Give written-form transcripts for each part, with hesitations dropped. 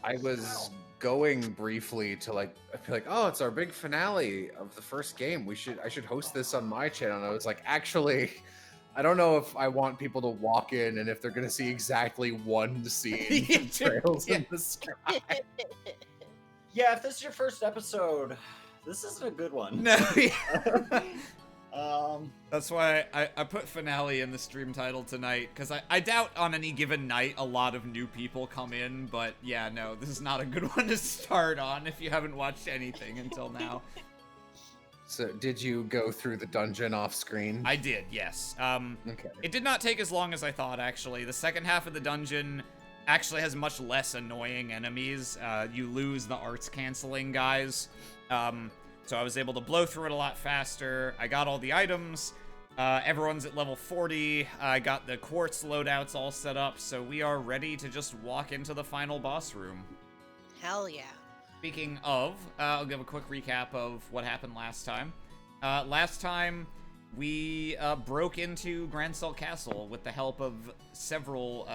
I was going briefly to like be like, oh, it's our big finale of the first game. I should host this on my channel. And I was like, actually, I don't know if I want people to walk in and if they're gonna see exactly one scene from Trails in the Sky. Yeah, if this is your first episode, this isn't a good one. No, Um, that's why I put finale in the stream title tonight, because I doubt on any given night a lot of new people come in, but yeah, no, this is not a good one to start on if you haven't watched anything until now. So, did you go through the dungeon off screen? I did, yes. Okay. It did not take as long as I thought, actually. The second half of the dungeon actually has much less annoying enemies. You lose the arts canceling guys. So I was able to blow through it a lot faster. I got all the items. Everyone's at level 40. I got the quartz loadouts all set up, so we are ready to just walk into the final boss room. Hell yeah. Speaking of, I'll give a quick recap of what happened last time. Last time, we broke into Gransel Castle with the help of several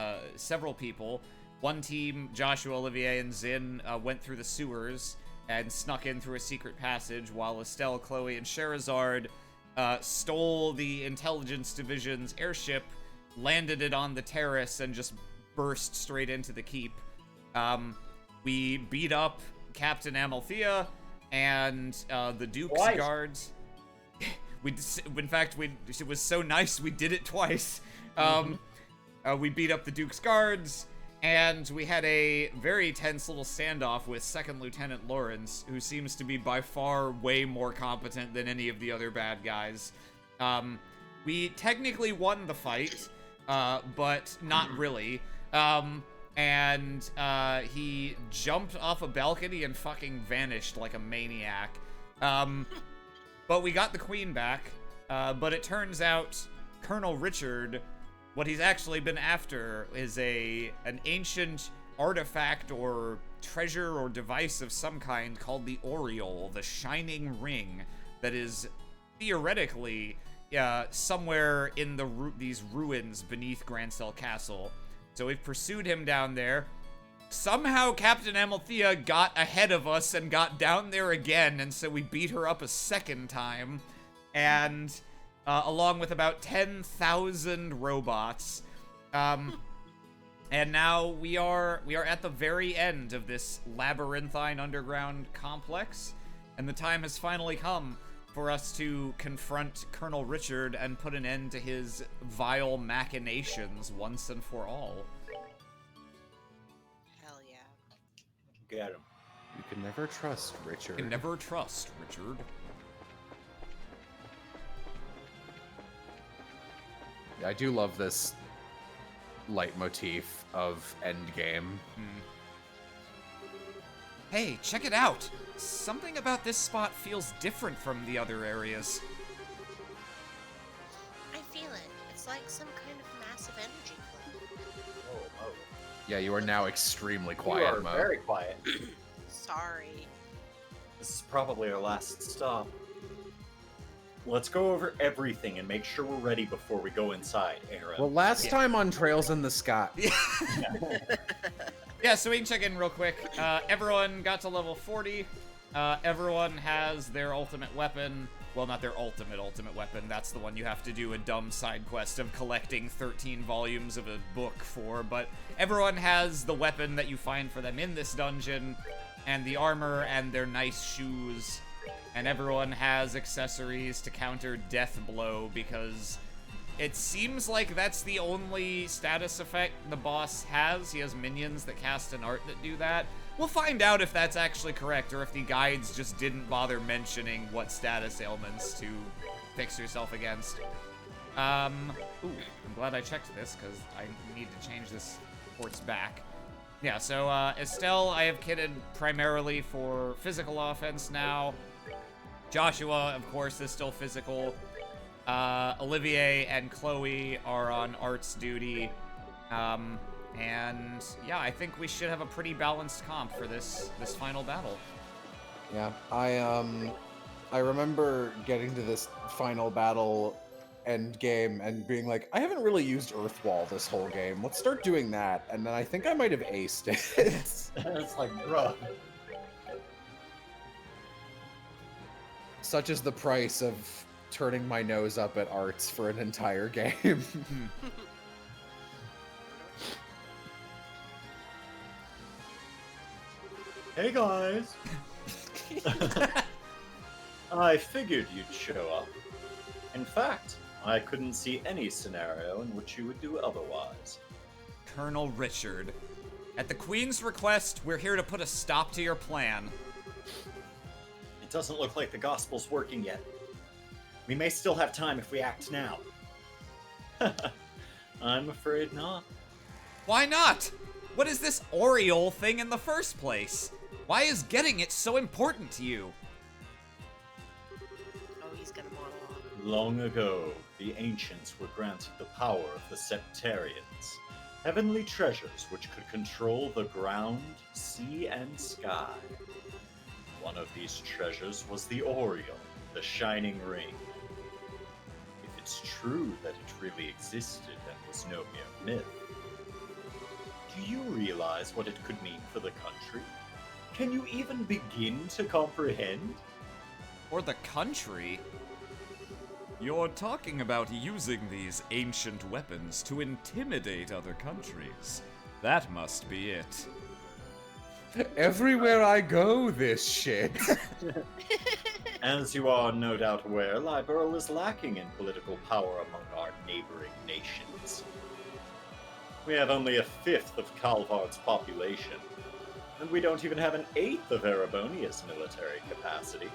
people. One team, Joshua, Olivier, and Zin, went through the sewers and snuck in through a secret passage, while Estelle, Chloe, and Sherazard stole the Intelligence Division's airship, landed it on the terrace, and just burst straight into the keep. We beat up Captain Amalthea and the Duke's Twice. guards. In fact, it was so nice we did it twice. We beat up the Duke's guards, and we had a very tense little standoff with Second Lieutenant Lawrence, who seems to be by far way more competent than any of the other bad guys. We technically won the fight, but not really. And he jumped off a balcony and fucking vanished like a maniac. But we got the queen back, but it turns out Colonel Richard, what he's actually been after is an ancient artifact or treasure or device of some kind called the Oriole, the Shining Ring, that is theoretically somewhere in these ruins beneath Gransel Castle. So we've pursued him down there. Somehow Captain Amalthea got ahead of us and got down there again, and so we beat her up a second time. And along with about 10,000 robots. And now we are at the very end of this labyrinthine underground complex, and the time has finally come for us to confront Colonel Richard and put an end to his vile machinations once and for all. Hell yeah. get him. You can never trust Richard. You can never trust Richard. I do love this leitmotif of Endgame. Hey, check it out! Something about this spot feels different from the other areas. I feel it. It's like some kind of massive energy flow. Oh. Yeah, you are now extremely You quiet, are Mo. very quiet. Sorry. This is probably our last stop. Let's go over everything and make sure we're ready before we go inside, Aaron. Well, last time on Trails in the Sky. Yeah, so we can check in real quick. Everyone got to level 40. Everyone has their ultimate weapon. Well, not their ultimate weapon. That's the one you have to do a dumb side quest of collecting 13 volumes of a book for. But everyone has the weapon that you find for them in this dungeon, and the armor and their nice shoes. And everyone has accessories to counter Death Blow, because it seems like that's the only status effect the boss has. He has minions that cast an art that do that. We'll find out if that's actually correct, or if the guides just didn't bother mentioning what status ailments to fix yourself against. Ooh, I'm glad I checked this, because I need to change this quartz back. Yeah, so Estelle I have kitted primarily for physical offense now. Joshua, of course, is still physical. Olivier and Chloe are on arts duty. And yeah, I think we should have a pretty balanced comp for this final battle. Yeah, I remember getting to this final battle end game and being like, I haven't really used Earthwall this whole game. Let's start doing that. And then I think I might have aced it. It's like, bruh. Such is the price of turning my nose up at arts for an entire game. Hey guys! I figured you'd show up. In fact, I couldn't see any scenario in which you would do otherwise. Colonel Richard. At the Queen's request, we're here to put a stop to your plan. It doesn't look like the gospel's working yet. We may still have time if we act now. I'm afraid not. Why not? What is this Oriole thing in the first place? Why is getting it so important to you? Oh, he's gonna monologue. Long ago, the ancients were granted the power of the Septarians, heavenly treasures which could control the ground, sea, and sky. One of these treasures was the Oriole, the Shining Ring. If it's true that it really existed and was no mere myth, do you realize what it could mean for the country? Can you even begin to comprehend? Or the country? You're talking about using these ancient weapons to intimidate other countries. That must be it. Everywhere I go, this shit. As you are no doubt aware, Liberl is lacking in political power among our neighboring nations. We have only a fifth of Calvard's population, and we don't even have an eighth of Erebonia's military capacity.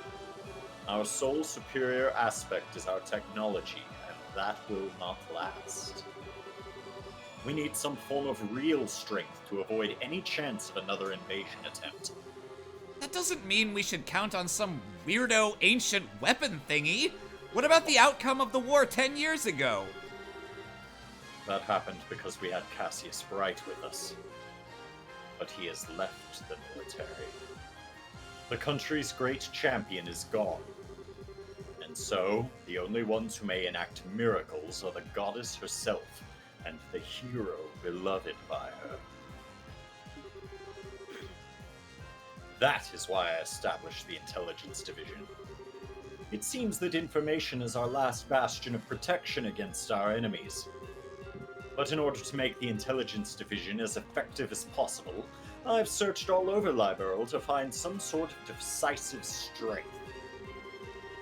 Our sole superior aspect is our technology, and that will not last. We need some form of real strength to avoid any chance of another invasion attempt. That doesn't mean we should count on some weirdo ancient weapon thingy. What about the outcome of the war 10 years ago? That happened because we had Cassius Bright with us. But he has left the military. The country's great champion is gone. And so, the only ones who may enact miracles are the goddess herself and the hero beloved by her. That is why I established the Intelligence Division. It seems that information is our last bastion of protection against our enemies. But in order to make the Intelligence Division as effective as possible, I've searched all over Liberl to find some sort of decisive strength.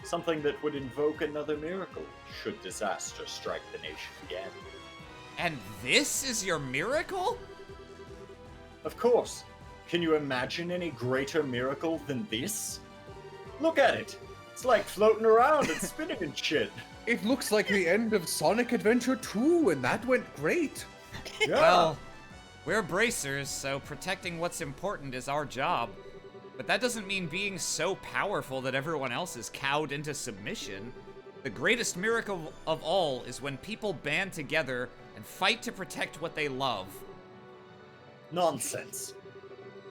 Something that would invoke another miracle, should disaster strike the nation again. And this is your miracle? Of course. Can you imagine any greater miracle than this? Look at it! It's like floating around and spinning and shit. It looks like the end of Sonic Adventure 2, and that went great. Yeah. Well, we're bracers, so protecting what's important is our job. But that doesn't mean being so powerful that everyone else is cowed into submission. The greatest miracle of all is when people band together and fight to protect what they love. Nonsense.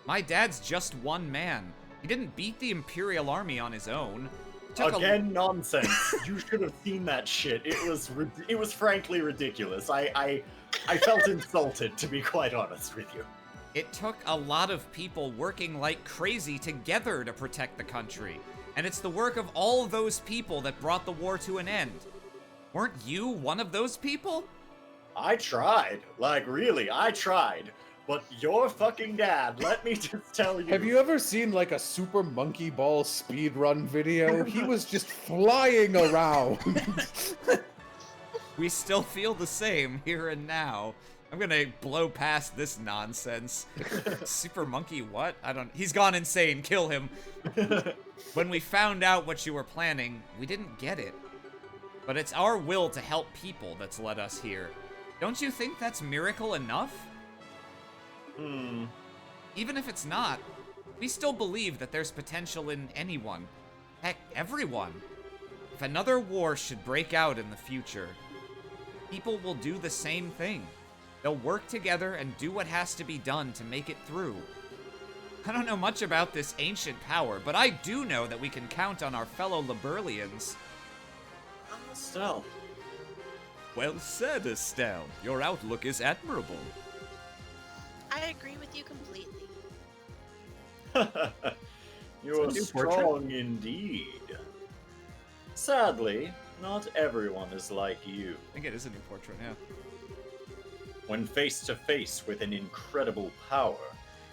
My dad's just one man. He didn't beat the Imperial Army on his own. Again, nonsense. You should have seen that shit. It was frankly ridiculous. I felt insulted, to be quite honest with you. It took a lot of people working like crazy together to protect the country. And it's the work of all those people that brought the war to an end. Weren't you one of those people? I tried. Like, really, I tried. But your fucking dad, let me just tell you. Have you ever seen like a Super Monkey Ball speedrun video? He was just flying around. We still feel the same here and now. I'm gonna blow past this nonsense. Super Monkey what? He's gone insane, kill him. When we found out what you were planning, we didn't get it. But it's our will to help people that's led us here. Don't you think that's miracle enough? Even if it's not, we still believe that there's potential in anyone. Heck, everyone. If another war should break out in the future, people will do the same thing. They'll work together and do what has to be done to make it through. I don't know much about this ancient power, but I do know that we can count on our fellow Liberlians. Estelle, Well said, Estelle. Your outlook is admirable. I agree with you completely. You are Is it a new portrait? strong indeed. Sadly, not everyone is like you. I think it is a new portrait, yeah. When face to face with an incredible power,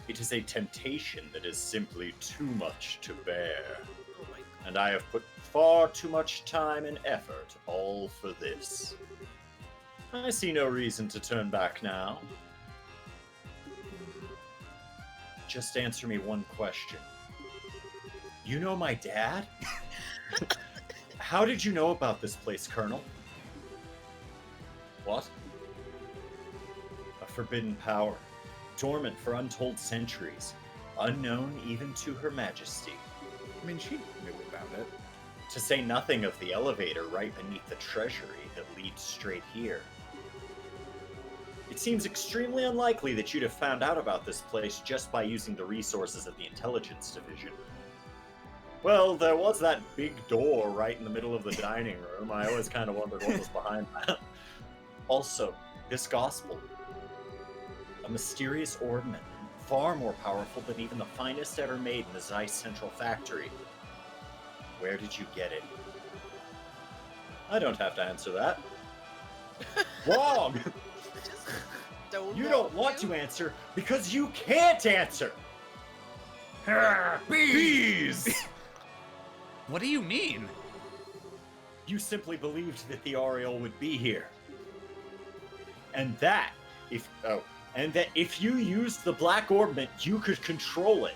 it is a temptation that is simply too much to bear. Oh my god. And I have put far too much time and effort all for this. I see no reason to turn back now. Just answer me one question. You know my dad? How did you know about this place, Colonel? What? A forbidden power, dormant for untold centuries, unknown even to Her Majesty. I mean, she knew about it. To say nothing of the elevator right beneath the treasury that leads straight here. It seems extremely unlikely that you'd have found out about this place just by using the resources of the Intelligence Division. Well, there was that big door right in the middle of the dining room. I always kind of wondered what was behind that. Also, this gospel. A mysterious ornament, far more powerful than even the finest ever made in the Zeiss Central Factory. Where did you get it? I don't have to answer that. Wrong! Just don't You know don't want to answer because you can't answer! Bees! What do you mean? You simply believed that the Ariel would be here. And that if you used the Black Orbment, you could control it.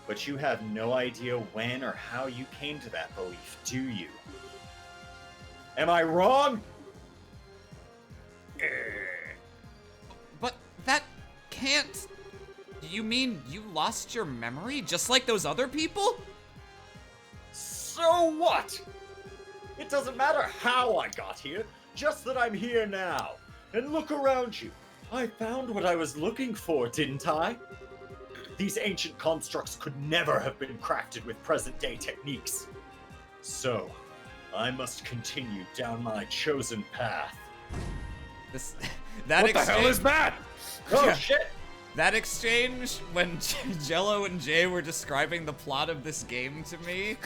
But you have no idea when or how you came to that belief, do you? Am I wrong? But that can't... You mean you lost your memory just like those other people? So what? It doesn't matter how I got here, just that I'm here now. And look around you. I found what I was looking for, didn't I? These ancient constructs could never have been crafted with present-day techniques. So, I must continue down my chosen path. That What the hell is that? Oh Yeah. shit! That exchange when Jello and Jay were describing the plot of this game to me,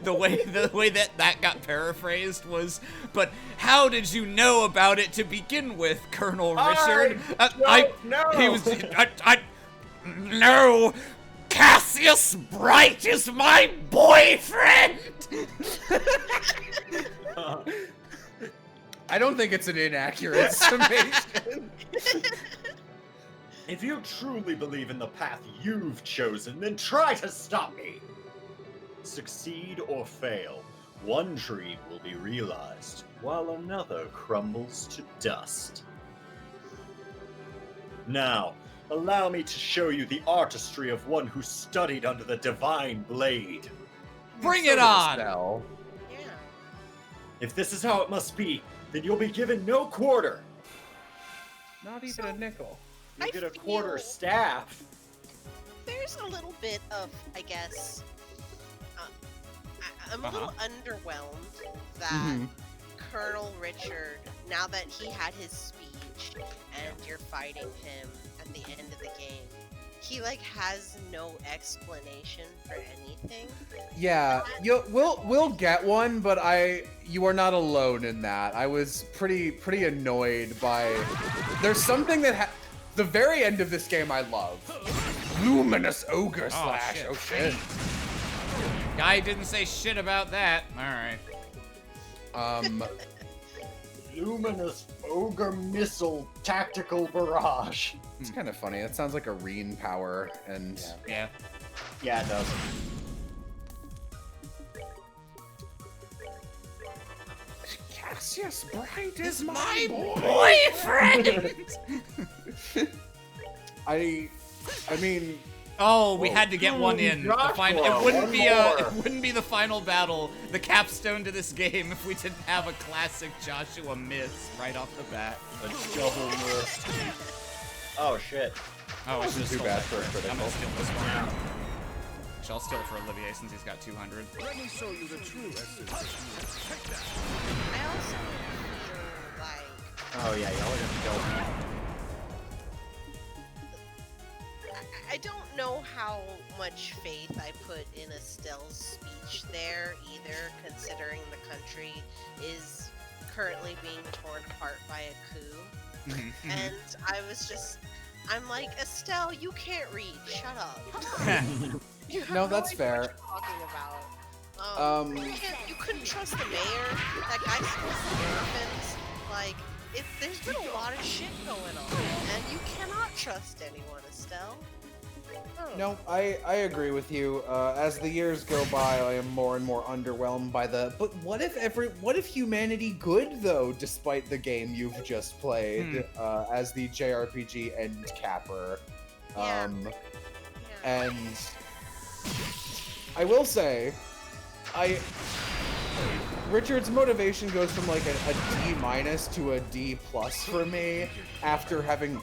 the way that got paraphrased was, "But how did you know about it to begin with, Colonel Richard?" He was. No. Cassius Bright is my boyfriend. I don't think it's an inaccurate summation. If you truly believe in the path you've chosen, then try to stop me! Succeed or fail, one dream will be realized, while another crumbles to dust. Now, allow me to show you the artistry of one who studied under the divine blade. Bring So it did on. Estelle. Yeah. If this is how it must be, then you'll be given no quarter. Not even a nickel. You I get a quarter feel- staff. There's a little bit of, I guess, I'm a little underwhelmed that Mhm. Colonel Richard, now that he had his speech and you're fighting him at the end of the game, he like has no explanation for anything. Yeah, we'll get one, but you are not alone in that. I was pretty annoyed by. There's something that the very end of this game I love. Luminous ogre slash. shit. Oh shit. Guy didn't say shit about that. All right. Luminous ogre missile tactical barrage. It's kind of funny. That sounds like a Reen power, and Yeah. Yeah, it does. Cassius Bright is My my boyfriend. I mean, Oh, we Whoa. had to get one in. The final. Joshua, It wouldn't one be more. it wouldn't be the final battle, the capstone to this game, if we didn't have a classic Joshua miss right off the bat. A double miss. Oh shit. Oh, I should have too stole bad that for a first. I'm critical. gonna steal this one. Actually, I'll steal it for Olivier since he's got 200. Let me show you the true essence. I also feel like Oh yeah, y'all are gonna kill me. I don't know how much faith I put in Estelle's speech there either, considering the country is currently being torn apart by a coup. And I'm like, Estelle, you can't read. Shut up. You have No, that's idea fair. What you're talking about. You couldn't trust the mayor. That guy's supposed to be orphans. Like, there's been a lot of shit going on, and you cannot trust anyone, Estelle. No, I agree with you. As the years go by, I am more and more underwhelmed by the. But what if humanity good though, despite the game you've just played, as the JRPG end capper, Yeah. and I will say, Richard's motivation goes from like a D- to a D+ for me after having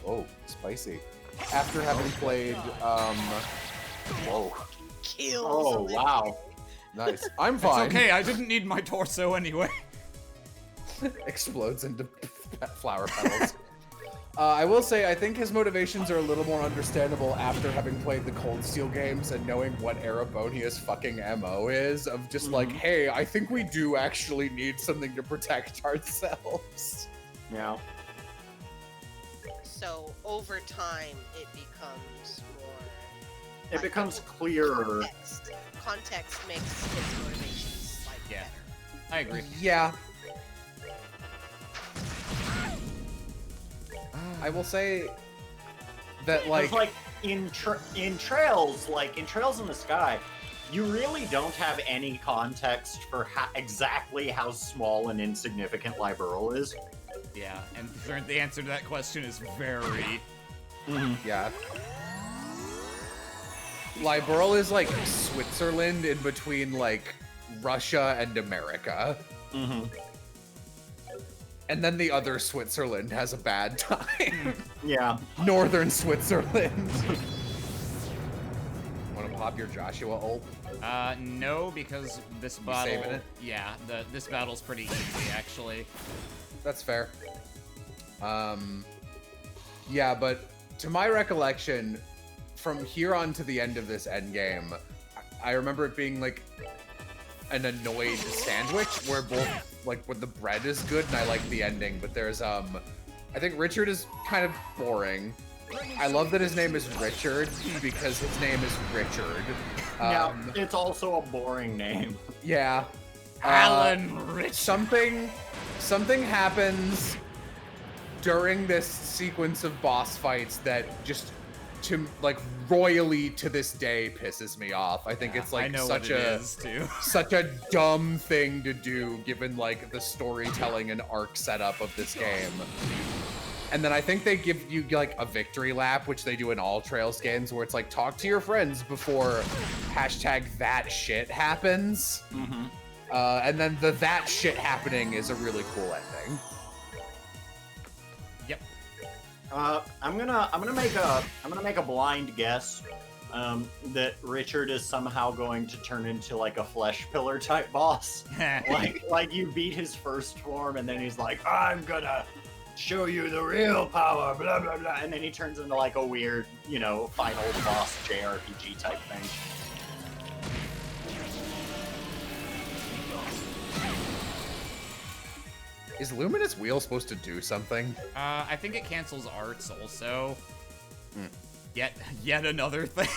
spicy. After having played, whoa, Kills. Oh Olivia. wow. nice. I'm It's fine. okay, I didn't need my torso anyway. Explodes into flower petals. I will say, I think his motivations are a little more understandable after having played the Cold Steel games and knowing what Erebonia's fucking MO is, of just like, hey, I think we do actually need something to protect ourselves. Yeah. So over time, it becomes more. It becomes clearer. Context makes his motivations like Yeah. better. I agree. Yeah. I will say that, Like, in Trails, in Trails in the Sky, you really don't have any context for exactly how small and insignificant Liberal is. Yeah, and the answer to that question is very. yeah. Liberal is like Switzerland in between like Russia and America. And then the other Switzerland has a bad time. Yeah. Northern Switzerland. Want to pop your Joshua ult? No, because this saving battle. it? Yeah, this battle's pretty easy actually. That's fair. Yeah, but to my recollection, from here on to the end of this endgame, I remember it being like an annoyed sandwich where both like when the bread is good and I like the ending, but there's I think Richard is kind of boring. I love that his name is Richard because his name is Richard. Yeah, it's also a boring name. Yeah. Alan Rich. Something happens during this sequence of boss fights that just royally to this day pisses me off. I think it's I like know such what it a is, too. such a dumb thing to do given like the storytelling and arc setup of this game. And then I think they give you like a victory lap, which they do in all Trails games, where it's like talk to your friends before #that shit happens. And then that shit happening is a really cool ending. Yep. I'm gonna make a blind guess that Richard is somehow going to turn into like a flesh pillar type boss. like you beat his first form and then he's like, I'm gonna show you the real power, blah blah blah, and then he turns into like a weird, final boss JRPG type thing. Is Luminous Wheel supposed to do something? I think it cancels arts also. Yet another thing.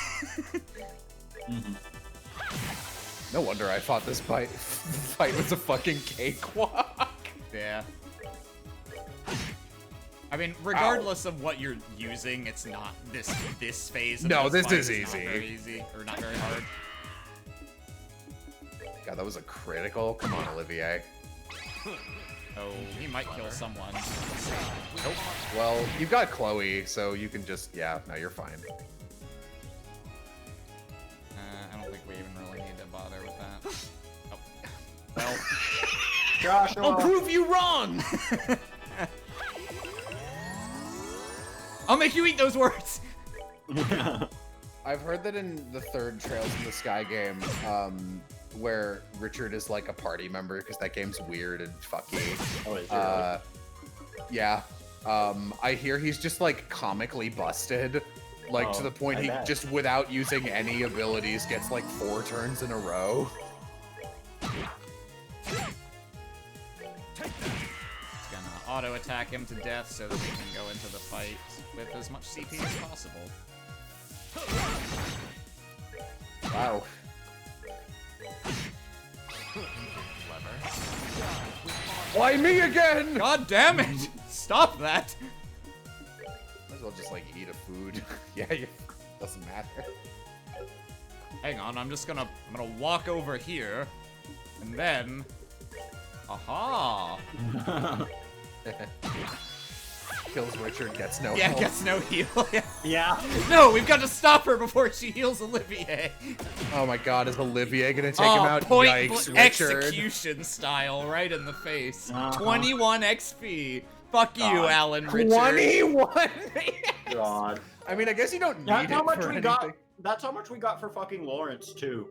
No wonder I thought this fight was a fucking cakewalk. Yeah. I mean, regardless of what you're using, it's not this phase. Of No, this this fight is not easy. very easy, or not very hard. God, that was a critical. Come on, Olivier. Oh, he might kill someone. Nope. Well, you've got Chloe, so you can just, no, you're fine. I don't think we even really need to bother with that. Oh. Well, Joshua. I'll prove you wrong! I'll make you eat those words! I've heard that in the third Trails in the Sky game, where Richard is like a party member because that game's weird and fucky. Oh, is it? Yeah. I hear he's just like comically busted, like to Oh, the point I he bet. just without using any abilities gets like 4 turns in a row. It's gonna auto attack him to death so that we can go into the fight with as much CP as possible. Wow. Clever. Why me again? God damn it! Stop that! Might as well just like eat a food. Yeah, doesn't matter. Hang on, I'm gonna walk over here, and then, aha! Kills Richard, gets no Yeah, health. gets no heal. Yeah. No, we've got to stop her before she heals Olivier. Oh my god, is Olivier gonna take him Oh, out? point Yikes, blank Richard. execution style, right in the face. Uh-huh. 21 XP. Fuck you, God. Alan Richard. 21! God. I mean, I guess you don't need That's it how much for we anything. got. That's how much we got for fucking Lawrence too.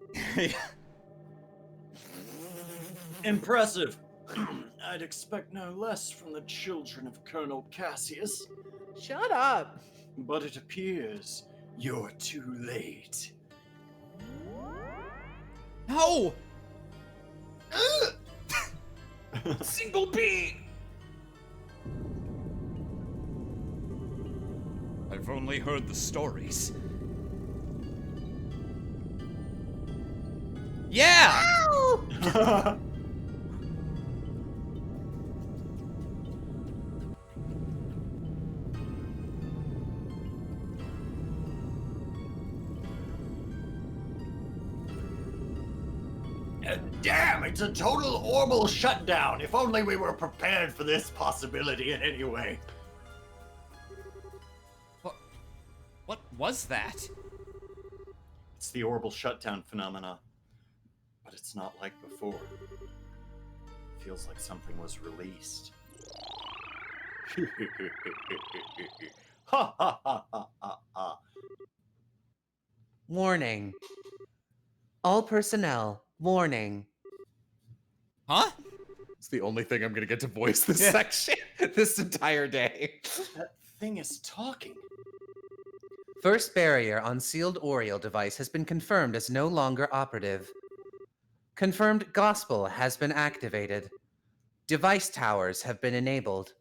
Impressive. I'd expect no less from the children of Colonel Cassius, Shut up! but it appears you're too late. No! Single B! I've only heard the stories. Yeah! Damn, it's a total orbital shutdown. If only we were prepared for this possibility in any way. What was that? It's the orbital shutdown phenomena, but it's not like before. Feels like something was released. Ha ha ha ha ha ha. Warning. All personnel, warning. Huh? It's the only thing I'm gonna get to voice this Yeah. section this entire day. That thing is talking. First barrier on sealed Oriole device has been confirmed as no longer operative. Confirmed gospel has been activated. Device towers have been enabled.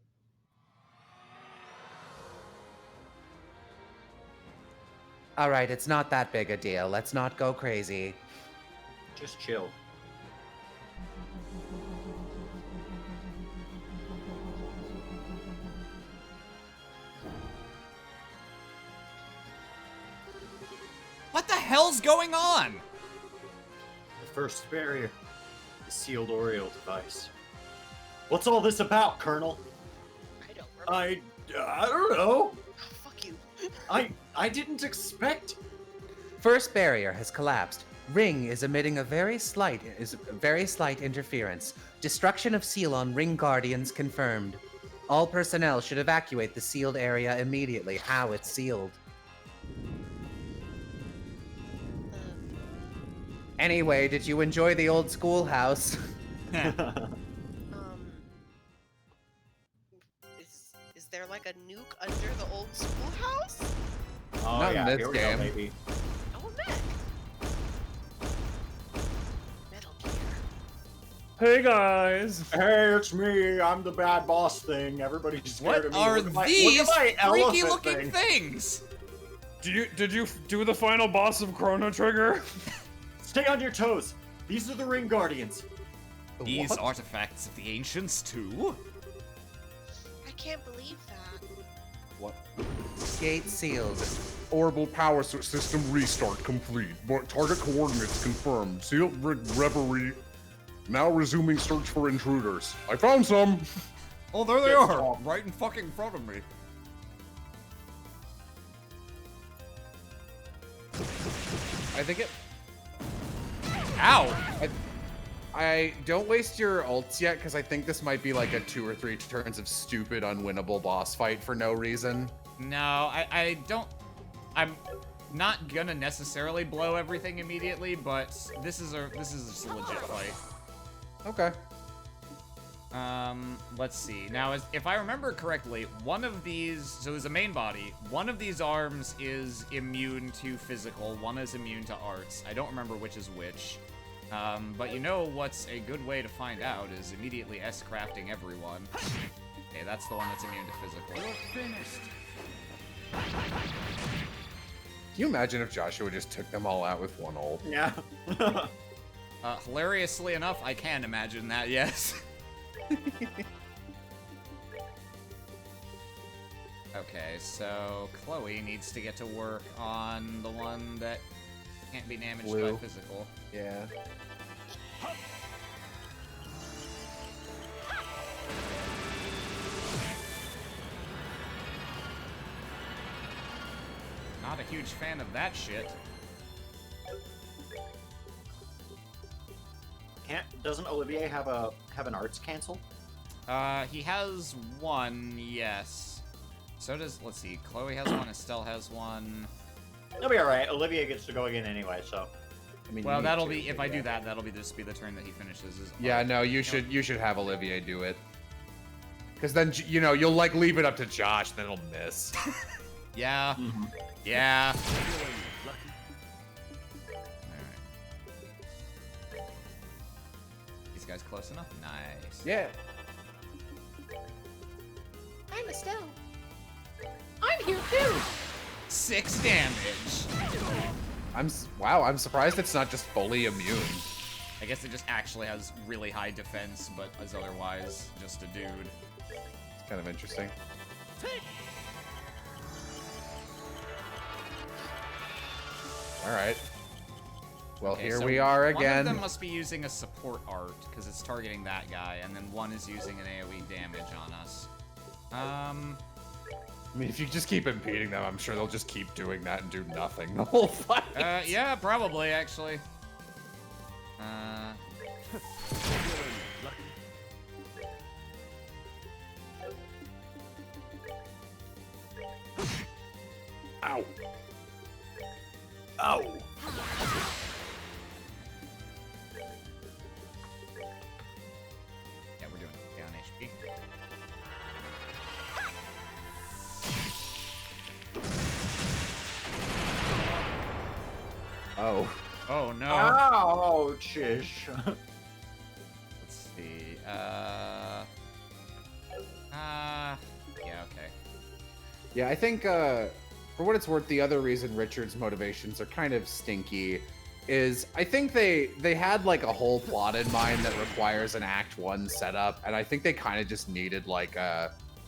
Alright, it's not that big a deal. Let's not go crazy. Just chill. What the hell's going on? The first barrier. The sealed Oriole device. What's all this about, Colonel? I don't remember. I don't know. Oh, fuck you. I didn't expect. First barrier has collapsed. Ring is emitting a very slight interference. Destruction of seal on Ring Guardians confirmed. All personnel should evacuate the sealed area immediately. How it's sealed. Anyway, did you enjoy the old schoolhouse? Is there like a nuke under the old schoolhouse? Oh Not in yeah, this here we game. go, baby. Oh, a mech. Metal Gear. Hey guys! Hey, it's me. I'm the bad boss thing. Everybody's scared What of me. are Look at my- these look at my elephant freaky-looking thing. things? Did you do the final boss of Chrono Trigger? Stay on your toes. These are the Ring Guardians. These What? artifacts of the ancients too? I can't believe that. What? Gate sealed. Orbital power system restart complete. Target coordinates confirmed. Sealed reverie. Now resuming search for intruders. I found some. Oh, there they Yes, are, Tom. right in fucking front of me. I think it. Ow! I don't waste your ults yet because I think this might be like a 2 or 3 turns of stupid, unwinnable boss fight for no reason. No, I don't. I'm not gonna necessarily blow everything immediately, but this is just a legit fight. Okay. Let's see. Now, if I remember correctly, one of these, so there's a main body, one of these arms is immune to physical, one is immune to arts. I don't remember which is which. But you know what's a good way to find out is immediately S-crafting everyone. Okay, that's the one that's immune to physical. Can you imagine if Joshua just took them all out with one ult? Yeah. Hilariously enough, I can imagine that, yes. Okay, so Chloe needs to get to work on the one that can't be damaged Blue. by physical. Yeah. Not a huge fan of that shit. Doesn't Olivier have an arts cancel? He has one, yes. So does, let's see, Chloe has one, Estelle has one. It'll be alright. Olivier gets to go again anyway, so. I mean, Well, you that'll need be, to if I do that. that, that'll be just be the turn that he finishes his Yeah, arc. no, you should have Olivier do it. Because then, you know, you'll like leave it up to Josh, then he'll miss. Yeah. Mhm. Yeah. Alright. These guys close enough? Nice. Yeah. I'm Estelle. I'm here too. 6 damage. Wow, I'm surprised it's not just fully immune. I guess it just actually has really high defense, but is otherwise just a dude. It's kind of interesting. Alright. Well, Okay, here so we are One of again. them must be using a support art, because it's targeting that guy, and then one is using an AoE damage on us. I mean, if you just keep impeding them, I'm sure they'll just keep doing that and do nothing the whole fight. Yeah, probably, actually. Ow. Ow. Yeah, we're doing down HP. Oh. Oh, no. Ouchish. Let's see. Yeah, okay. Yeah, I think, for what it's worth, the other reason Richard's motivations are kind of stinky is I think they had, like, a whole plot in mind that requires an Act 1 setup, and I think they kind of just needed, like,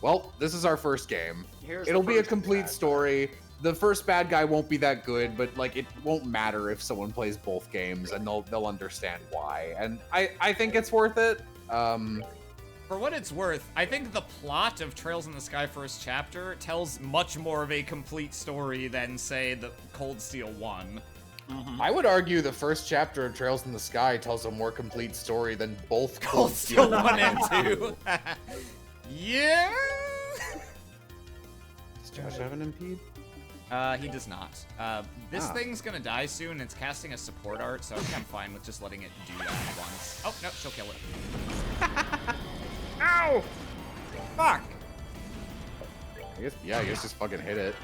well, this is our first game. Here's It'll the be a first complete bad story. The first bad guy won't be that good, but, like, it won't matter if someone plays both games, and they'll understand why. And I think it's worth it. For what it's worth, I think the plot of Trails in the Sky First Chapter tells much more of a complete story than, say, the Cold Steel 1. Mhm. I would argue the first chapter of Trails in the Sky tells a more complete story than both Cold Steel 1 and 2. Yeah! Does Josh have an impede? He does not. This Ah. thing's gonna die soon. It's casting a support art, so I think I'm fine with just letting it do that once. Oh, no, she'll kill it. Ow! Fuck! I guess just fucking hit it.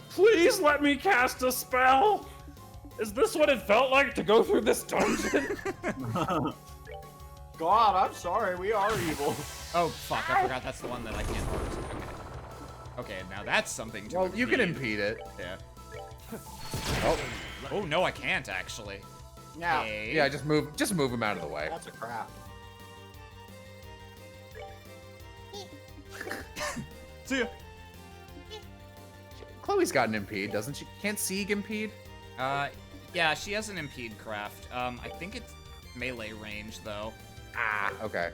Please let me cast a spell. Is this what it felt like to go through this dungeon? God, I'm sorry. We are evil. Oh, fuck, I forgot that's the one that I can't hurt. Okay, now that's something to Well, you can impede. impede it. Yeah. Oh, Oh, no, I can't, actually. Yeah. Hey. yeah, just move him out of the way. That's a crap. See ya. Chloe's got an impede, doesn't she? Can't Sieg impede? Yeah, she has an impede craft. I think it's melee range, though. Ah, okay.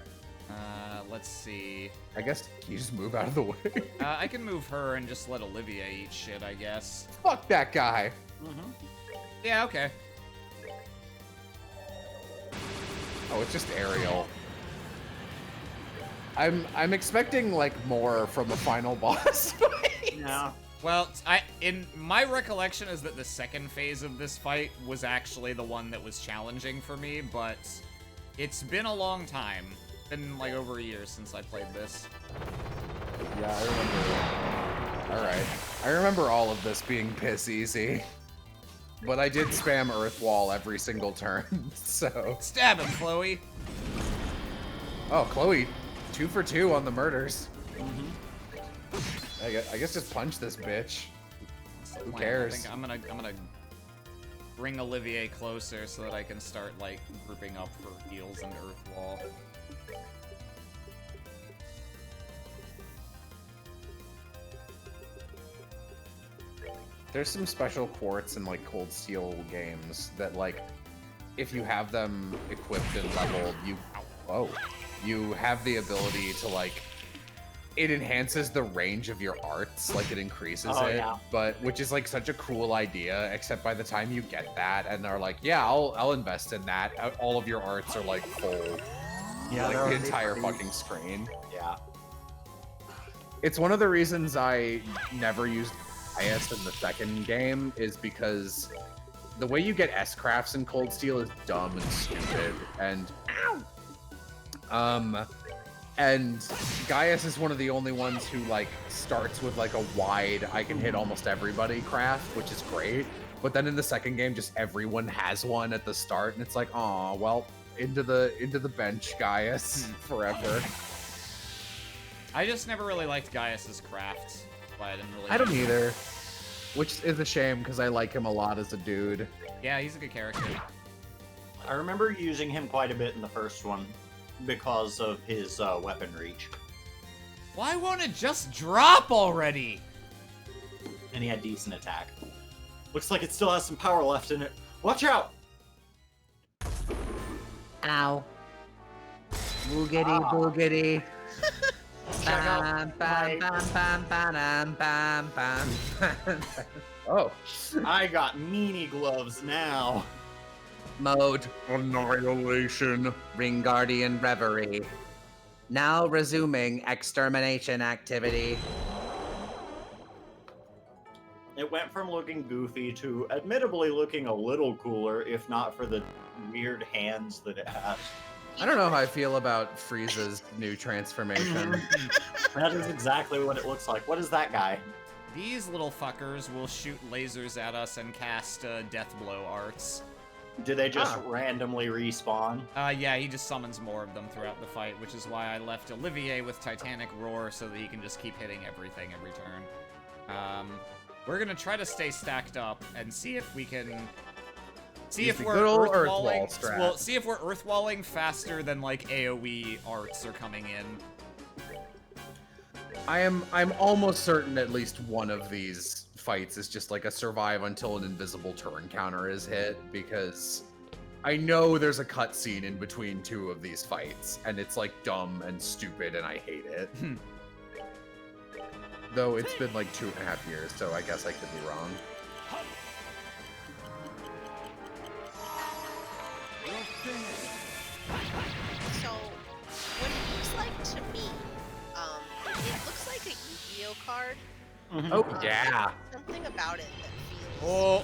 Let's see. I guess you just move out of the way. I can move her and just let Olivia eat shit, I guess. Fuck that guy. Mm-hmm. Yeah, okay. Oh, it's just Ariel. I'm expecting like more from a final boss fight. Yeah. Well, in my recollection is that the second phase of this fight was actually the one that was challenging for me, but it's been a long time. Been like over a year since I played this. Yeah, I remember. Alright. I remember all of this being piss easy. But I did spam Earth Wall every single turn, so... Stab him, Chloe! Oh, Chloe, 2 for 2 on the murders. I guess just punch this bitch. Who cares? I think I'm gonna bring Olivier closer so that I can start like grouping up for heals and Earth Wall. There's some special quartz in like Cold Steel games that like, if you have them equipped and leveled, you have the ability to like, it enhances the range of your arts, like it increases it, yeah. but which is like such a cool idea, except by the time you get that and are like, yeah, I'll invest in that, all of your arts are like full, Yeah, like they're the entire pretty- fucking screen. Yeah. It's one of the reasons I never used Gaius in the second game, is because the way you get S-crafts in Cold Steel is dumb and stupid, and Gaius is one of the only ones who like starts with like a wide, I can hit almost everybody craft, which is great. But then in the second game, just everyone has one at the start, and it's like, oh well, into the bench, Gaius, forever. I just never really liked Gaius's crafts, but I didn't really. I don't either, which is a shame because I like him a lot as a dude. Yeah, he's a good character. I remember using him quite a bit in the first one because of his weapon reach. Why won't it just drop already? And he had decent attack. Looks like it still has some power left in it. Watch out! Ow. Boogity, boogity. Check out Bam, my- bam, bam, bam, bam, bam, bam. Oh, I got meanie gloves now. Mode. Annihilation. Ring Guardian Reverie. Now resuming extermination activity. It went from looking goofy to admittedly looking a little cooler, if not for the weird hands that it has. I don't know how I feel about Frieza's new transformation. That is exactly what it looks like. What is that guy? These little fuckers will shoot lasers at us and cast death blow arts. Do they just randomly respawn? Yeah, he just summons more of them throughout the fight, which is why I left Olivier with Titanic Roar so that he can just keep hitting everything every turn. We're gonna try to stay stacked up and see if we can see Use if the we're good old earth earth walling. wall strat. Well, see if we're earth walling faster than like AOE arts are coming in. I'm almost certain at least one of these fights is just like a survive until an invisible turn counter is hit, because I know there's a cutscene in between two of these fights, and it's like dumb and stupid, and I hate it. Though it's been like 2.5 years, so I guess I could be wrong. So, what it looks like to me, it looks like a Yu-Gi-Oh card. Oh yeah. Something about it that feels. Oh.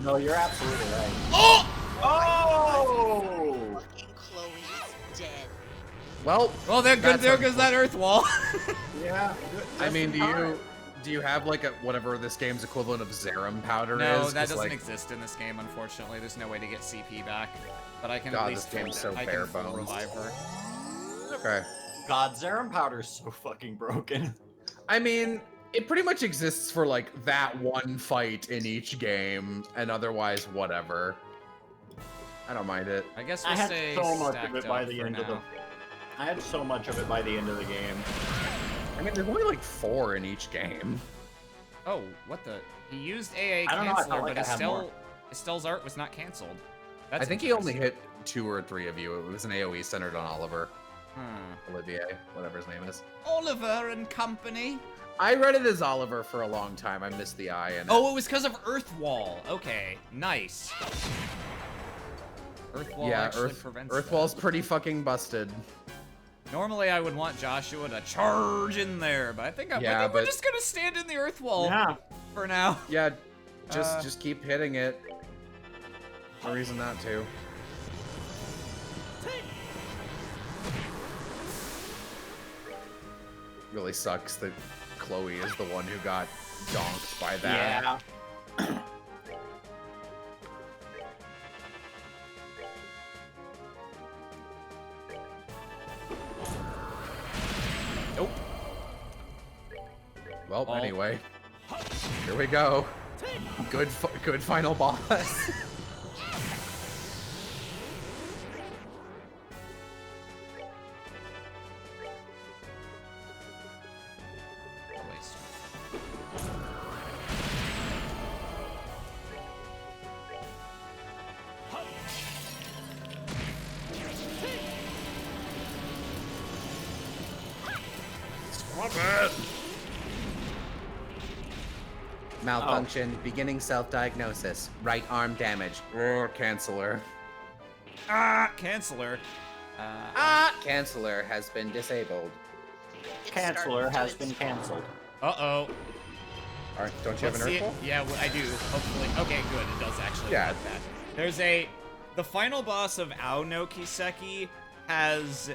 No, you're absolutely right. Oh! Oh! Fucking Chloe's dead. Well, Well, there That's goes that earth wall. Yeah. I mean, do you have like a whatever this game's equivalent of Zerum powder No, is? that 'Cause, doesn't like, exist in this game, unfortunately. There's no way to get CP back. But I can God, at least this game's so I bare can full bones. revive her. Okay. God, Zerum powder's so fucking broken. I mean, it pretty much exists for like that one fight in each game, and otherwise whatever. I don't mind it. I guess I we'll had stay so much of stacked it by up the for end of the. now. I had so much of it by the end of the game. I mean, there's only like 4 in each game. Oh, what the? He used AA I don't know, I felt canceler, like but I had more. Estelle's art was not canceled. That's I think he only interesting. hit 2 or 3 of you. It was an AoE centered on Oliver. Hmm. Olivier, whatever his name is. Oliver and company. I read it as Oliver for a long time. I missed the I in it. Oh, it was because of Earthwall. Okay, nice. Earthwall yeah, actually prevents that. Earthwall's pretty fucking busted. Normally, I would want Joshua to charge in there, but I think we're but- just gonna stand in the Earth Wall Yeah. for now. Yeah, just keep hitting it. No reason not to. Really sucks that Chloe is the one who got donked by that. Yeah. Nope. Well, Oh. anyway, here we go. Good final boss. Stop it! Malfunction, beginning self-diagnosis. Right arm damage. Or canceller. Canceller. Canceller has been disabled. It's Canceller starting to has been install. cancelled. Uh-oh. Alright, don't you have an Let's see Earthfall? it. Yeah, I do. Hopefully. Okay, good. It does actually. Yeah. Like that. There's the final boss of Ao no Kiseki has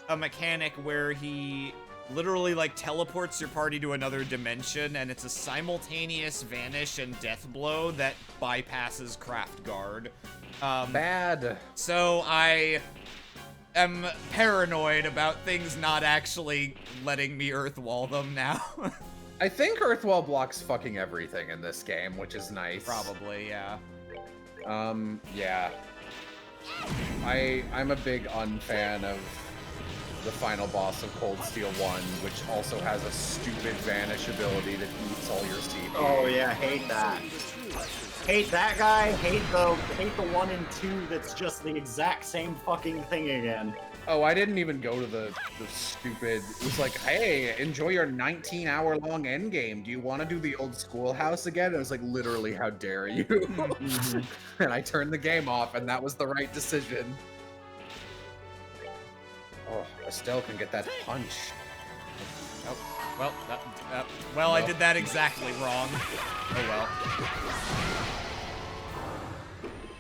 a mechanic where he literally like teleports your party to another dimension, and it's a simultaneous vanish and death blow that bypasses Craft Guard. Bad. So I am paranoid about things not actually letting me Earthwall them now. I think Earthwall blocks fucking everything in this game, which is nice. Probably, yeah. Yeah. I'm a big unfan of the final boss of Cold Steel 1, which also has a stupid vanish ability that eats all your CP. Oh yeah, hate that. Hate that guy. Hate the 1 and 2 that's just the exact same fucking thing again. Oh, I didn't even go to the stupid... It was like, hey, enjoy your 19-hour-long endgame. Do you want to do the old schoolhouse again? It was like, literally, how dare you? And I turned the game off, and that was the right decision. Oh, Estelle can get that punch. Oh, well, I did that exactly wrong. Oh well.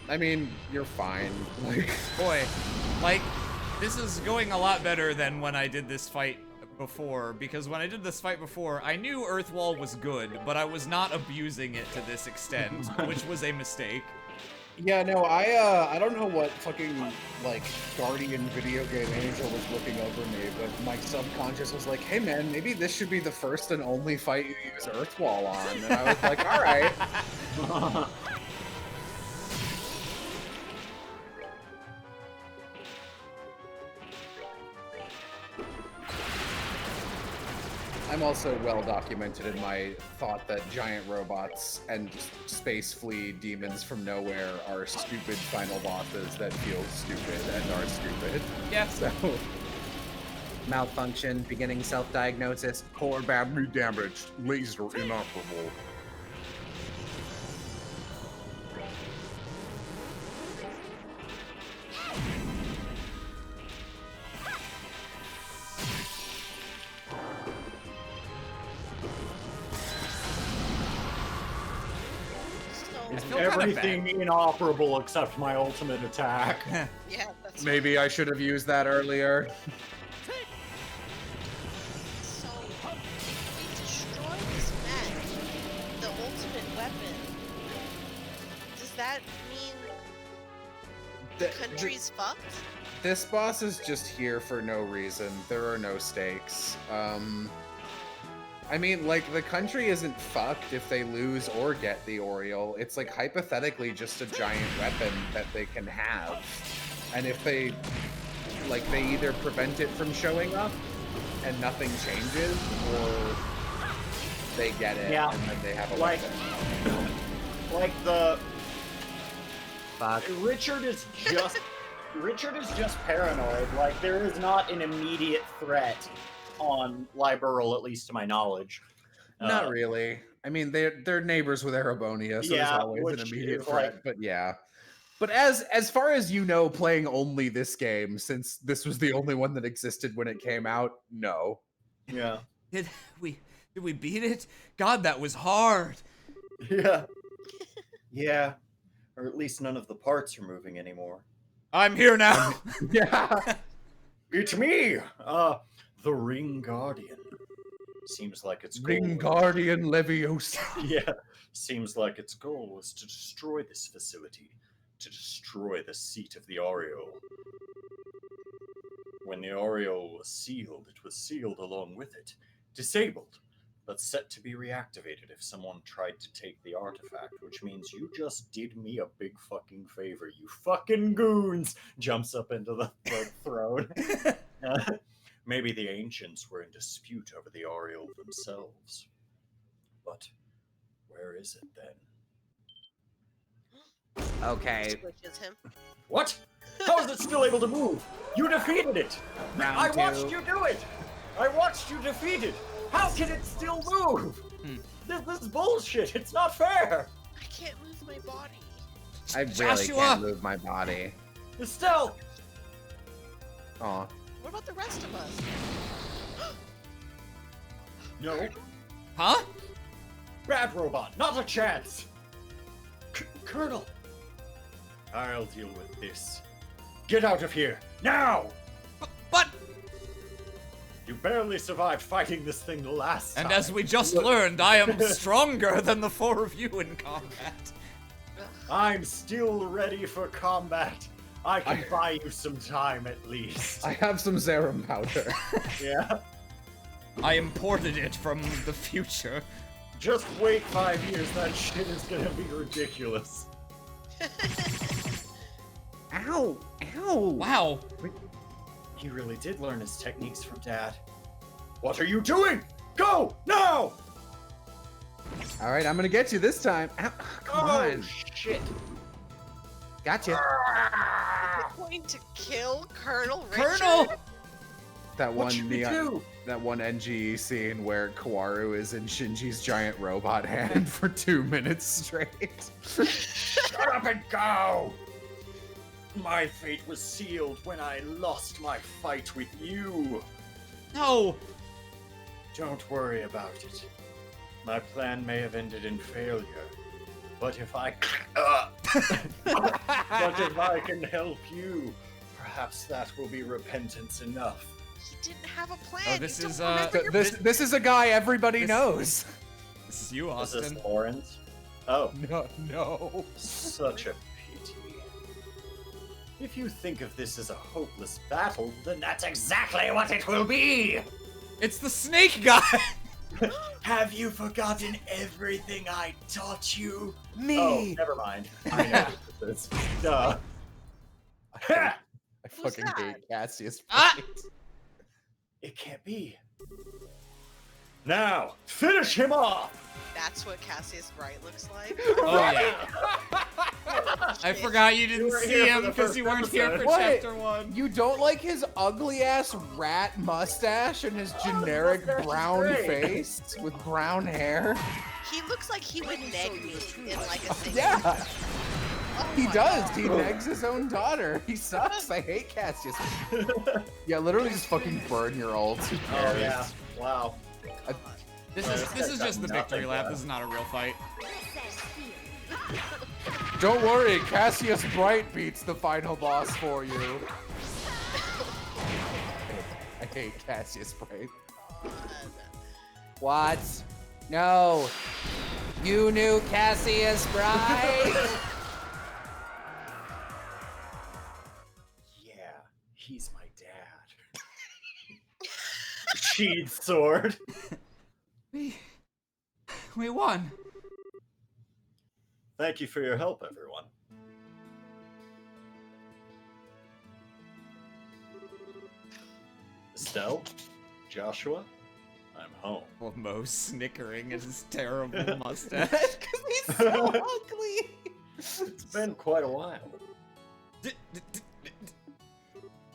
I mean, you're fine. Like, Boy, like, this is going a lot better than when I did this fight before, because when I did this fight before, I knew Earthwall was good, but I was not abusing it to this extent, which was a mistake. yeah, no, I don't know what fucking, like, Guardian video game angel was looking over me, but my subconscious was like, hey man, maybe this should be the first and only fight you use Earthwall on. And I was like, alright. I'm also well documented in my thought that giant robots and space flea demons from nowhere are stupid final bosses that feel stupid and are stupid. Yeah. So, Malfunction, beginning self-diagnosis. Core badly damaged. Laser inoperable. I So, feel kinda Everything inoperable except my ultimate attack. yeah, that's maybe I should have used that earlier. So, if we destroy this mech, the ultimate weapon, does that mean the country's fucked? This boss is just here for no reason. There are no stakes. I mean, like, the country isn't fucked if they lose or get the Oriole. It's, like, hypothetically just a giant weapon that they can have. And if they, like, they either prevent it from showing up and nothing changes, or they get it Yeah. and then they have a Like- weapon. Like the Fuck. Richard is just paranoid. Like there is not an immediate threat on Liberal, at least to my knowledge. Not really. I mean, they're neighbors with Erebonia, so Yeah, there's always an which immediate is, threat, like- but yeah. But as far as you know, playing only this game, since this was the only one that existed when it came out, no. Yeah. Did we beat it? God, that was hard. Yeah. Yeah. Or at least none of the parts are moving anymore. I'm here now. Yeah. It's me! The Ring Guardian. Seems like its goal. Ring Guardian Leviosa. Yeah. Seems like its goal was to destroy this facility. To destroy the seat of the Aureole. When the Aureole was sealed, it was sealed along with it. Disabled, but set to be reactivated if someone tried to take the artifact, which means you just did me a big fucking favor, you fucking goons! Jumps up into the throne. Maybe the ancients were in dispute over the Aureole themselves. But where is it then? Okay, Squishes him. What? How is it still able to move? You defeated it! round I two. watched you do it! I watched you defeat it! How can it still move? This is bullshit! It's not fair! I can't move my body. I really Joshua! can't move my body. Estelle! Aw. What about the rest of us? No. Huh? Rad Robot, not a chance! Colonel! I'll deal with this. Get out of here, now! But You barely survived fighting this thing the last time. and as we just learned, I am stronger than the four of you in combat. I'm still ready for combat. I can buy you some time at least. I have some Zerum powder. Yeah? I imported it from the future. Just wait 5 years, that shit is gonna be ridiculous. Ow! Ow! Wow. He really did learn his techniques from Dad. What are you doing? Go! Now! All right, I'm gonna get you this time. Ow, come on. Shit. Gotcha. You're going to kill Colonel Richard? Colonel! That What one should we do? that one NGE scene where Kawaru is in Shinji's giant robot hand for 2 minutes straight. Shut up and go! My fate was sealed when I lost my fight with you. No. Don't worry about it. My plan may have ended in failure, but if I but if I can help you, perhaps that will be repentance enough. He didn't have a plan. Oh, this You don't is, remember your This is a guy everybody This- knows. This is you, Is this Austin. Lawrence? Oh, No. such a pity. If you think of this as a hopeless battle, then that's exactly what it will be! It's the snake guy. Have you forgotten everything I taught you? Me. Oh, never mind. I know what this is. Duh. I Who's fucking that? hate Cassius. Ah! Blade. It can't be. Now, finish him off! That's what Cassius Bright looks like. Oh yeah. I forgot you didn't were see here for him the because first you weren't here for episode. What? chapter 1. You don't like his ugly ass rat mustache and his generic mustache is brown great. face with brown hair? He looks like he would neg me in like a thing. Yeah, Oh he my does. God. He negs his own daughter. He sucks. I hate Cassius. Yeah, literally just fucking burn your ult. Who Oh cares? yeah. Wow. This is just the victory lap. This is not a real fight. Don't worry, Cassius Bright beats the final boss for you. I hate Cassius Bright. What? No. You knew Cassius Bright? Yeah, he's my dad. Sheathed sword. We won. Thank you for your help, everyone. Estelle? Joshua? I'm home. Well, Mo snickering at his terrible mustache. Because he's so ugly. It's been quite a while.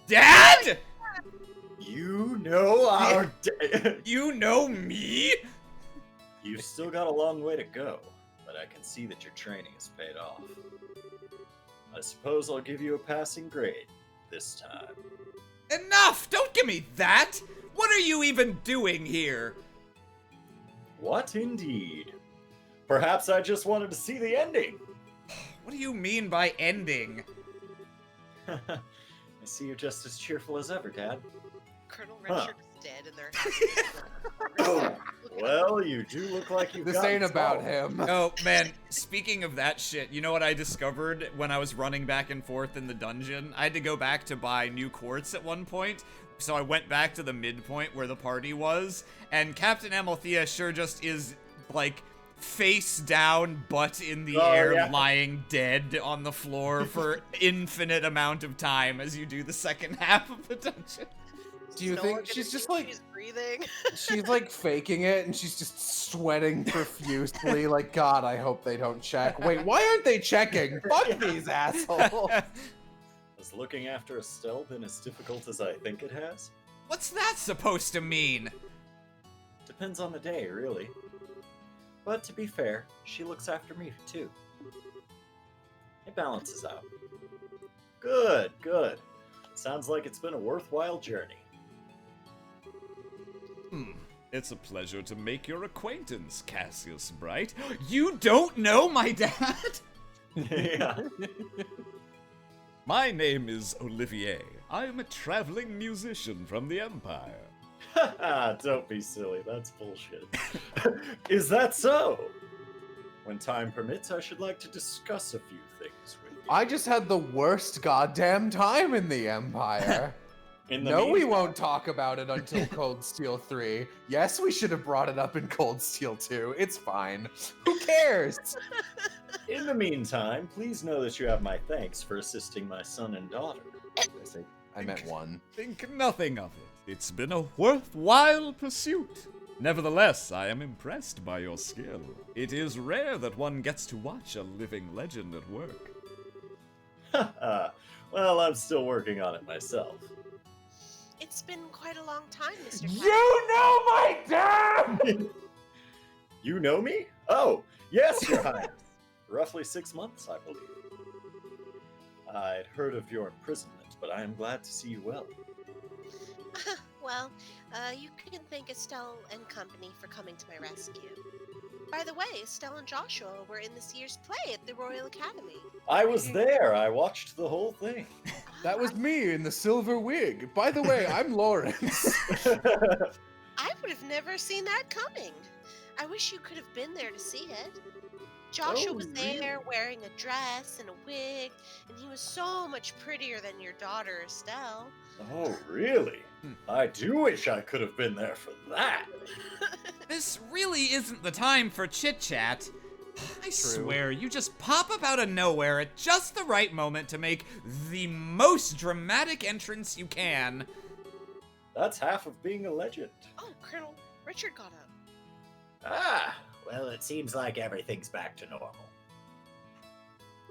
Dad? You know our You know me? You've still got a long way to go, but I can see that your training has paid off. I suppose I'll give you a passing grade this time. Enough! Don't give me that! What are you even doing here? What indeed? Perhaps I just wanted to see the ending. What do you mean by ending? I see you're just as cheerful as ever, Dad. Colonel Huh. Richard is dead and they're Oh, well, you do look like you've This gotten ain't about solved. him. Oh, man, speaking of that shit, you know what I discovered when I was running back and forth in the dungeon? I had to go back to buy new quartz at one point, so I went back to the midpoint where the party was, and Captain Amalthea sure just is, like, face down, butt in the Oh, air, yeah. lying dead on the floor for infinite amount of time as you do the second half of the dungeon. Do you No think one can she's just see like she's breathing? she's like faking it and she's just sweating profusely? Like, God, I hope they don't check. Wait, why aren't they checking? Fuck these assholes. Has looking after Estelle been as difficult as I think it has? What's that supposed to mean? Depends on the day, really. But to be fair, she looks after me too. It balances out. Good, good. Sounds like it's been a worthwhile journey. It's a pleasure to make your acquaintance, Cassius Bright. You don't know my dad? Yeah. My name is Olivier. I am a traveling musician from the Empire. Don't be silly, that's bullshit. Is that so? When time permits, I should like to discuss a few things with you. I just had the worst goddamn time in the Empire. In the No, we meantime- won't talk about it until Cold Steel 3. Yes, we should have brought it up in Cold Steel 2. It's fine. Who cares? In the meantime, please know that you have my thanks for assisting my son and daughter. I meant one. Think nothing of it. It's been a worthwhile pursuit. Nevertheless, I am impressed by your skill. It is rare that one gets to watch a living legend at work. Well, I'm still working on it myself. It's been quite a long time, Mr. You Cat. know my dad! You know me? Oh, yes, Your Highness. Roughly 6 months, I believe. I'd heard of your imprisonment, but I am glad to see you well. Well, you can thank Estelle and company for coming to my rescue. By the way, Estelle and Joshua were in this year's play at the Royal Academy. I was there. I watched the whole thing. That was me in the silver wig. By the way, I'm Lawrence. I would have never seen that coming. I wish you could have been there to see it. Joshua Oh, was there wearing a dress and a wig, and he was so much prettier than your daughter, Estelle. Oh, really? I do wish I could have been there for that. This really isn't the time for chit-chat. I swear, you just pop up out of nowhere at just the right moment to make the most dramatic entrance you can. That's half of being a legend. Oh, Colonel Richard got up. Ah, well, it seems like everything's back to normal.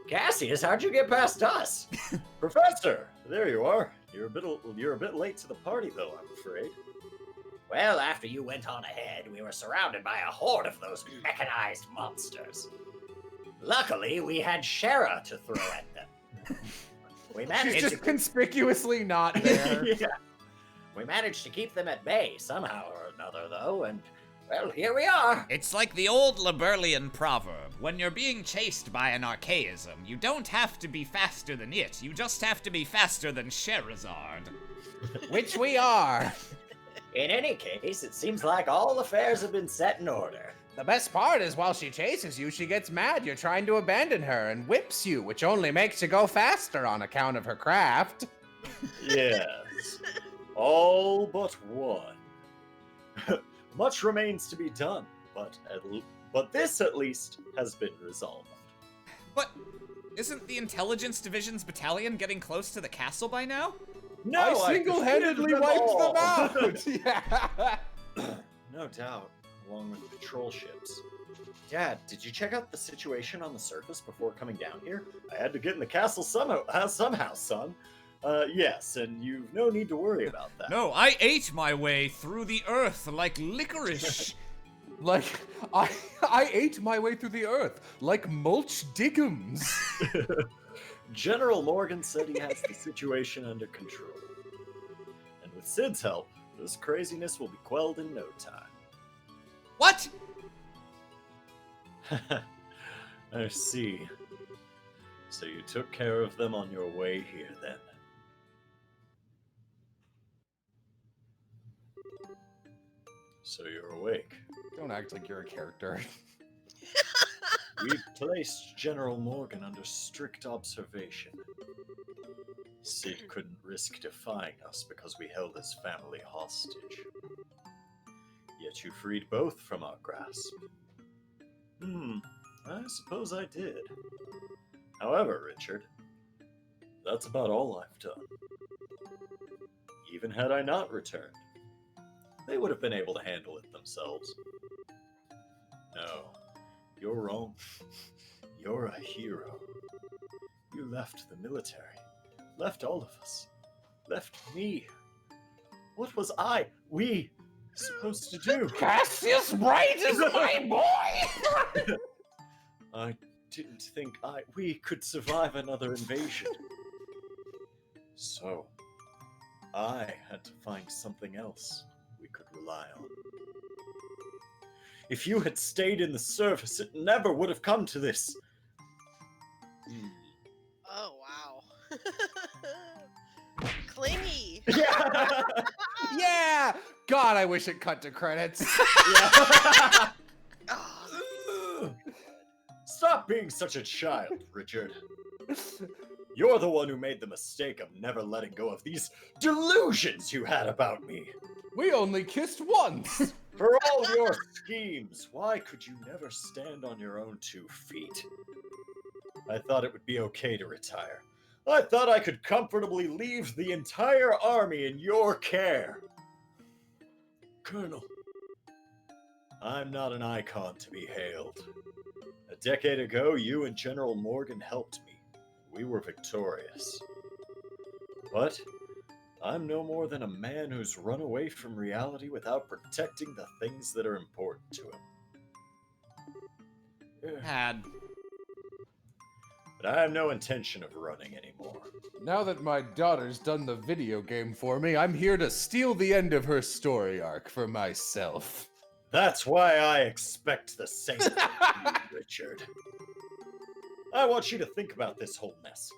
Cassius, how'd you get past us? Professor, there you are. You're a bit late to the party, though, I'm afraid. Well, after you went on ahead, we were surrounded by a horde of those mechanized monsters. Luckily, we had Shara to throw at them. We She's managed to just conspicuously not there. yeah. We managed to keep them at bay somehow or another, though, and, well, here we are. It's like the old Liberlian proverb. When you're being chased by an archaism, you don't have to be faster than it. You just have to be faster than Sherazard. Which we are. In any case, it seems like all affairs have been set in order. The best part is while she chases you, she gets mad you're trying to abandon her and whips you, which only makes you go faster on account of her craft. Yes. All but one. Much remains to be done, but this at least has been resolved. But isn't the Intelligence Division's battalion getting close to the castle by now? No, I single-handedly defeated wiped all. them out! Yeah. No doubt, along with patrol ships. Dad, did you check out the situation on the surface before coming down here? I had to get in the castle somehow, son. Yes, and you've no need to worry about that. No, I ate my way through the earth like licorice. Like, I ate my way through the earth, like Mulch Diggums. General Morgan said he has the situation under control. And with Sid's help, this craziness will be quelled in no time. What? I see. So you took care of them on your way here, then? So you're awake. Don't act like you're a character. We placed General Morgan under strict observation. Sid couldn't risk defying us because we held his family hostage. Yet you freed both from our grasp. I suppose I did. However, Richard, that's about all I've done. Even had I not returned, they would have been able to handle it themselves. No, you're wrong. You're a hero. You left the military, left all of us, left me. What was we, supposed to do? Cassius Wright is my boy! I didn't think we could survive another invasion. So, I had to find something else we could rely on. If you had stayed in the service, it never would have come to this. Oh, wow. Clingy. Yeah! Yeah! God, I wish it cut to credits. Oh, Stop being such a child, Richard. You're the one who made the mistake of never letting go of these delusions you had about me. We only kissed once. For all your schemes, why could you never stand on your own 2 feet? I thought it would be okay to retire. I thought I could comfortably leave the entire army in your care. Colonel, I'm not an icon to be hailed. A decade ago, you and General Morgan helped me. We were victorious. But I'm no more than a man who's run away from reality without protecting the things that are important to him. Had. But I have no intention of running anymore. Now that my daughter's done the video game for me, I'm here to steal the end of her story arc for myself. That's why I expect the same from you, Richard. I want you to think about this whole mess.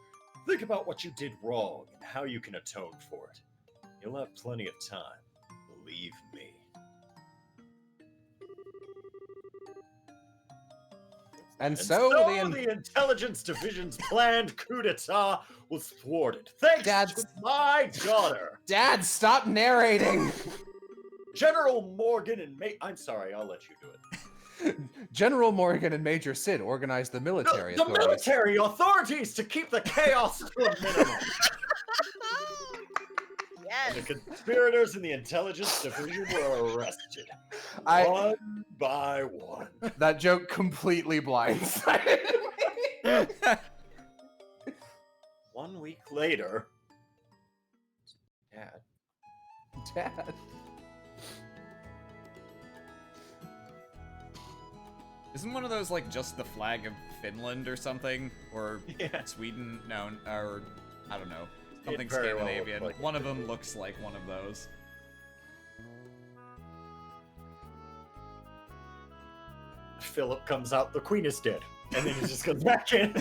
Think about what you did wrong and how you can atone for it. You'll have plenty of time. Believe me. And And so the Intelligence Division's planned coup d'etat was thwarted. Thanks Dad's- to my daughter. Dad, stop narrating. General Morgan and I'm sorry, I'll let you do it. General Morgan and Major Sid organized the military The authorities. military authorities to keep the chaos to a minimum. yes. The conspirators in the Intelligence Division were arrested. One by one. That joke completely blindsided me. 1 week later. Dad. Isn't one of those like just the flag of Finland or something? Or Yeah. Sweden? No, or I don't know. Something very well Scandinavian. looks like One it of them could be. looks like one of those. Philip comes out, the Queen is dead. And then he just goes back in.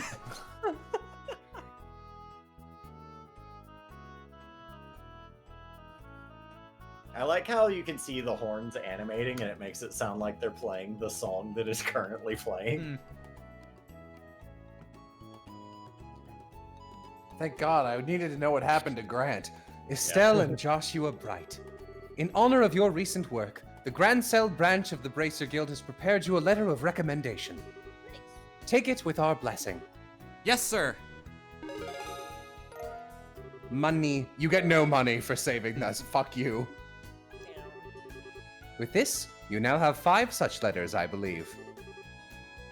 I like how you can see the horns animating and it makes it sound like they're playing the song that is currently playing. Thank God, I needed to know what happened to Grant. Estelle and Joshua Bright. In honor of your recent work, the Grand Cell branch of the Bracer Guild has prepared you a letter of recommendation. Take it with our blessing. Yes, sir. Money. You get no money for saving us. Fuck you. With this, you now have 5 such letters, I believe.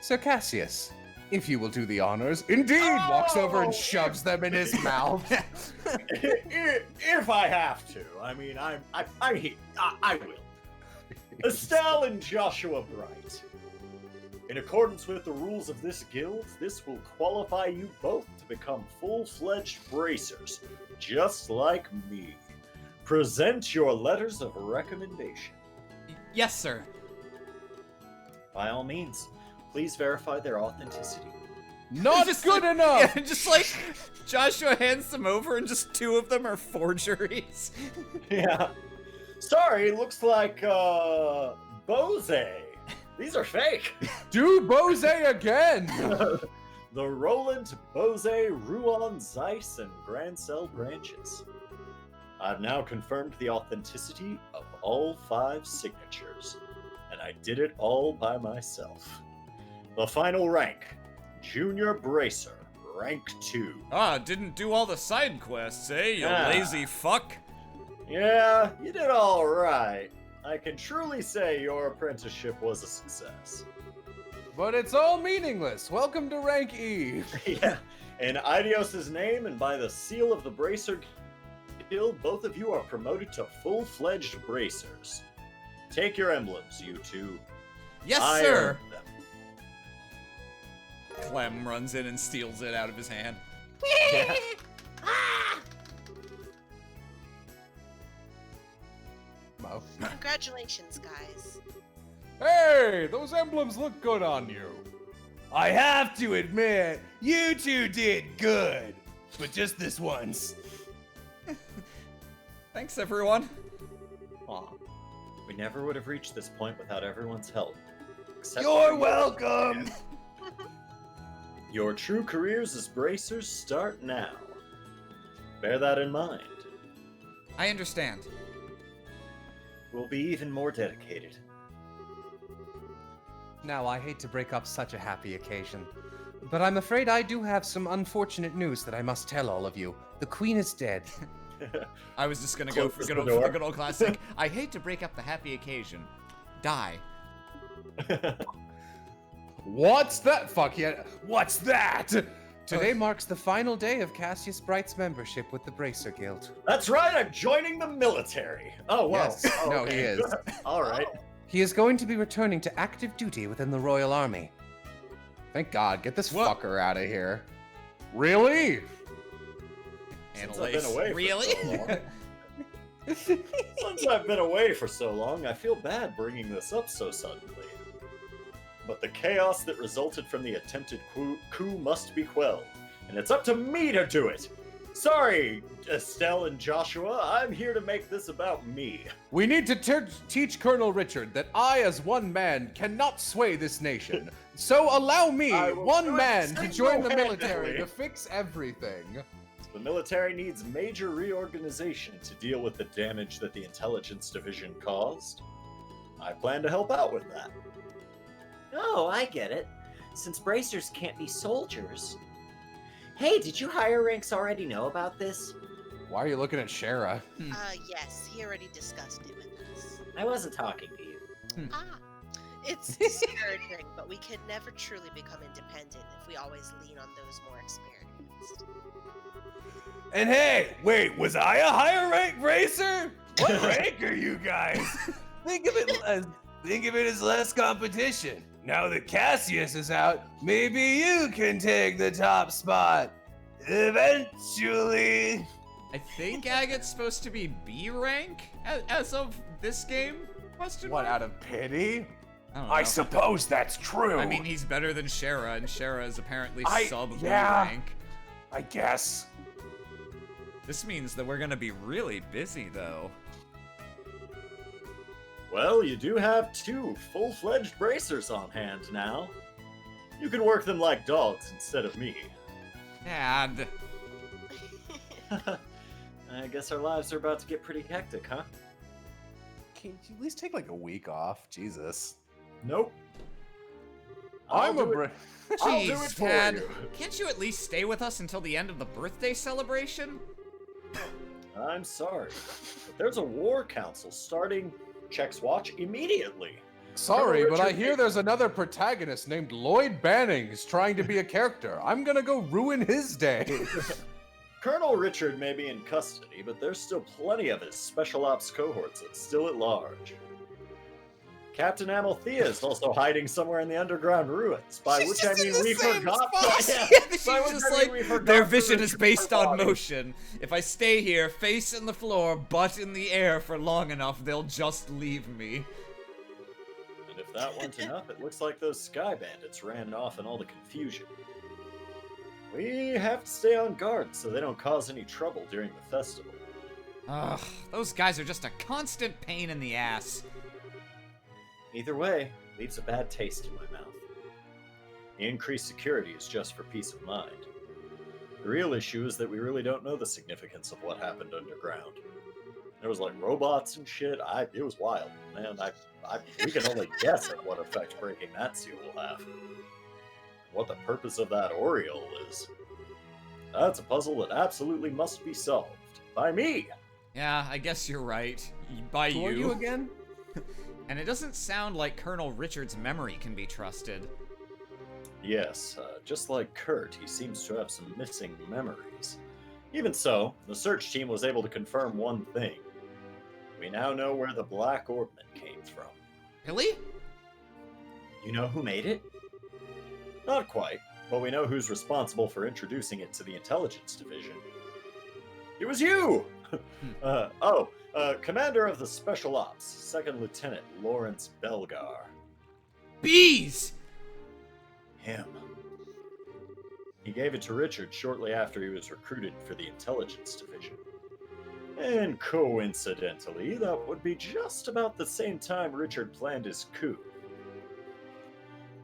Sir Cassius, if you will do the honors, indeed walks over and shoves them in his mouth. If I have to. I mean, I will. Estelle and Joshua Bright. In accordance with the rules of this guild, this will qualify you both to become full-fledged bracers, just like me. Present your letters of recommendation. Yes, sir. By all means, please verify their authenticity. Not Just good like- enough. Yeah, just like Joshua hands them over, and just 2 of them are forgeries. Yeah. Sorry, looks like, Bose. These are fake. Do Bose again. The Roland, Bose, Ruan, Zeiss, and Grancel branches. I've now confirmed the authenticity of all 5 signatures, and I did it all by myself. The final rank, Junior Bracer, rank 2. Ah, didn't do all the side quests, eh, you Ah. lazy fuck? Yeah, you did all right. I can truly say your apprenticeship was a success. But it's all meaningless. Welcome to rank E. Yeah, in Idios' name and by the seal of the Bracer Guild, both of you are promoted to full-fledged bracers. Take your emblems, you two. Yes, I sir. earned them. Clem runs in and steals it out of his hand. Mo. Congratulations, guys. Hey, those emblems look good on you. I have to admit, you two did good. But just this once. Thanks, everyone. Aw. We never would have reached this point without everyone's help. Except You're for you. welcome. Your true careers as bracers start now. Bear that in mind. I understand. We'll be even more dedicated. Now, I hate to break up such a happy occasion, but I'm afraid I do have some unfortunate news that I must tell all of you. The Queen is dead. I was just gonna go for Close good the old, door. for the good old classic. I hate to break up the happy occasion. Die. What's that? Fuck yeah. What's that? Today marks the final day of Cassius Bright's membership with the Bracer Guild. That's right, I'm joining the military. Oh, wow. Yes. No, he is. All right. He is going to be returning to active duty within the Royal Army. Thank God. Get this What? fucker out of here. Really? Since I've been away for Really? so long. Since I've been away for so long, I feel bad bringing this up so suddenly. But the chaos that resulted from the attempted coup must be quelled, and it's up to me to do it. Sorry, Estelle and Joshua, I'm here to make this about me. We need to teach Colonel Richard that I, as one man, cannot sway this nation. So allow me, I will do one it man, to join the single-handedly. military to fix everything. The military needs major reorganization to deal with the damage that the intelligence division caused. I plan to help out with that. Oh, I get it. Since bracers can't be soldiers. Hey, did you higher ranks already know about this? Why are you looking at Shara? Yes, he already discussed it with us. I wasn't talking to you. Ah. It's discouraging, but we can never truly become independent if we always lean on those more experienced. And hey, wait, was I a higher rank racer? What rank are you guys? Think of it as less competition. Now that Cassius is out, maybe you can take the top spot. Eventually. I think Agate's supposed to be B rank as of this game? Question What, mark? out of pity? I don't know. I suppose that's true. I mean, he's better than Shara, and Shara is apparently sub B yeah. rank. I guess. This means that we're gonna be really busy, though. Well, you do have 2 full-fledged bracers on hand now. You can work them like dogs instead of me. And I guess our lives are about to get pretty hectic, huh? Can you at least take like a week off? Jesus. Nope. I'm I'll a do bra- it. I'll do jeez, it for Tad, you. can't you at least stay with us until the end of the birthday celebration? I'm sorry, but there's a war council starting Check's Watch immediately. Sorry, Colonel but I Richard hear there's another protagonist named Lloyd Bannings trying to be a character. I'm gonna go ruin his day. Colonel Richard may be in custody, but there's still plenty of his special ops cohorts that's still at large. Captain Amalthea is also hiding somewhere in the underground ruins. By She's which I just in mean the we same forgot. spot. Yeah, She's by which just I mean like, we forgot their to vision is retrieve based her on body. motion. If I stay here, face in the floor, butt in the air for long enough, they'll just leave me. And if that weren't enough, it looks like those sky bandits ran off in all the confusion. We have to stay on guard so they don't cause any trouble during the festival. Ugh, those guys are just a constant pain in the ass. Either way, leaves a bad taste in my mouth. The increased security is just for peace of mind. The real issue is that we really don't know the significance of what happened underground. There was like robots and shit. It was wild, man. We can only guess at what effect breaking that seal will have. What the purpose of that aureole is. That's a puzzle that absolutely must be solved by me. Yeah, I guess you're right. By Who are you again? And it doesn't sound like Colonel Richard's memory can be trusted. Yes, just like Kurt, he seems to have some missing memories. Even so, the search team was able to confirm one thing. We now know where the Black Orbment came from. Really? You know who made it? Not quite, but we know who's responsible for introducing it to the Intelligence Division. It was you! Commander of the Special Ops, Second Lieutenant Lawrence Belgar. Bees! Him. He gave it to Richard shortly after he was recruited for the Intelligence Division. And coincidentally, that would be just about the same time Richard planned his coup.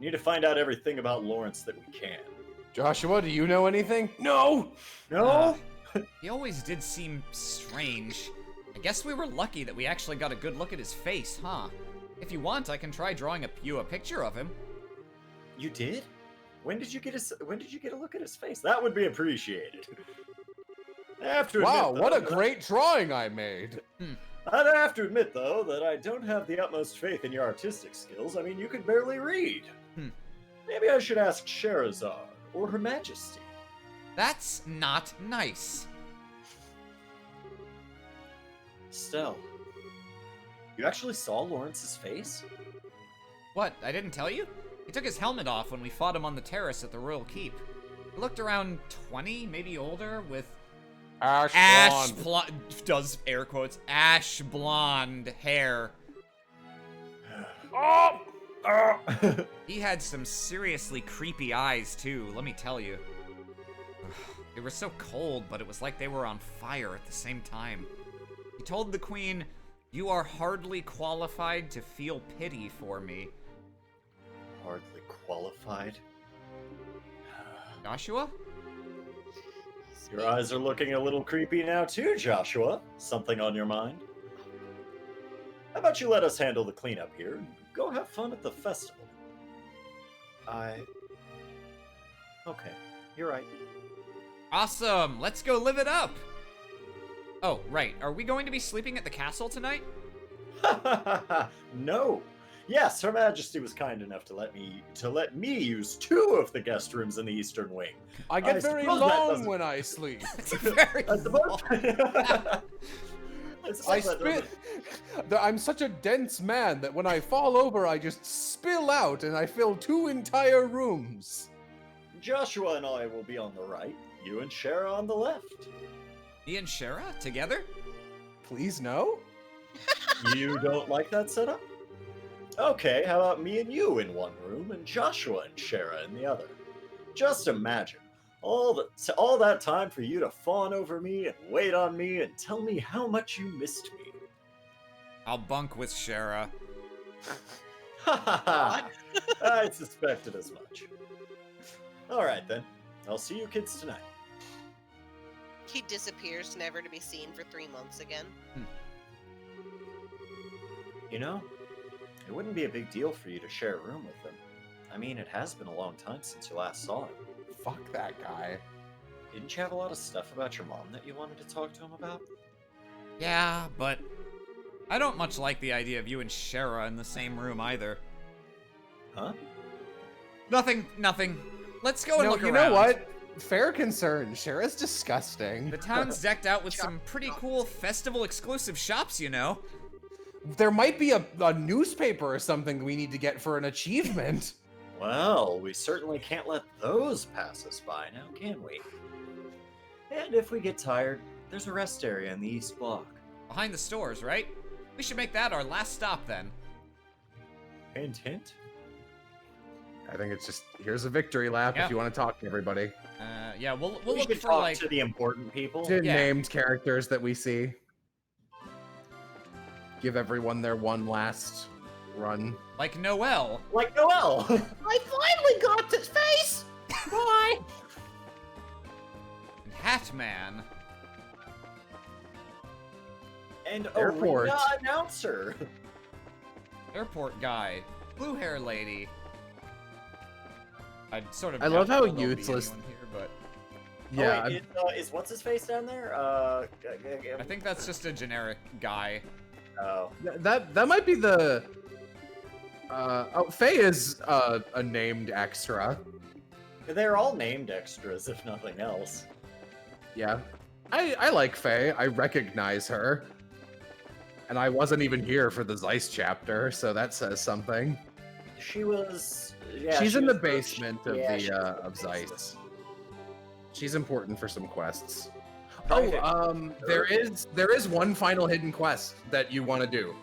We need to find out everything about Lawrence that we can. Joshua, do you know anything? No! No? He always did seem strange. I guess we were lucky that we actually got a good look at his face, huh? If you want, I can try drawing you a picture of him. You did? When did you get a look at his face? That would be appreciated. I have to Wow, admit, what a though, great drawing I made. I'd have to admit, though, that I don't have the utmost faith in your artistic skills. I mean, you could barely read. Maybe I should ask Sherazade or Her Majesty. That's not nice. Stell, you actually saw Lawrence's face? What, I didn't tell you? He took his helmet off when we fought him on the terrace at the Royal Keep. He looked around 20, maybe older, with Ash blonde, does air quotes, ash blonde hair. He had some seriously creepy eyes, too, let me tell you. They were so cold, but it was like they were on fire at the same time. He told the Queen, "You are hardly qualified to feel pity for me." Hardly qualified. Joshua? Your eyes are looking a little creepy now too, Joshua. Something on your mind? How about you let us handle the cleanup here and go have fun at the festival? Okay, you're right. Awesome! Let's go live it up! Oh, right. Are we going to be sleeping at the castle tonight? No. Yes, Her Majesty was kind enough to let me use 2 of the guest rooms in the Eastern Wing. I get I very suppose that long doesn't- when I sleep. It's very I suppose- I suppose that spit. I'm such a dense man that when I fall over, I just spill out and I fill 2 entire rooms. Joshua and I will be on the right, you and Shara on the left. Me and Shara together? Please no? You don't like that setup? Okay, how about me and you in one room and Joshua and Shara in the other? Just imagine all that time for you to fawn over me and wait on me and tell me how much you missed me. I'll bunk with Shara. Ha ha ha! I suspected as much. Alright then, I'll see you kids tonight. He disappears, never to be seen for 3 months again. You know, it wouldn't be a big deal for you to share a room with him. I mean, it has been a long time since you last saw him. Fuck that guy. Didn't you have a lot of stuff about your mom that you wanted to talk to him about? Yeah, but I don't much like the idea of you and Shara in the same room either. Huh? Nothing. Let's go and No, look you around. know what? Fair concern. Shara's disgusting. The town's decked out with some pretty cool festival exclusive shops, you know. there might be a newspaper or something we need to get for an achievement. Well, we certainly can't let those pass us by now, can we? And if we get tired, there's a rest area in the east block. Behind the stores, right? We should make that our last stop then. Hint, hint. I think it's just here's a victory lap Yeah. if you want to talk to everybody. Yeah, we'll We look should for talk like to the important people. To Yeah. named characters that we see. Give everyone their one last run. Noel. Like Noel. I finally got his face! Bye! And Hatman. And Airport. arena announcer. Airport guy. Blue hair lady. I sort of. I love how doubt there'll be useless- anyone here, but Yeah, Oh, wait, is what's his face down there? I think that's just a generic guy. Oh. that might be the. Faye is a named extra. They're all named extras, if nothing else. Yeah, I like Faye. I recognize her, and I wasn't even here for the Zeiss chapter, so that says something. She was. Yeah, She's she in the was basement of yeah, the she was in of the Zeiss. basement. She's important for some quests. Private. There is one final hidden quest that you want to do.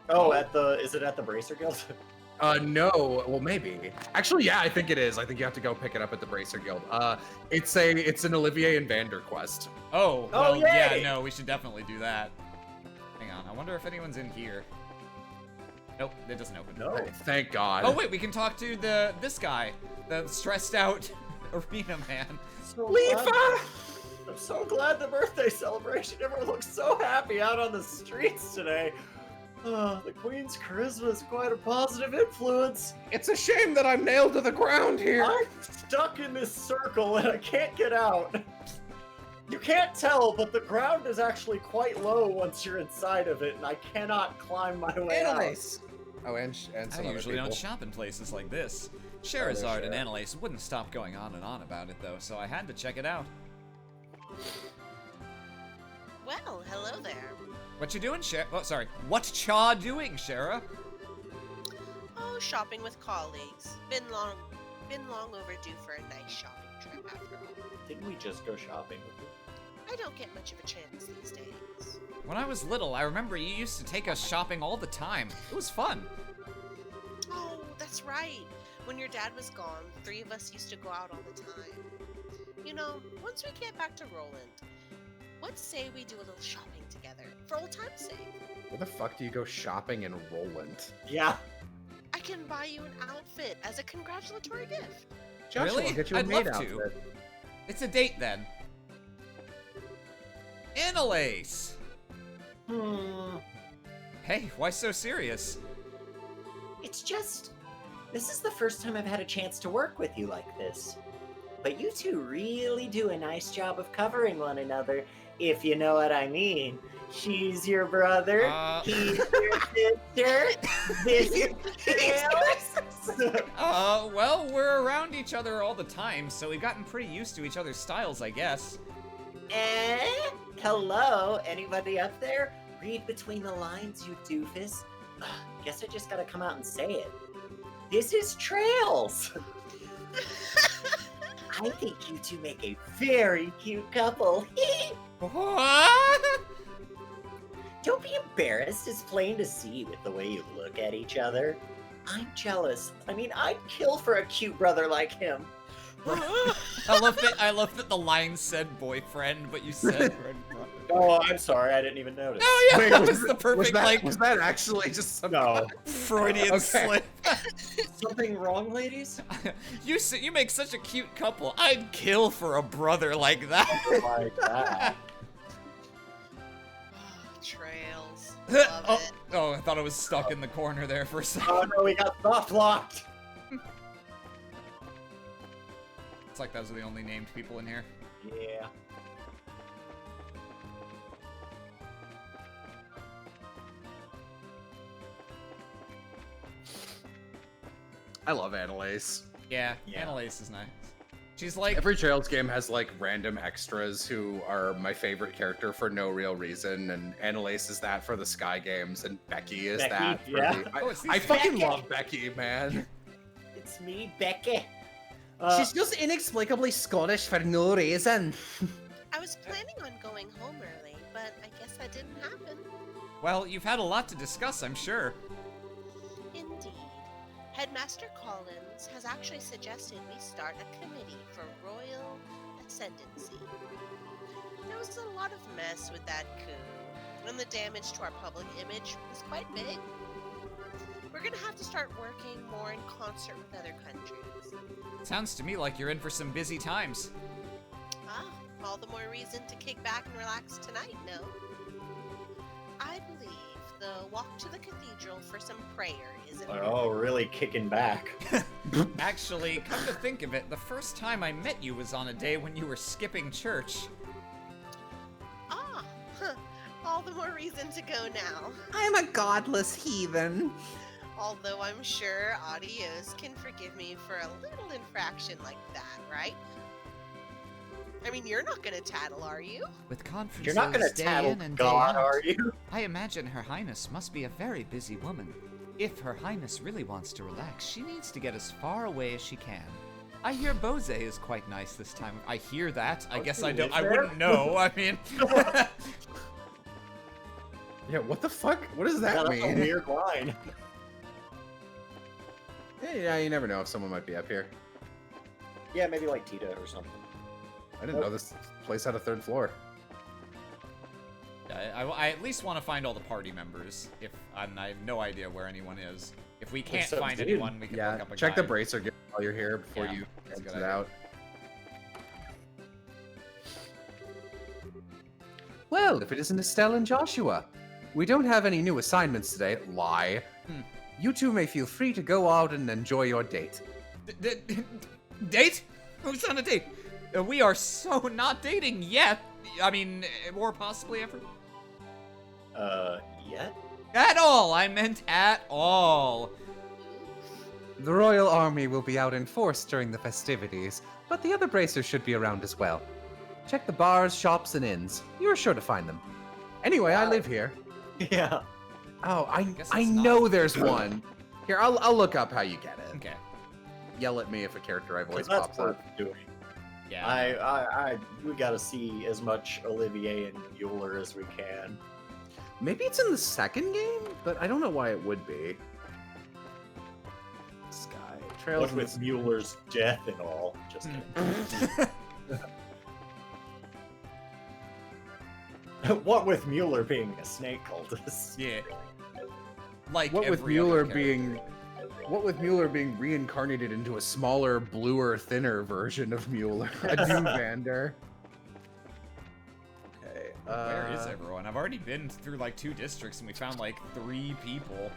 Oh, is it at the Bracer Guild? No, well maybe. Actually, yeah, I think it is. I think you have to go pick it up at the Bracer Guild. It's an Olivier and Vander quest. Oh, Oh, well, yeah, yay! no, we should definitely do that. Hang on, I wonder if anyone's in here. Nope, it doesn't open. No. Thank God. Oh wait, we can talk to this guy, the stressed out arena man. So Lefa! glad- I'm so glad the birthday celebration. Everyone looks so happy out on the streets today. The Queen's charisma is quite a positive influence. It's a shame that I'm nailed to the ground here. I'm stuck in this circle and I can't get out. You can't tell, but the ground is actually quite low once you're inside of it, and I cannot climb my way out. Annalise. Oh, and some I other usually people. don't shop in places like this. there's Charizard and Shara. Annalise wouldn't stop going on and on about it though, so I had to check it out. Well, hello there. What you doing, Shara? Oh, sorry. What Cha doing, Shara? Oh, shopping with colleagues. Been long overdue for a nice shopping trip after all. Didn't we just go shopping with you? I don't get much of a chance these days. When I was little, I remember you used to take us shopping all the time. It was fun. Oh, that's right. When your dad was gone, the three of us used to go out all the time. You know, once we get back to Roland, let's say we do a little shopping together, for old time's sake. Where the fuck do you go shopping in Roland? Yeah. I can buy you an outfit as a congratulatory gift. Joshua, Really? I'll get you a I'd maid love to. outfit. It's a date then. Annalise! Hey, why so serious? It's just, this is the first time I've had a chance to work with you like this. But you two really do a nice job of covering one another, if you know what I mean. She's your brother, he's your sister, this is Tails. Well, we're around each other all the time, so we've gotten pretty used to each other's styles, I guess. Hello, anybody up there? Read between the lines, you doofus. Guess I just gotta come out and say it. This is Trails. I think you two make a very cute couple. What? Don't be embarrassed. It's plain to see with the way you look at each other. I'm jealous. I mean, I'd kill for a cute brother like him. I love that the line said boyfriend, but you said brother. Oh, I'm sorry. I didn't even notice. Oh yeah, Wait, that was the perfect was that actually just some No. Freudian Okay. slip. Something wrong, ladies? You make such a cute couple. I'd kill for a brother like that. Like that. Trails. Love it. Oh, I thought I was stuck in the corner there for a second. Oh no, we got soft locked. It's like those are the only named people in here. Yeah. I love Annalise. Yeah, Yeah. Annalise is nice. She's like, Every Trails game has like random extras who are my favorite character for no real reason, and Annalise is that for the Sky games, and Becky is Becky, that for yeah. the. Oh, it's I these fucking Becky. love Becky, man. It's me, Becky. She's just inexplicably Scottish for no reason. I was planning on going home early, but I guess that didn't happen. well, you've had a lot to discuss, I'm sure. Indeed. Headmaster Collins has actually suggested we start a committee for royal ascendancy. There was a lot of mess with that coup, and the damage to our public image was quite big. We're gonna have to start working more in concert with other countries. Sounds to me like you're in for some busy times. Ah, all the more reason to kick back and relax tonight, no? I believe the walk to the cathedral for some prayer is in Oh, really kicking back. Actually, come to think of it, the first time I met you was on a day when you were skipping church. Ah, huh. All the more reason to go now. I am a godless heathen. Although I'm sure Adios can forgive me for a little infraction like that, right? I mean, you're not gonna tattle, are you? With conferences You're not gonna day tattle in and day God, out, are you? I imagine Her Highness must be a very busy woman. If Her Highness really wants to relax, she needs to get as far away as she can. I hear Bose is quite nice this time. I hear that. I guess I is don't. I there? wouldn't know. I mean, Yeah, what the fuck? What does Yeah, that that's a mean? weird line. Yeah, you never know if someone might be up here. Yeah, maybe like Tita or something. I didn't know this place had a third floor. I at least want to find all the party members. And I have no idea where anyone is. If we can't sounds find good. anyone, we can Yeah, look up a check the guide. bracer guide while you're here before Yeah, you that's a good exit idea. out. Well, if it isn't Estelle and Joshua. We don't have any new assignments today. Lie. You two may feel free to go out and enjoy your date. Date? Who's on a date? We are so not dating yet. I mean, or possibly ever. Yet? At all. I meant at all. The Royal Army will be out in force during the festivities, but the other bracers should be around as well. Check the bars, shops, and inns. You're sure to find them. Anyway, I live here. Yeah. Oh, guess I it's not. know there's one. Here, I'll look up how you get it. Okay. Yell at me if a character I voice That's pops worth up. doing. Yeah. We gotta see as much Olivier and Mueller as we can. Maybe it's in the second game, but I don't know why it would be. Sky Trails. What in the with Mueller's death and all. Just kidding. What with Mueller being a snake cultist? Yeah. Like What with every other Mueller character. being What with Mueller being reincarnated into a smaller, bluer, thinner version of Mueller, a new Vander. Okay. Where is everyone? I've already been through like 2 districts and we found like 3 people.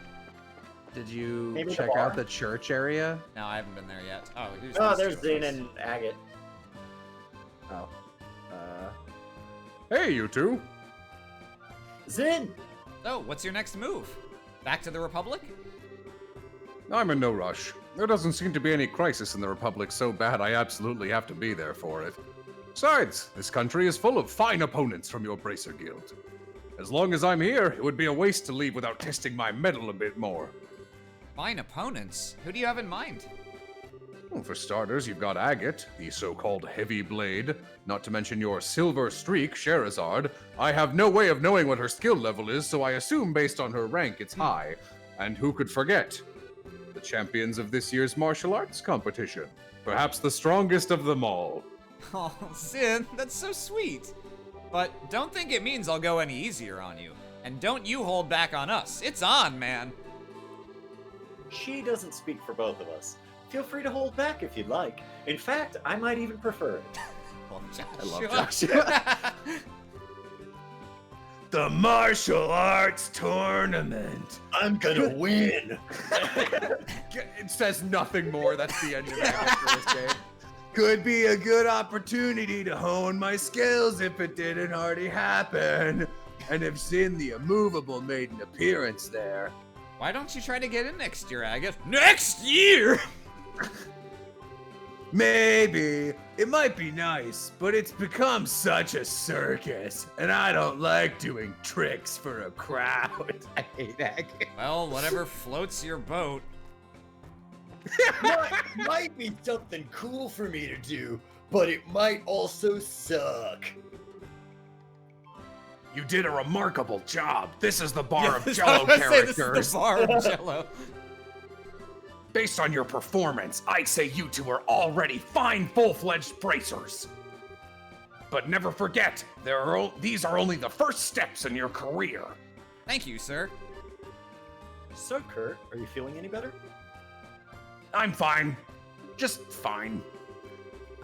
Did you Maybe the check out bar? the church area? No, I haven't been there yet. Oh, Oh, these there's two. Zin and Agate. Oh. Hey, you two. Zin! Oh, what's your next move? Back to the Republic? I'm in no rush. There doesn't seem to be any crisis in the Republic so bad I absolutely have to be there for it. Besides, this country is full of fine opponents from your Bracer Guild. As long as I'm here, it would be a waste to leave without testing my mettle a bit more. Fine opponents. Who do you have in mind? Well, for starters, you've got Agate, the so-called Heavy Blade, not to mention your Silver Streak, Sherazard. I have no way of knowing what her skill level is, so I assume based on her rank it's high. And who could forget? The champions of this year's martial arts competition. Perhaps the strongest of them all. Oh, Zin, that's so sweet. But don't think it means I'll go any easier on you. And don't you hold back on us. It's on, man. She doesn't speak for both of us. Feel free to hold back if you'd like. In fact, I might even prefer it. Well, I love Joshua. The martial arts tournament. I'm gonna win! It says nothing more. That's the end of it after this game. Could be a good opportunity to hone my skills if it didn't already happen. And if Zin the Immovable made an appearance there. Why don't you try to get in next year, Agate? Next year? Maybe. It might be nice, but it's become such a circus, and I don't like doing tricks for a crowd. I hate Agate. Well, whatever floats your boat. might be something cool for me to do, but it might also suck. You did a remarkable job. This is the bar of Yes, I Jello was gonna say, characters. This is the bar of Jello. Based on your performance, I'd say you two are already fine full-fledged bracers. But never forget, these are only the first steps in your career. Thank you, sir. So, Kurt, are you feeling any better? I'm fine. Just fine.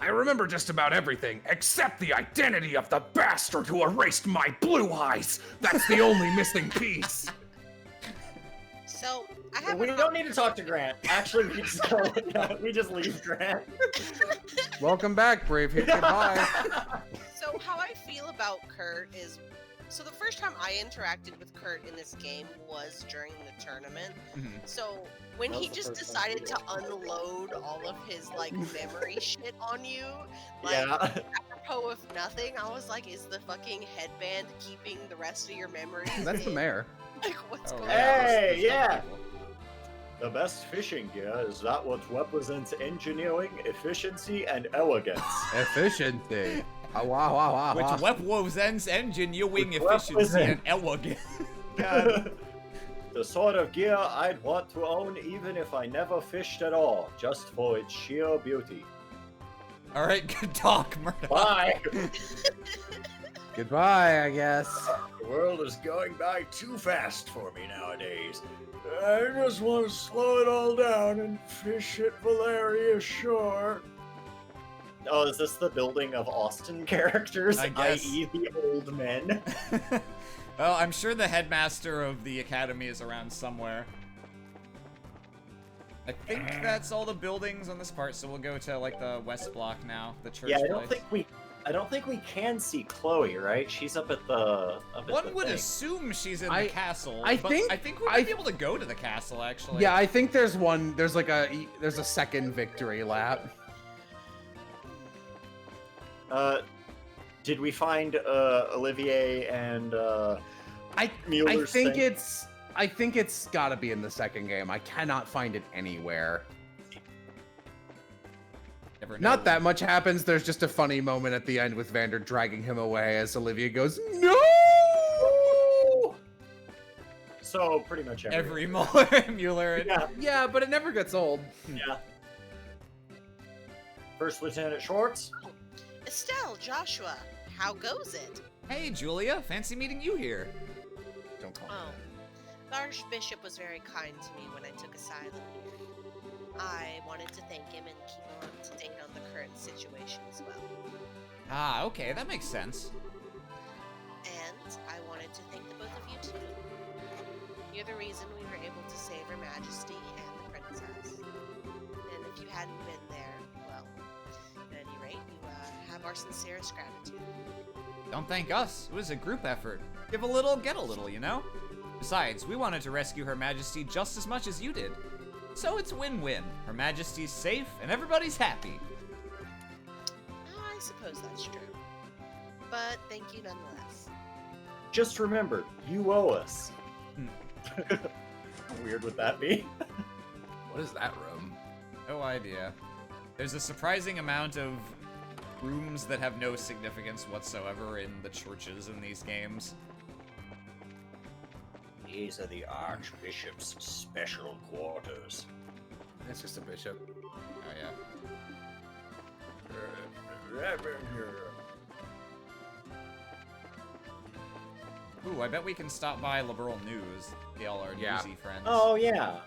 I remember just about everything, except the identity of the bastard who erased my blue eyes. That's the only missing piece. So I have. We don't need to talk to Grant. Actually, we just go. We just leave Grant. Welcome back, Brave. Hit goodbye. So how I feel about Kurt is, so the first time I interacted with Kurt in this game was during the tournament. Mhm. So when That he was the just first time decided to unload all of his like memory shit on you, like Yeah. apropos of nothing, I was like, is the fucking headband keeping the rest of your memories? That's the in? mayor. Like what's Oh, going Hey, there's yeah. people. The best fishing gear is that what represents engineering, efficiency, and elegance. Efficiency. Wow, wow, wow, Which wow. represents engineering Which efficiency and represent- elegance. The sort of gear I'd want to own even if I never fished at all, just for its sheer beauty. All right, good talk, Murdoch. Bye! Goodbye, I guess. The world is going by too fast for me nowadays. I just want to slow it all down and fish at Valeria Shore. Oh, is this the building of Austin characters, I guess. i.e. the old men? Well, I'm sure the headmaster of the academy is around somewhere. I think that's all the buildings on this part, so we'll go to like the west block now, the church Yeah, place. I don't think we can see Chloe, right? She's up at the One would thing. assume she's in I- the castle. I but think- I think we might be able to go to the castle actually. Yeah, I think there's one. There's like there's a second victory lap. Did we find Olivier and I Mueller's think thing? I think it's got to be in the second game. I cannot find it anywhere. Never know. Not that much happens. There's just a funny moment at the end with Vander dragging him away as Olivia goes, "No!" So pretty much Every Mueller. Yeah, Yeah, but it never gets old. yeah. First Lieutenant Schwartz. Estelle, Joshua, how goes it? Hey, Julia, fancy meeting you here. Don't call me Oh, the Archbishop was very kind to me when I took asylum here. I wanted to thank him and keep him up to date on the current situation as well. Ah, okay, that makes sense. And I wanted to thank the both of you too. You're the reason we were able to save Her Majesty and the Princess. And if you hadn't been there, well, at any rate, you have our sincerest gratitude. Don't thank us. It was a group effort. Give a little, get a little, you know? Besides, we wanted to rescue Her Majesty just as much as you did. So it's win-win. Her Majesty's safe and everybody's happy. I suppose that's true. But thank you nonetheless. Just remember, you owe us. How weird would that be? What is that room? No idea. There's a surprising amount of rooms that have no significance whatsoever in the churches in these games. These are the Archbishop's special quarters. It's just a bishop. Oh yeah. Ooh, I bet we can stop by Liberal News. Get all our Yeah. newsy friends. Oh yeah.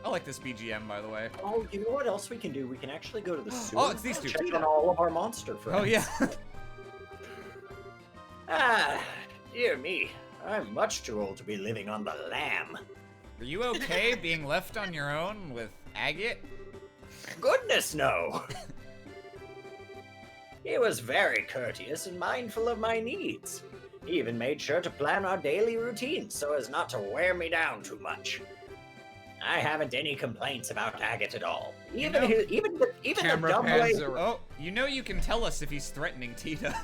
I like this BGM, by the way. Oh, you know what else we can do? We can actually go to the sewer. Oh, it's these two. Check on all of our monster friends. Oh yeah. Ah, dear me. I'm much too old to be living on the lamb. Are you okay being left on your own with Agate? Goodness, no. He was very courteous and mindful of my needs. He even made sure to plan our daily routine so as not to wear me down too much. I haven't any complaints about Agate at all. You Even know- even the Camera dumb way pans are- Oh, you know you can tell us if he's threatening Tita.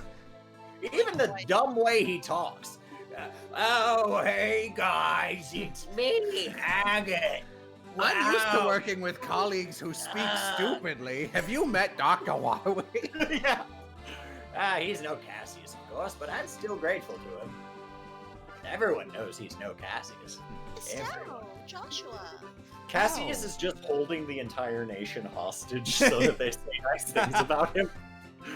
even the dumb way he talks. Oh, hey guys, it's me, Agate. I'm used to Wow." working with colleagues who speak Ah. stupidly. Have you met Dr. Huawei? Yeah. He's no Cassius, of course, but I'm still grateful to him. Everyone knows he's no Cassius. Estelle, Joshua. Cassius Wow. is just holding the entire nation hostage so that they say nice things about him.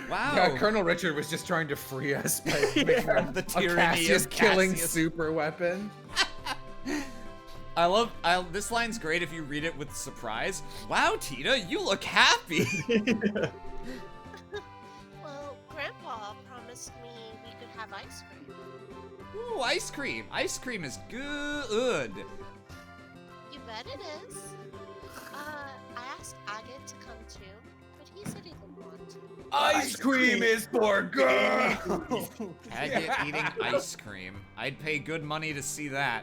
Wow. Yeah, Colonel Richard was just trying to free us by making From a, the a tyranny Cassius of killing Cassius. super weapon. This line's great if you read it with surprise. Wow, Tita, you look happy. Well, Grandpa promised me we could have ice cream. Ooh, ice cream. Ice cream is good. You bet it is. I asked Agate to come too, but he said he didn't want to. Ice cream is for girls. Agate eating ice cream. I'd pay good money to see that.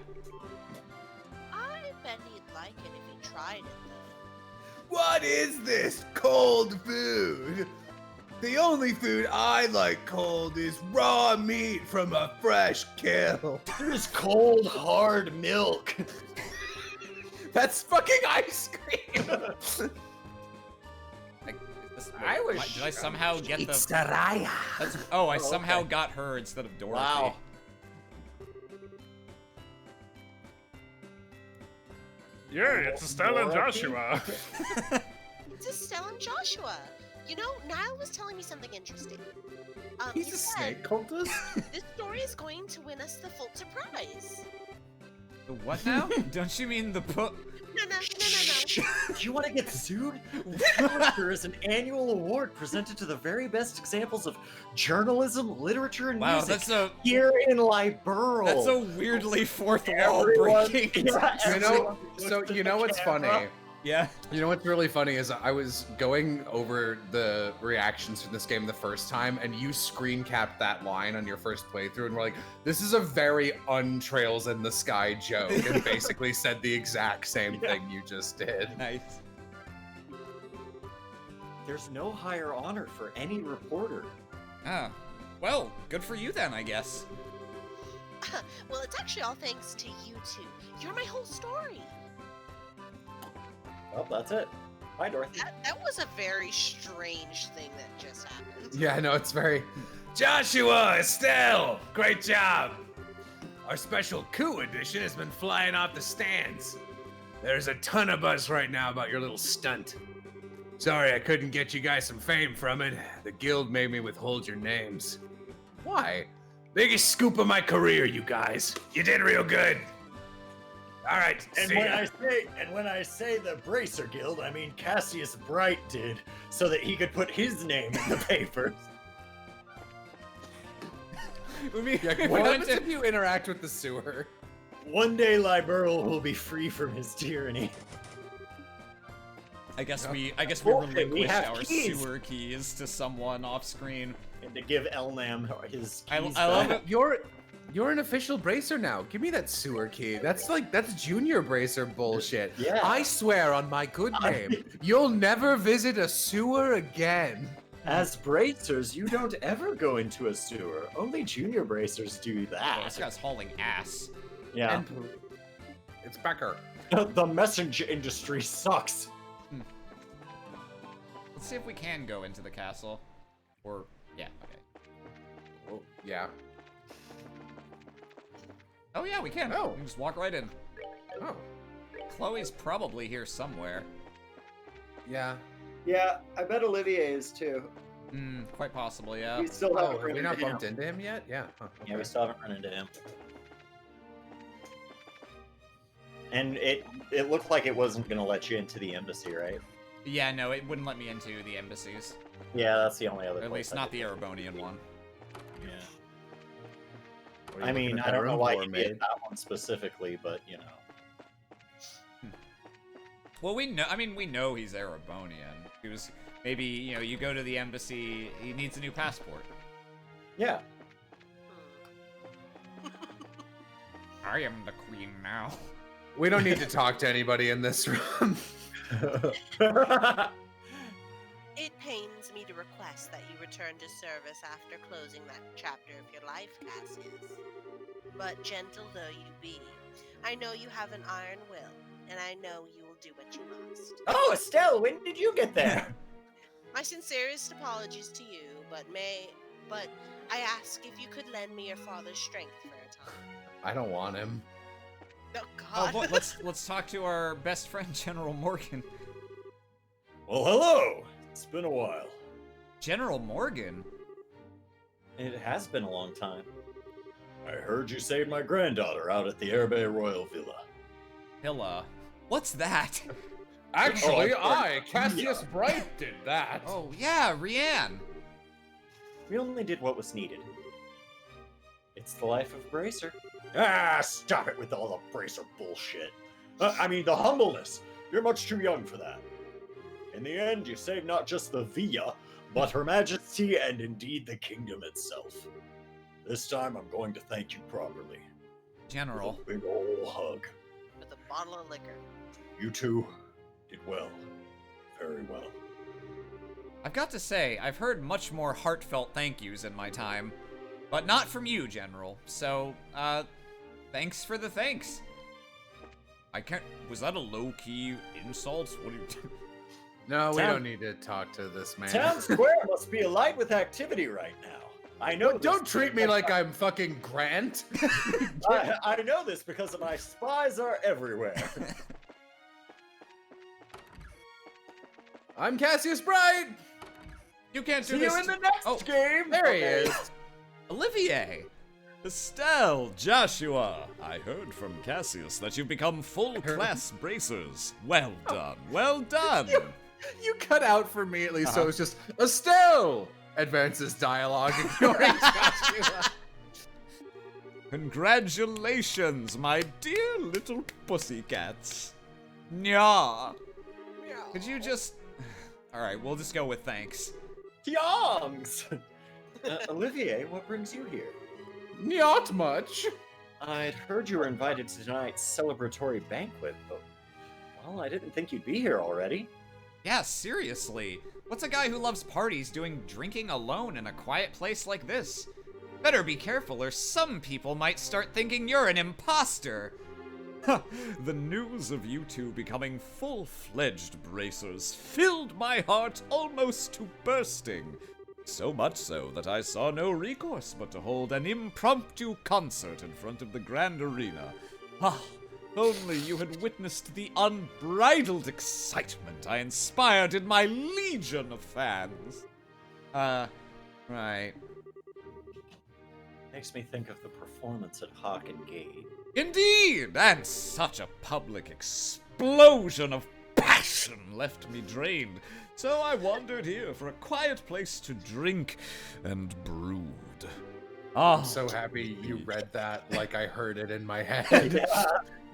I bet he'd like it if he tried it, though. What is this cold food? The only food I like cold is raw meat from a fresh kill. There's cold, hard milk. That's fucking ice cream. Did I somehow get the? Saraya. I Oh, somehow okay. got her instead of Dorothy. Wow. Yeah, it's Estelle and Joshua. It's Estelle and Joshua. You know, Niall was telling me something interesting. He's he a said snake cultist. this story is going to win us the Fultzer Prize. The what now? Don't you mean the book? No. Do you want to get sued? Pulitzer is an annual award presented to the very best examples of journalism, literature, and Wow, music that's a here in Liberl. that's a weirdly fourth wall Everyone- breaking. Yeah, You know, everyone so looks at you the know what's camera. funny? Yeah. You know what's really funny is I was going over the reactions from this game the first time, and you screen capped that line on your first playthrough, and we're like, "This is a very untrails in the sky joke," and basically said the exact same thing you just did. Nice. There's no higher honor for any reporter. Ah. Well, good for you then, I guess. Well, it's actually all thanks to you two. You're my whole story. Well, that's it. Bye, Dorothy. That was a very strange thing that just happened. Yeah, no, it's very. Joshua, Estelle, great job. Our special coup edition has been flying off the stands. There's a ton of buzz right now about your little stunt. Sorry I couldn't get you guys some fame from it. The guild made me withhold your names. Why? Biggest scoop of my career, you guys. You did real good. All right, And see when ya. I say the Bracer Guild, I mean Cassius Bright did, so that he could put his name in the papers. We mean, Yeah, we what went happens to- if you interact with the sewer? One day Liberl will be free from his tyranny. I guess we Okay, we relinquished have our keys. sewer keys to someone off screen. And to give Elnam his I keys love back. it. You're an official bracer now. Give me that sewer key. That's junior bracer bullshit. Yeah. I swear on my good name, you'll never visit a sewer again. As bracers, you don't ever go into a sewer. Only junior bracers do Oh, that. this guy's hauling ass. Yeah. And it's Becker. The messenger industry sucks. Let's see if we can go into the castle. Or, yeah, okay. Oh, yeah. Oh yeah, we can. Oh. We can just walk right in. Oh, Chloe's probably here somewhere. yeah. Yeah, I bet Olivier is too. Quite possibly, yeah. We still Oh, haven't have we run not into him. bumped into him yet? Yeah. Huh, Yeah, we okay. still haven't run into him. And it looked like it wasn't gonna let you into the embassy, right? Yeah, no, it wouldn't let me into the embassies. Yeah, that's the only other At place. least not the Erebonian one. Yeah. What are you I mean, looking at I that don't know room why for, you mate? did that one specifically, but you know. Well, we know he's Erebonian. He was, maybe, you know, you go to the embassy, he needs a new passport. Yeah. I am the queen now. We don't need to talk to anybody in this room. It pains me to request that you return to service after closing that chapter of your life, Cassius. But gentle though you be, I know you have an iron will, and I know you will do what you must. Oh, Estelle, when did you get there? My sincerest apologies to you, but I ask if you could lend me your father's strength for a time. I don't want him. Oh Oh, God. boy, let's talk to our best friend, General Morgan. Well, hello. It's been a while. General Morgan? It has been a long time. I heard you saved my granddaughter out at the Herbe Royal Villa. Hilla. What's that? Actually, I- Cassius Bright, did that. Oh, yeah, Rianne. We only did what was needed. It's the life of Bracer. Ah, stop it with all the bracer bullshit. I mean, the humbleness. You're much too young for that. In the end, you saved not just the Villa, but Her Majesty and indeed the kingdom itself. This time, I'm going to thank you properly. General. With a big ol' hug. With a bottle of liquor. You two did well. Very well. I've got to say, I've heard much more heartfelt thank yous in my time. But not from you, General. So, thanks for the thanks. I can't... Was that a low-key insult? What are you... No, we Town- don't need to talk to this man. Town Square must be alight with activity right now. I know. this Don't treat me because like I'm fucking Grant. I know this because my spies are everywhere. I'm Cassius Bright. You can't do See this you in to- the next Oh, game. There he is. Olivier! Estelle, Joshua, I heard from Cassius that you've become full-class bracers. Well done, well done. You cut out for me at least, so it's just Estelle advances dialogue, ignoring Joshua. Congratulations, my dear little pussycats. Nya. Could you just... Alright, we'll just go with thanks. Yongs. Olivier, what brings you here? Not much. I'd heard you were invited to tonight's celebratory banquet, but... Well, I didn't think you'd be here already. Yeah, seriously. What's a guy who loves parties doing drinking alone in a quiet place like this? Better be careful or some people might start thinking you're an imposter. The news of you two becoming full-fledged bracers filled my heart almost to bursting. So much so that I saw no recourse but to hold an impromptu concert in front of the grand arena. Ah, only you had witnessed the unbridled excitement I inspired in my legion of fans. Right. Makes me think of the performance at Hawk and Gate. Indeed! And such a public explosion of Passion left me drained, so I wandered here for a quiet place to drink and brood. Ah, I'm so happy you read that like I heard it in my head.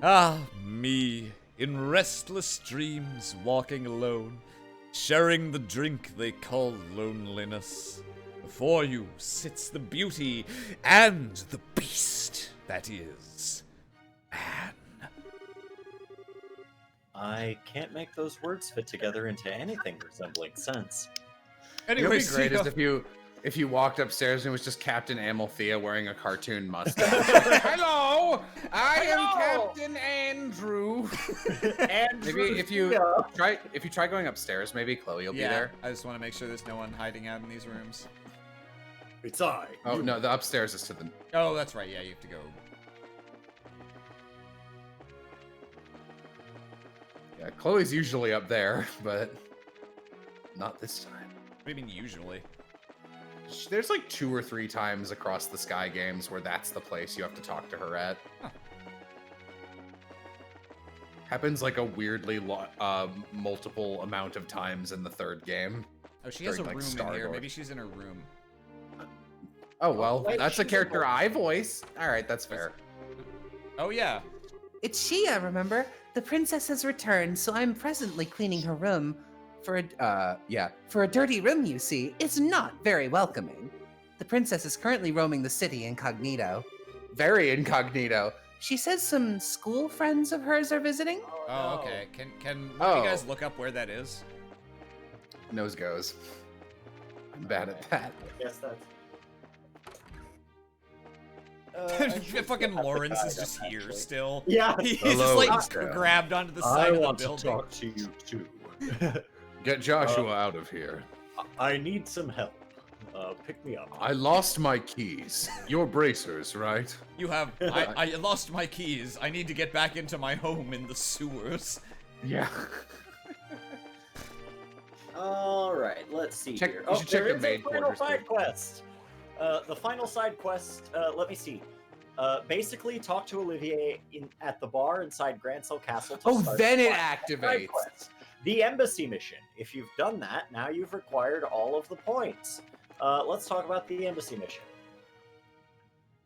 Ah, me, in restless dreams, walking alone, sharing the drink they call loneliness. Before you sits the beauty and the beast that is man. I can't make those words fit together into anything resembling sense. It would be Anyways, greatest Theo- if you walked upstairs and it was just Captain Amalthea wearing a cartoon mustache. Hello, I am Captain Andrew. Maybe if you try going upstairs, maybe Chloe will be Yeah, there. I just want to make sure there's no one hiding out in these rooms. It's I. Oh no, the upstairs is to the. Oh, that's right. Yeah, you have to go. Yeah, Chloe's usually up there, but not this time. What do you mean usually? There's like 2 or 3 times across the Sky games where that's the place you have to talk to her at. Huh. Happens like a weirdly multiple amount of times in the 3rd game. Oh, she has a During, like, room in Star here. Wars. Maybe she's in her room. Oh well, Wait, that's a she's character a- I voice. All right, that's fair. Oh, yeah. It's Shia, remember? The princess has returned, so I'm presently cleaning her room. For a dirty room, you see, is not very welcoming. The princess is currently roaming the city incognito. Very incognito. She says some school friends of hers are visiting. Oh, okay. Can one of you guys look up where that is? Nose goes. I'm bad at that. I guess that's. Fucking Lawrence is just here still. Yeah. He's Hello, just like Mr. grabbed onto the I side of the want to building. talk to you too. Get Joshua out of here. I need some help. Pick me up. I lost my keys. You're bracers, right? You have. I lost my keys. I need to get back into my home in the sewers. Yeah. All right, let's see Check- here. you should check there the is main a final quarters, side too. quest. The final side quest. Let me see. Basically, talk to Olivier at the bar inside Grancel Castle. To Oh, start then the it side activates. quest. The embassy mission. If you've done that, now you've required all of the points. Let's talk about the embassy mission.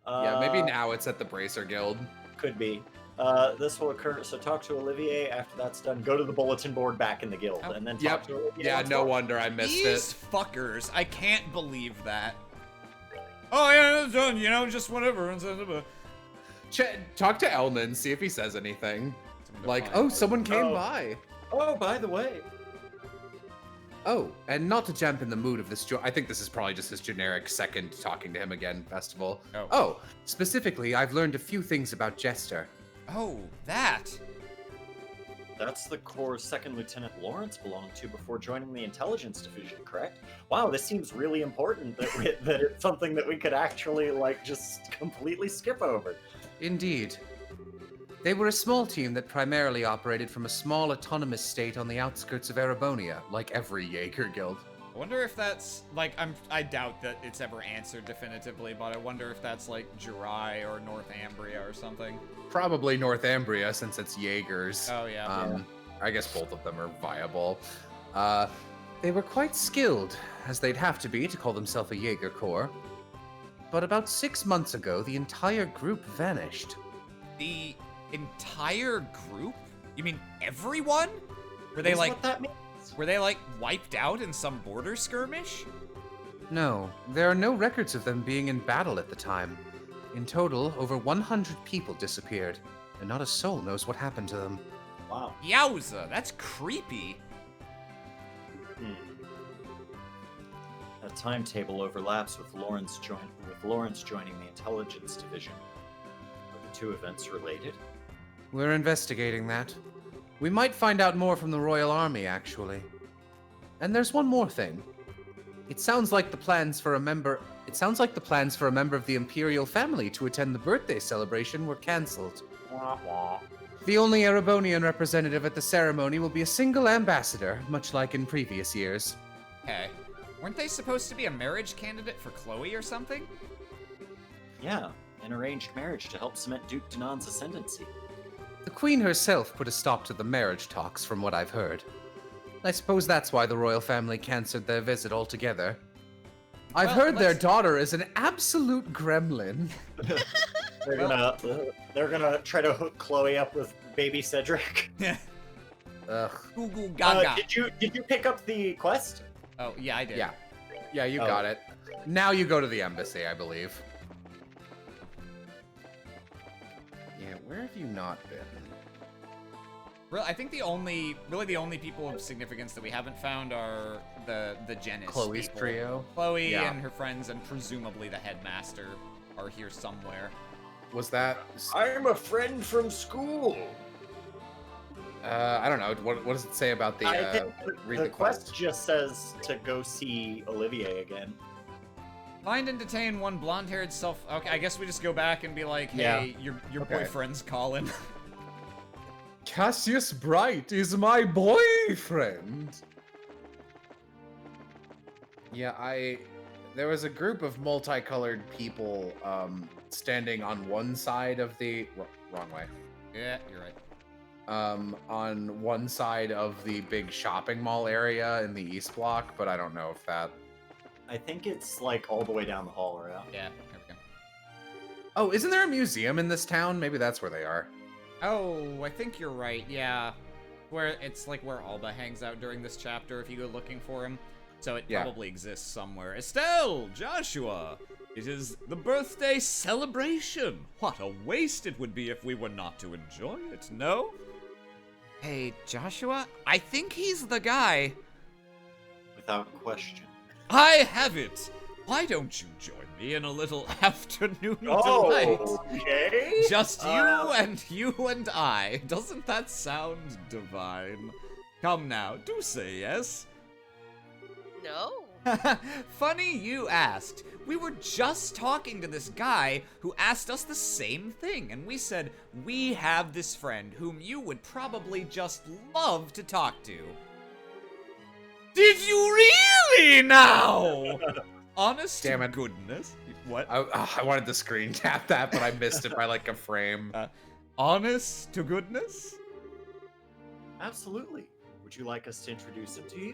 Yeah, maybe now it's at the Bracer Guild. Could be. This will occur. So talk to Olivier. After that's done, go to the bulletin board back in the guild, and then talk Yep. to Olivier. Yeah, once no more. wonder I missed These it. fuckers. I can't believe that. Oh yeah, it's done. You know, just whatever. Talk to Elnan, see if he says anything. Like, fine. oh, someone came Oh. by. Oh, by the way, Oh, and not to jump in the mood of this, I think this is probably just his generic second talking to him again festival. Oh. Specifically, I've learned a few things about Jester. Oh, that. That's the Corps' second Lieutenant Lawrence belonged to before joining the Intelligence Division, correct? wow, this seems really important that it's something that we could actually like just completely skip over. Indeed. They were a small team that primarily operated from a small autonomous state on the outskirts of Erebonia, Like every Jaeger guild. I wonder if that's like I doubt that it's ever answered definitively, but I wonder if that's like Jirai or Northumbria or something. Probably Northumbria since it's Jaegers. Oh yeah. I guess both of them are viable. They were quite skilled, as they'd have to be to call themselves a Jaeger Corps. But about 6 months ago, the entire group vanished. The entire group? You mean everyone? Were they Is like what that means? were they like wiped out in some border skirmish? No, there are no records of them being in battle at the time. In total, over 100 people disappeared, and not a soul knows what happened to them. Wow. Yowza, that's creepy. That timetable overlaps with Lawrence joining the Intelligence Division. Are the two events related? We're investigating that. We might find out more from the Royal Army, actually. And there's one more thing. It sounds like the plans for a member of the Imperial family to attend the birthday celebration were cancelled. Wah, wah. The only Erebonian representative at the ceremony will be a single ambassador, much like in previous years. Okay. Weren't they supposed to be a marriage candidate for Chloe or something? Yeah, an arranged marriage to help cement Duke Danan's ascendancy. The Queen herself put a stop to the marriage talks, from what I've heard. I suppose that's why the royal family cancelled their visit altogether. I've Well, heard their let's- daughter is an absolute gremlin. They're gonna try to hook Chloe up with baby Cedric. Yeah. Ugh. Goo goo gaga. Did you pick up the quest? Oh yeah, I did. Yeah. Yeah, you Oh. got it. Now you go to the embassy, I believe. Yeah, where have you not been? Really, I think the only people of significance that we haven't found are the Genis Chloe's people. trio. Chloe Yeah. and her friends, and presumably the headmaster, are here somewhere. Was that? I'm a friend from school. I don't know. What does it say about the? I think Read the the quest just says to go see Olivier again. Find and detain one blonde-haired self. Okay, I guess we just go back and be like, Yeah. hey, your Okay. boyfriend's calling. Cassius Bright is my boyfriend. Yeah, there was a group of multicolored people standing on one side of the wrong way. Yeah, you're right. On one side of the big shopping mall area in the East Block, but I don't know if that. I think it's like all the way down the hall around. Yeah, there we go. Oh, isn't there a museum in this town? Maybe that's where they are. Oh, I think you're right. Yeah, where it's like where Alba hangs out during this chapter. If you go looking for him, so it Yeah. probably exists somewhere. Estelle, Joshua, It is the birthday celebration. What a waste it would be if we were not to enjoy it, no? Hey, Joshua, I think he's the guy. Without question. I have it! Why don't you join me in a little afternoon delight? Okay. Just you and I. Doesn't that sound divine? Come now, do say yes. No. Funny you asked. We were just talking to this guy who asked us the same thing, and we said, we have this friend whom you would probably just love to talk to. Did you really now? Honest Damn to it. goodness. What? I wanted to screen tap that, but I missed it by like a frame. Honest to goodness? Absolutely. Would you like us to introduce him to you?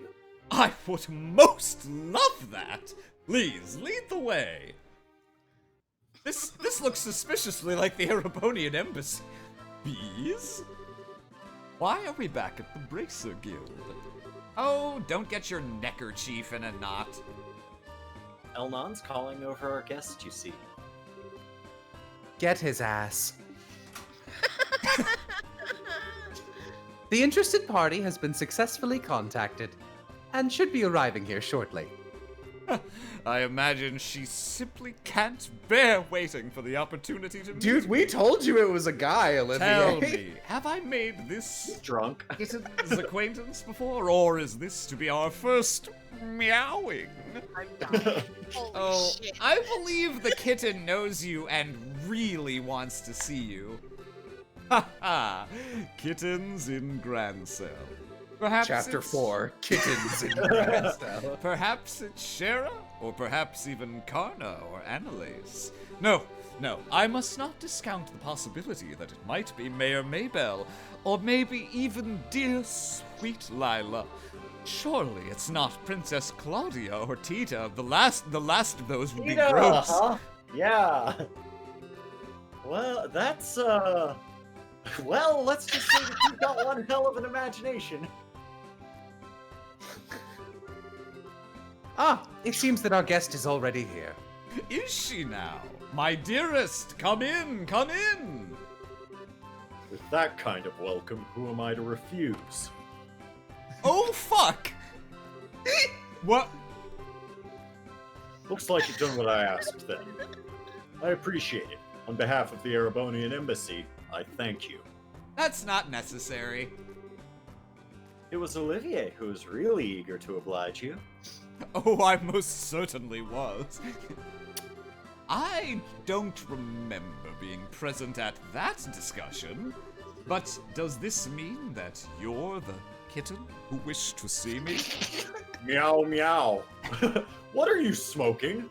I would most love that. Please, lead the way. This looks suspiciously like the Erebonian embassy. Bees? Why are we back at the Bracer Guild? Oh, don't get your neckerchief in a knot. Elnon's calling over our guest, you see. Get his ass. The interested party has been successfully contacted and should be arriving here shortly. I imagine she simply can't bear waiting for the opportunity to meet Dude, we told you it was a guy, Olivier. Tell me, have I made this Drunk. kitten's acquaintance before, or is this to be our first meowing? I'm dying. Holy Oh, shit. I believe the kitten knows you and really wants to see you. Ha ha! Kittens in Grand Cell. Perhaps Chapter it's- 4, Kittens in Grand Cell. Perhaps it's Shara, or perhaps even Karna or Annalise. No, I must not discount the possibility that it might be Mayor Maybell, or maybe even dear sweet Lila. Surely it's not Princess Claudia or Tita. The last of those would be Tita, gross. huh? Yeah. Well, that's, well, let's just say that you've got one hell of an imagination. Ah, it seems that our guest is already here. Is she now? My dearest, come in, come in! With that kind of welcome, who am I to refuse? Oh, fuck! What? Looks like you've done what I asked then. I appreciate it. On behalf of the Erebonian Embassy, I thank you. That's not necessary. It was Olivier who was really eager to oblige you. Oh, I most certainly was. I don't remember being present at that discussion, but does this mean that you're the kitten who wished to see me? Meow meow. What are you smoking?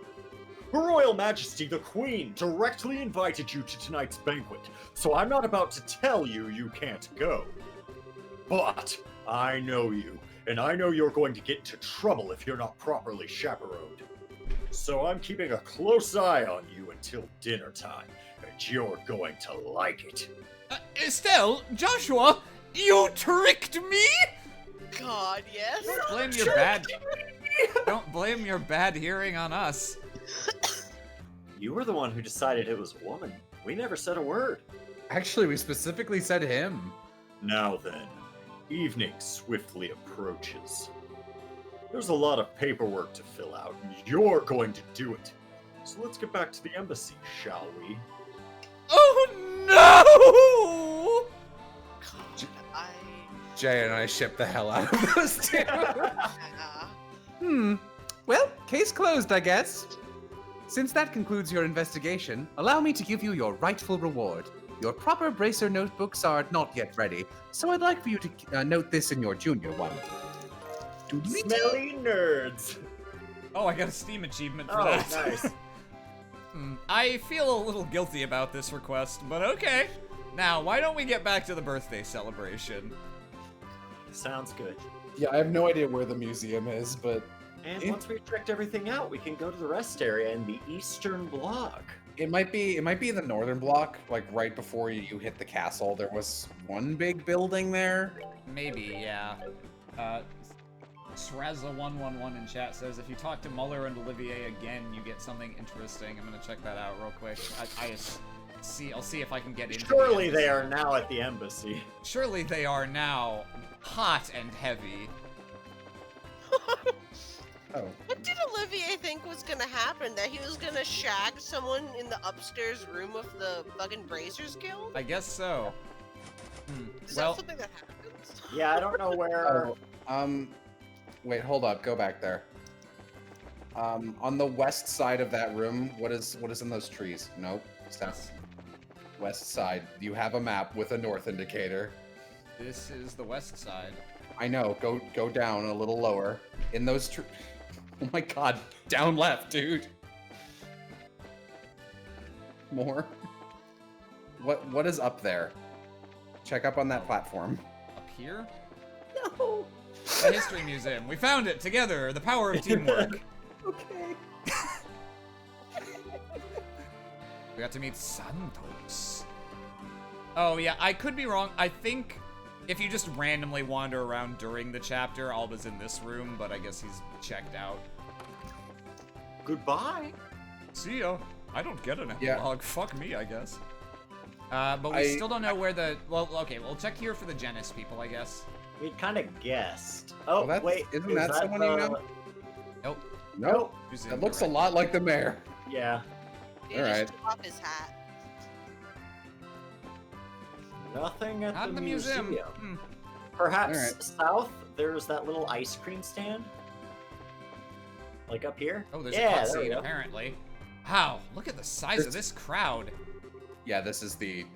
Her Royal Majesty the Queen directly invited you to tonight's banquet, so I'm not about to tell you you can't go. But I know you, and I know you're going to get into trouble if you're not properly chaperoned. So I'm keeping a close eye on you until dinner time, and you're going to like it. Estelle, Joshua, you tricked me? God, yes. Don't blame your bad hearing on us. You were the one who decided it was a woman. We never said a word. Actually, we specifically said him. Now then, evening swiftly approaches. There's a lot of paperwork to fill out, and you're going to do it. So let's get back to the embassy, shall we? Oh no! God, Jay and I shipped the hell out of those two. Well, case closed, I guess. Since that concludes your investigation, allow me to give you your rightful reward. Your proper Bracer notebooks are not yet ready, so I'd like for you to note this in your junior one. Smelly nerds. Oh, I got a Steam achievement for Oh, that. nice. I feel a little guilty about this request, but okay. Now, why don't we get back to the birthday celebration? Sounds good. Yeah, I have no idea where the museum is, but And once we've checked everything out, we can go to the rest area in the eastern block. it might be in the northern block, like right before you hit the castle. There was one big building there. Maybe, yeah. Shraza111 in chat says, if you talk to Muller and Olivier again, you get something interesting. I'm gonna check that out real quick. I'll see if I can get into Surely they are now at the embassy. Surely they are now hot and heavy. Oh. What did Olivier think was gonna happen? That he was gonna shag someone in the upstairs room of the fucking Bracers Guild? I guess so. Is Well, that something that happens? Yeah, I don't know where. Wait, hold up. Go back there. On the west side of that room, what is in those trees? Nope. Stop. West side. You have a map with a north indicator. this is the west side. I know. Go down a little lower. In those trees. Oh my god. Down left, dude. More. What is up there? Check up on that platform. Up here? No. The History Museum. We found it together. The power of teamwork. Okay. We got to meet Santos. Oh yeah, I could be wrong. I think if you just randomly wander around during the chapter, Alba's in this room, but I guess he's checked out. Goodbye. See ya. I don't get an Yeah. epilogue. Fuck me, I guess. But we still don't know where the... Well, okay, we'll check here for the Genis people, I guess. We kind of guessed. Oh, Well, that's- wait. isn't is that someone you know? Nope. Nope. Who's in That looks a here? lot like the mayor. Yeah. He Alright. just took off his hat. Nothing at Not in the the museum. Perhaps Alright. south, there's that little ice cream stand. Like up here? Oh, there's yeah, a there we cutscene, go. apparently. Wow, look at the size of this crowd. Yeah, this is the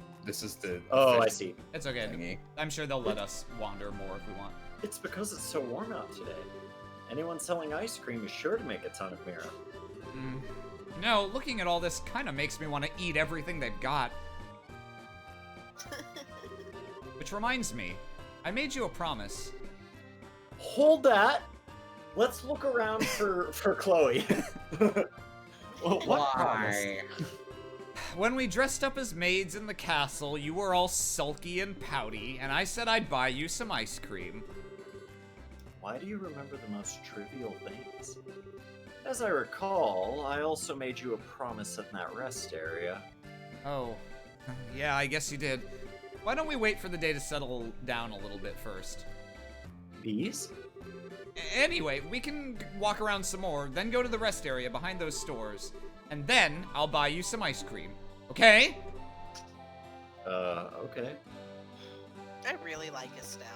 Oh, I official see. It's okay. thingy. I'm sure they'll let us wander more if we want. It's because it's so warm out today. Anyone selling ice cream is sure to make a ton of mirror. No, looking at all this kind of makes me want to eat everything they've got. Which reminds me, I made you a promise. Hold that. Let's look around for Chloe. Well, what promise? Why? When we dressed up as maids in the castle, you were all sulky and pouty, and I said I'd buy you some ice cream. Why do you remember the most trivial things? As I recall, I also made you a promise in that rest area. Oh, yeah, I guess you did. Why don't we wait for the day to settle down a little bit first? These? Anyway, we can walk around some more, then go to the rest area behind those stores, and then I'll buy you some ice cream. Okay? Okay. I really like Estelle.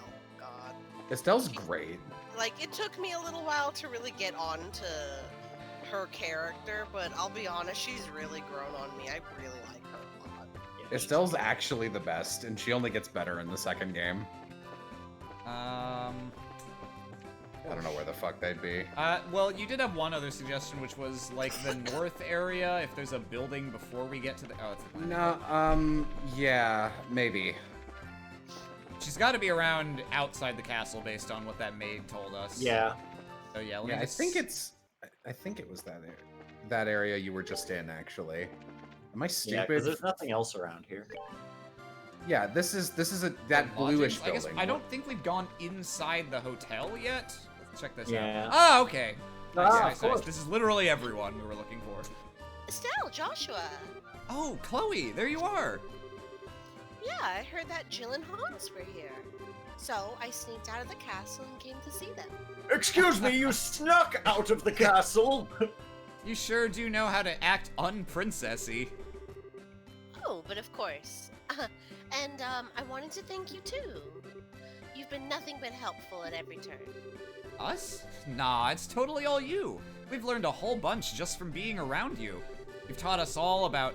God. Estelle's great. Like, it took me a little while to really get on to her character, but I'll be honest, she's really grown on me. I really like her a lot. Yeah, Estelle's actually the best, and she only gets better in the second game. I don't know where the fuck they'd be. Well, you did have one other suggestion, which was, like, the north area, if there's a building before we get to the... Oh, it's the No, yeah, maybe. She's got to be around outside the castle based on what that maid told us. Yeah. So, yeah, let Yeah, me I just... think it was that area you were just in, actually. Am I Yeah, stupid? because there's nothing else around here. Yeah, this is that lodgings. bluish I guess building. I don't think we've gone inside the hotel yet. Let's check this Yeah. out. Oh, okay. Nice, Ah, nice, of nice. course. This is literally everyone we were looking for. Estelle, Joshua. Oh, Chloe, there you are. Yeah, I heard that Jill and Hans were here. So I sneaked out of the castle and came to see them. Excuse me, you snuck out of the castle! You sure do know how to act unprincessy. Oh, but of course. And I wanted to thank you too. You've been nothing but helpful at every turn. Us? Nah, it's totally all you. We've learned a whole bunch just from being around you. You've taught us all about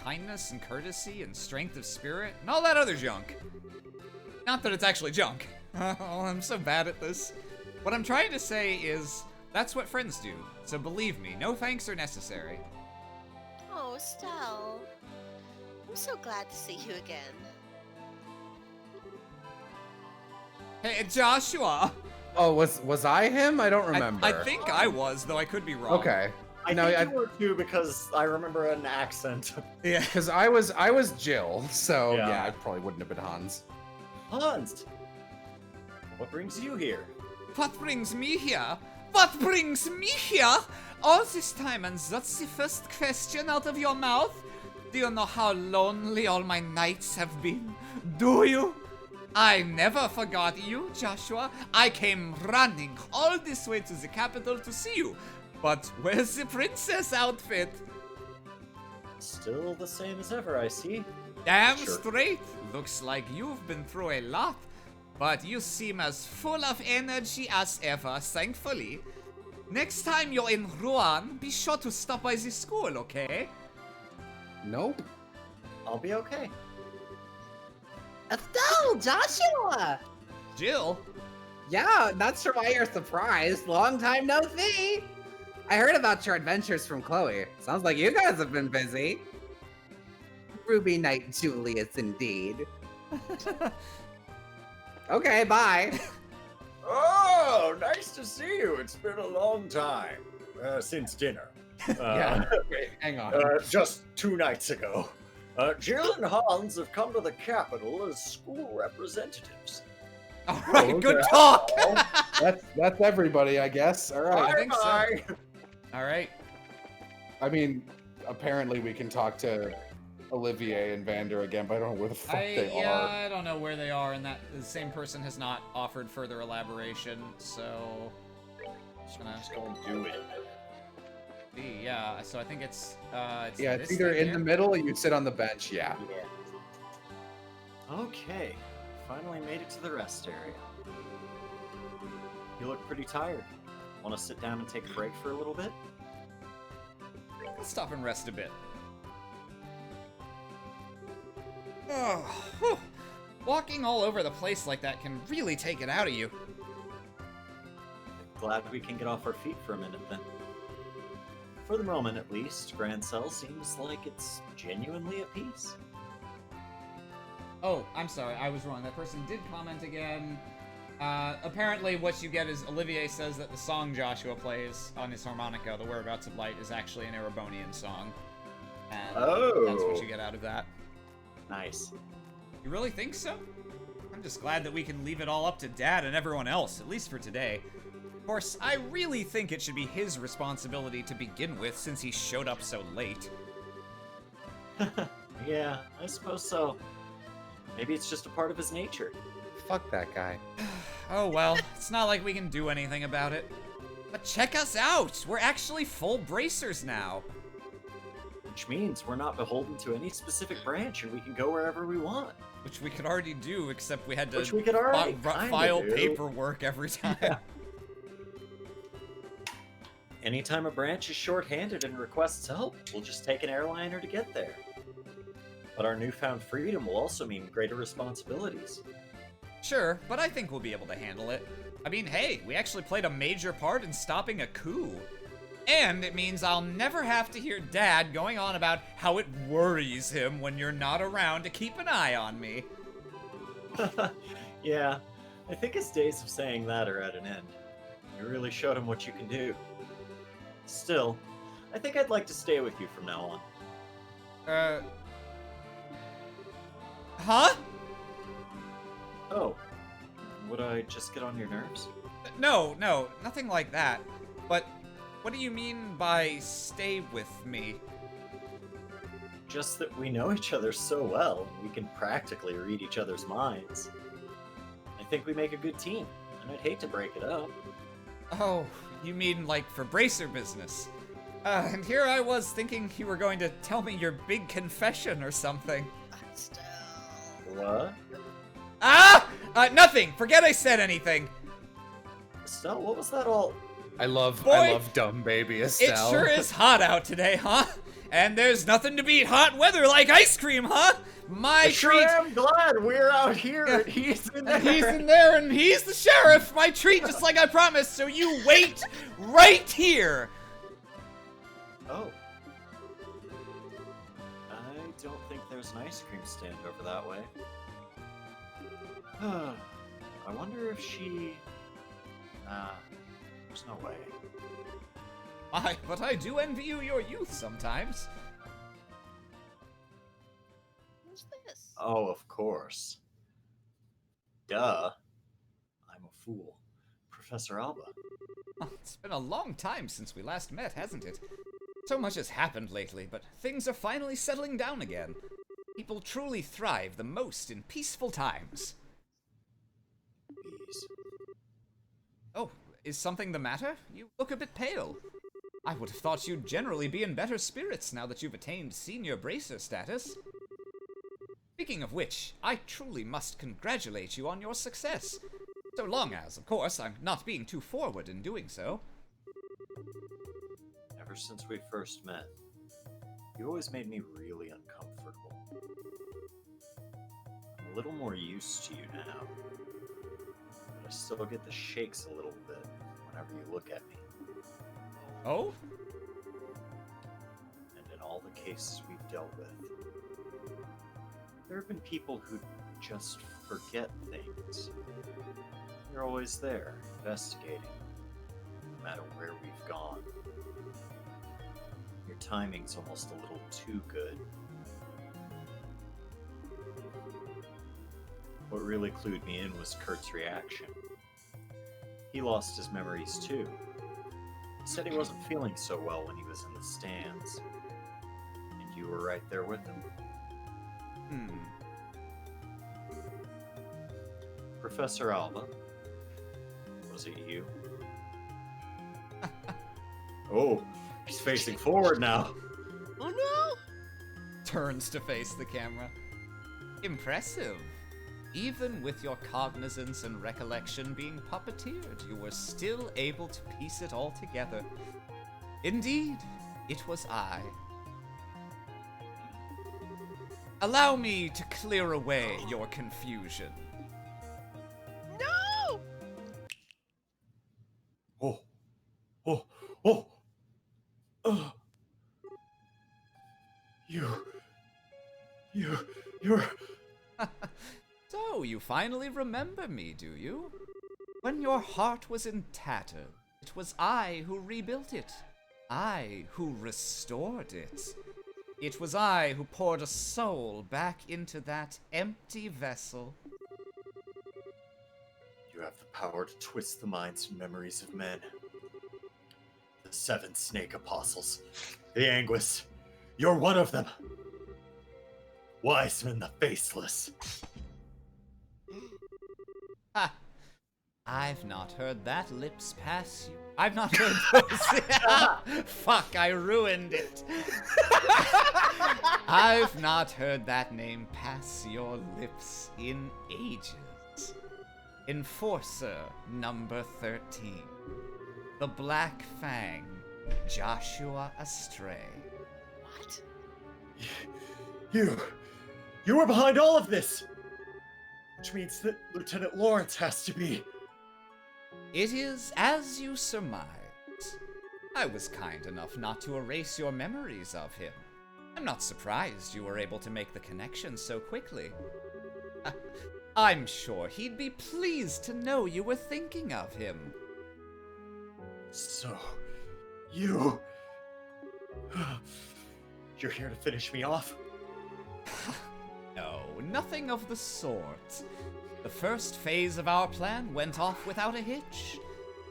kindness and courtesy and strength of spirit and all that other junk. Not that it's actually junk. Oh, I'm so bad at this. What I'm trying to say is, that's what friends do. So believe me, no thanks are necessary. Oh, Estelle. I'm so glad to see you again. Hey, Joshua! Oh, was I him? I don't remember. I think I was, though I could be wrong. Okay. I No, think I- you were too because I remember an accent. Yeah. Because I was Jill, so Yeah. yeah, I probably wouldn't have been Hans. Hans! What brings you here? What brings me here? What brings me here? All this time, and that's the first question out of your mouth? Do you know how lonely all my nights have been? Do you? I never forgot you, Joshua. I came running all this way to the capital to see you. But where's the princess outfit? Still the same as ever, I see. Damn Sure. straight. Looks like you've been through a lot. But you seem as full of energy as ever, thankfully. Next time you're in Rouen, be sure to stop by the school, okay? Nope. I'll be okay. Estelle, Joshua! Jill? Yeah, not sure why you're surprised. Long time no see. I heard about your adventures from Chloe. Sounds like you guys have been busy. Ruby Knight Julius, indeed. Okay, bye. Oh, nice to see you. It's been a long time. Since dinner. Yeah. Wait, hang on. Just 2 nights ago. Jill and Hans have come to the capital as school representatives. All right, okay. good talk. That's everybody, I guess. All right. I think so. Bye. All right. I mean, apparently we can talk to Olivier and Vander again, but I don't know where the fuck they are. I don't know where they are, and that the same person has not offered further elaboration. So, just gonna Don't do it. see. Yeah. So I think it's Yeah, this it's either thing in here. the middle or you sit on the bench. Yeah. Yeah. Okay. Finally made it to the rest area. You look pretty tired. Want to sit down and take a break for a little bit? Let's stop and rest a bit. Oh, whew. Walking all over the place like that can really take it out of you. Glad we can get off our feet for a minute then. For the moment, at least, Grand Cell seems like it's genuinely at peace. Oh, I'm sorry, I was wrong. That person did comment again. Apparently what you get is Olivier says that the song Joshua plays on his harmonica, The Whereabouts of Light, is actually an Erebonian song. And that's what you get out of that. Nice. You really think so? I'm just glad that we can leave it all up to Dad and everyone else, at least for today. Of course, I really think it should be his responsibility to begin with, since he showed up so late. Yeah, I suppose so. Maybe it's just a part of his nature. Fuck that guy. Oh well, it's not like we can do anything about it. But check us out! We're actually full bracers now. Which means we're not beholden to any specific branch and we can go wherever we want. Which we could already do, except we had to Which we could already file kinda do. paperwork every time. Yeah. Anytime a branch is short-handed and requests help, we'll just take an airliner to get there. But our newfound freedom will also mean greater responsibilities. Sure, but I think we'll be able to handle it. I mean, hey, we actually played a major part in stopping a coup. And it means I'll never have to hear Dad going on about how it worries him when you're not around to keep an eye on me. Yeah, I think his days of saying that are at an end. You really showed him what you can do. Still, I think I'd like to stay with you from now on. Huh? Oh, would I just get on your nerves? No, nothing like that. But what do you mean by stay with me? Just that we know each other so well, we can practically read each other's minds. I think we make a good team, and I'd hate to break it up. Oh, you mean like for bracer business? And here I was thinking you were going to tell me your big confession or something. Estelle. What? Ah! Nothing! Forget I said anything! Estelle, what was that all? I love Boy, dumb baby It Estelle. sure is hot out today, huh? And there's nothing to beat hot weather like ice cream, huh? My I sure treat! am glad we're out here Yeah. and he's in there. And he's in there and he's the sheriff! My treat, just like I promised, so you wait right here! Oh. I don't think there's an ice cream stand over that way. I wonder if she... Nah, there's no way. But I do envy you your youth sometimes. Who's this? Oh, of course. Duh. I'm a fool. Professor Alba? Oh, it's been a long time since we last met, hasn't it? So much has happened lately, but things are finally settling down again. People truly thrive the most in peaceful times. Please. Oh, is something the matter? You look a bit pale. I would have thought you'd generally be in better spirits now that you've attained senior bracer status. Speaking of which, I truly must congratulate you on your success. So long as, of course, I'm not being too forward in doing so. Ever since we first met, you always made me really uncomfortable. I'm a little more used to you now, but I still get the shakes a little bit whenever you look at me. Oh? And in all the cases we've dealt with, there have been people who just forget things. You're always there, investigating, no matter where we've gone. Your timing's almost a little too good. What really clued me in was Kurt's reaction. He lost his memories too. He said he wasn't feeling so well when he was in the stands. And you were right there with him. Professor Alba, was it you? Oh, he's facing forward now. Oh no! Turns to face the camera. Impressive. Even with your cognizance and recollection being puppeteered, you were still able to piece it all together. Indeed, it was I. Allow me to clear away your confusion. No! Oh. You're... So, you finally remember me, do you? When your heart was in tatters, it was I who rebuilt it. I who restored it. It was I who poured a soul back into that empty vessel. You have the power to twist the minds and memories of men. The 7 snake apostles. The Anguis. You're one of them. Wiseman the Faceless. Ha! I've not heard that lips pass you. I've not heard those. Fuck, I ruined it. I've not heard that name pass your lips in ages. Enforcer number 13. The Black Fang, Joshua Astray. What? You were behind all of this! Which means that Lieutenant Lawrence has to be... It is as you surmise. I was kind enough not to erase your memories of him. I'm not surprised you were able to make the connection so quickly. I'm sure he'd be pleased to know you were thinking of him. So... You're here to finish me off? No, nothing of the sort. The first phase of our plan went off without a hitch.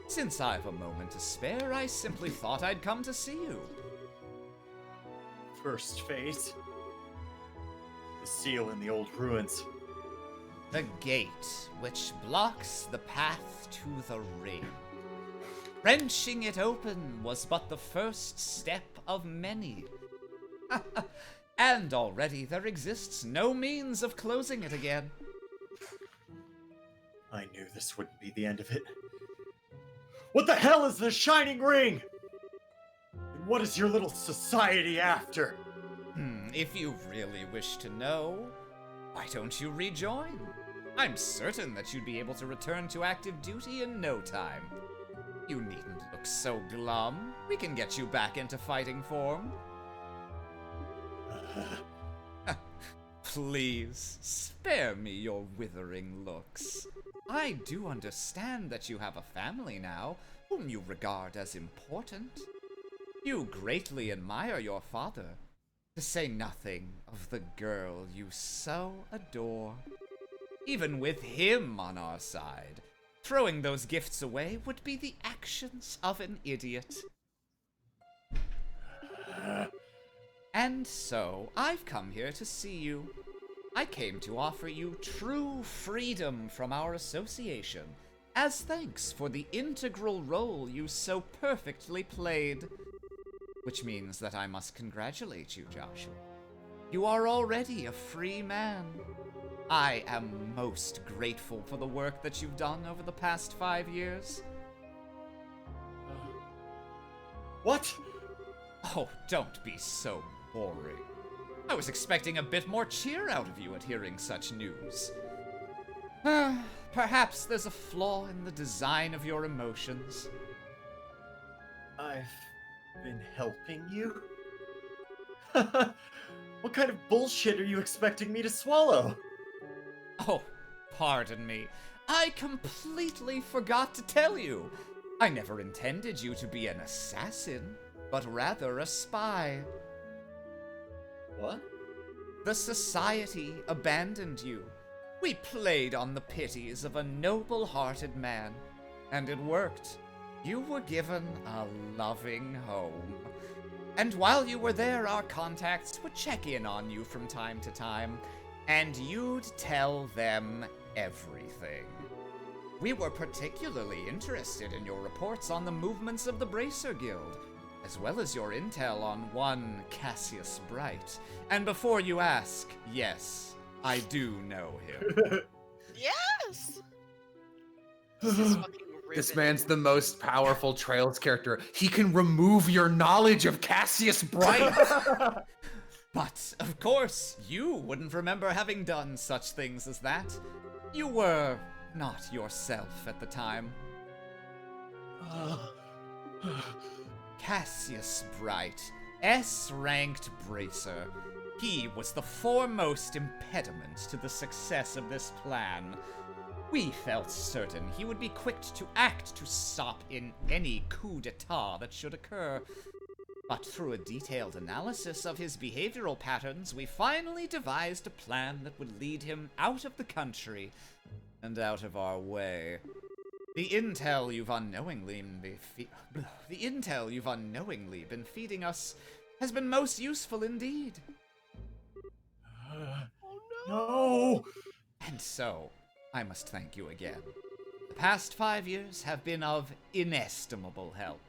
Since I've a moment to spare, I simply thought I'd come to see you. First phase? The seal in the old ruins. The gate, which blocks the path to the ring. Wrenching it open was but the first step of many. And already there exists no means of closing it again. I knew this wouldn't be the end of it. What the hell is the Shining Ring? And what is your little society after? If you really wish to know, why don't you rejoin? I'm certain that you'd be able to return to active duty in no time. You needn't look so glum. We can get you back into fighting form. Please, spare me your withering looks. I do understand that you have a family now, whom you regard as important. You greatly admire your father, to say nothing of the girl you so adore. Even with him on our side, Throwing those gifts away would be the actions of an idiot. And so, I've come here to see you. I came to offer you true freedom from our association, as thanks for the integral role you so perfectly played. Which means that I must congratulate you, Joshua. You are already a free man. I am most grateful for the work that you've done over the past 5 years. What? Oh, don't be so boring. I was expecting a bit more cheer out of you at hearing such news. Perhaps there's a flaw in the design of your emotions. I've been helping you? What kind of bullshit are you expecting me to swallow? Oh, pardon me. I completely forgot to tell you. I never intended you to be an assassin, but rather a spy. What? The society abandoned you. We played on the pities of a noble-hearted man, and it worked. You were given a loving home. And while you were there, our contacts would check in on you from time to time, and you'd tell them everything. We were particularly interested in your reports on the movements of the Bracer Guild, as well as your intel on one Cassius Bright. And before you ask, yes, I do know him. Yes! This is fucking This riveting. man's the most powerful Trails character. He can remove your knowledge of Cassius Bright. But, of course, you wouldn't remember having done such things as that. You were not yourself at the time. Cassius Bright, S-ranked bracer. He was the foremost impediment to the success of this plan. We felt certain he would be quick to act to stop in any coup d'etat that should occur. But through a detailed analysis of his behavioral patterns, we finally devised a plan that would lead him out of the country and out of our way. The intel you've unknowingly been feeding us has been most useful indeed. No! And so, I must thank you again. The past 5 years have been of inestimable help.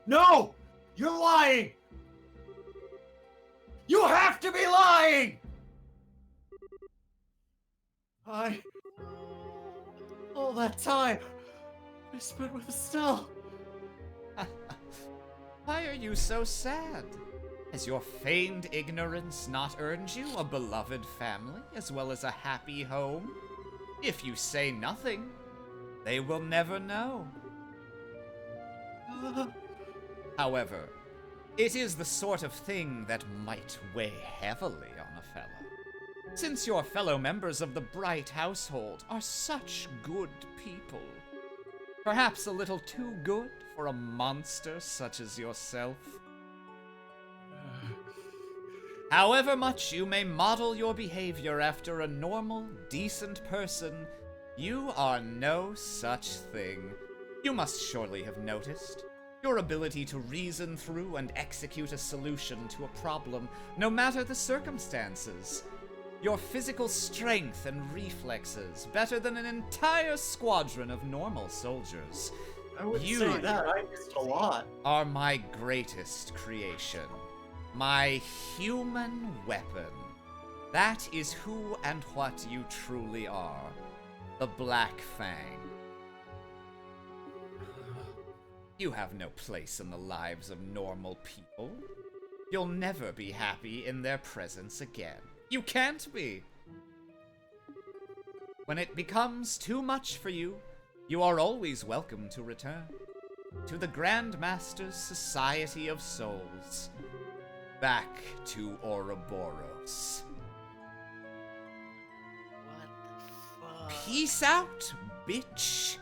No! You're lying! You have to be lying! All that time I spent with Estelle. Why are you so sad? Has your feigned ignorance not earned you a beloved family as well as a happy home? If you say nothing, they will never know. However, it is the sort of thing that might weigh heavily on a fellow. Since your fellow members of the Bright household are such good people. Perhaps a little too good for a monster such as yourself. However much you may model your behavior after a normal, decent person, you are no such thing. You must surely have noticed. Your ability to reason through and execute a solution to a problem, no matter the circumstances. Your physical strength and reflexes, better than an entire squadron of normal soldiers. I would You- say that. I missed a lot. Are my greatest creation. My human weapon. That is who and what you truly are. The Black Fang. You have no place in the lives of normal people. You'll never be happy in their presence again. You can't be. When it becomes too much for you, you are always welcome to return to the Grand Master's Society of Souls. Back to Ouroboros. What the fuck? Peace out, bitch.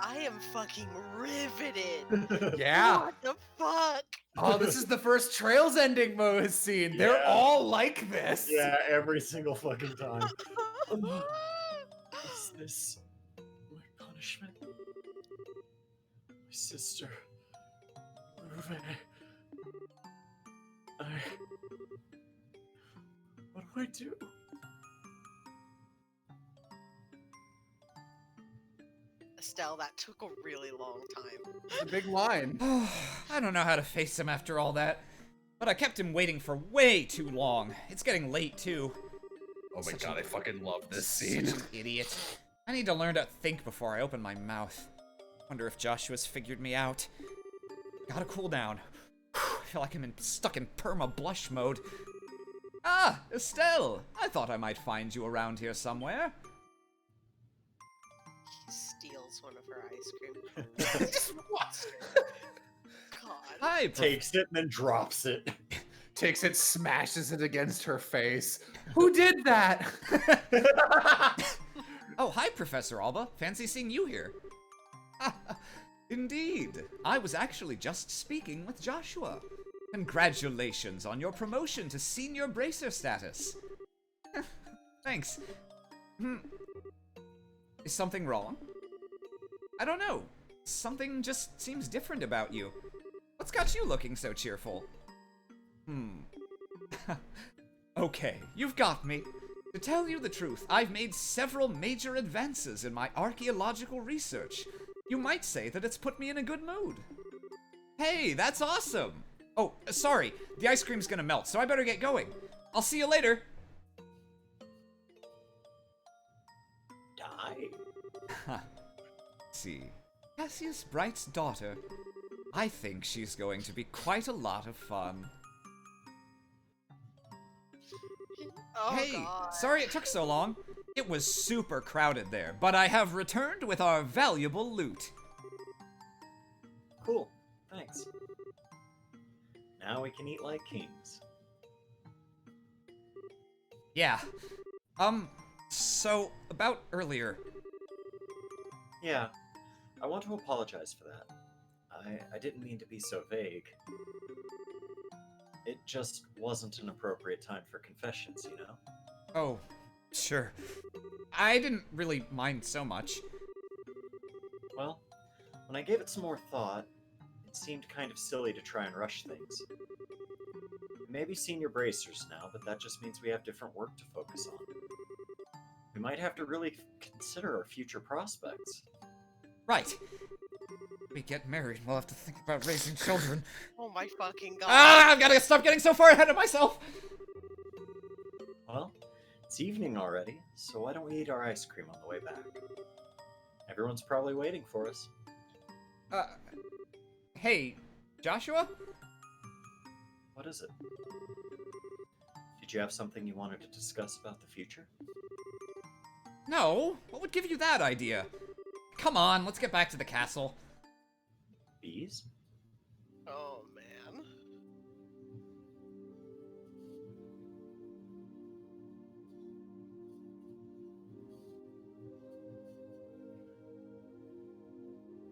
I am fucking riveted. Yeah. What the fuck? Oh, this is the first Trails ending Mo has seen. They're Yeah. all like this. Yeah, every single fucking time. this my punishment? My sister, Ruve. What do I do? Estelle, that took a really long time. It's a big line. I don't know how to face him after all that. But I kept him waiting for way too long. It's getting late, too. Oh my Such god, a- I fucking love this scene. Such an idiot. I need to learn to think before I open my mouth. Wonder if Joshua's figured me out. Gotta cool down. I feel like I'm stuck in perma-blush mode. Ah, Estelle! I thought I might find you around here somewhere. He steals one of her ice cream. Just what? God. Hi, Takes it and then drops it. Takes it, smashes it against her face. Who did that? Oh, hi, Professor Alba. Fancy seeing you here. Indeed. I was actually just speaking with Joshua. Congratulations on your promotion to senior bracer status. Thanks. Is something wrong? I don't know. Something just seems different about you. What's got you looking so cheerful? Okay, you've got me. To tell you the truth, I've made several major advances in my archaeological research. You might say that it's put me in a good mood. Hey, that's awesome! Oh, sorry, the ice cream's gonna melt, so I better get going. I'll see you later. Die. See, Cassius Bright's daughter. I think she's going to be quite a lot of fun. Oh, Hey, God. sorry it took so long. It was super crowded there, but I have returned with our valuable loot. Cool. Thanks. Now we can eat like kings. Yeah. So, about earlier. Yeah, I want to apologize for that. I didn't mean to be so vague. It just wasn't an appropriate time for confessions, you know? Oh, sure. I didn't really mind so much. Well, when I gave it some more thought, it seemed kind of silly to try and rush things. We may be senior bracers now, but that just means we have different work to focus on. We might have to really consider our future prospects. Right. We get married, we'll have to think about raising children. Oh my fucking God. Ah, I've got to stop getting so far ahead of myself! Well, it's evening already, so why don't we eat our ice cream on the way back? Everyone's probably waiting for us. Hey, Joshua? What is it? Did you have something you wanted to discuss about the future? No, what would give you that idea? Come on, let's get back to the castle. Bees? Oh, man.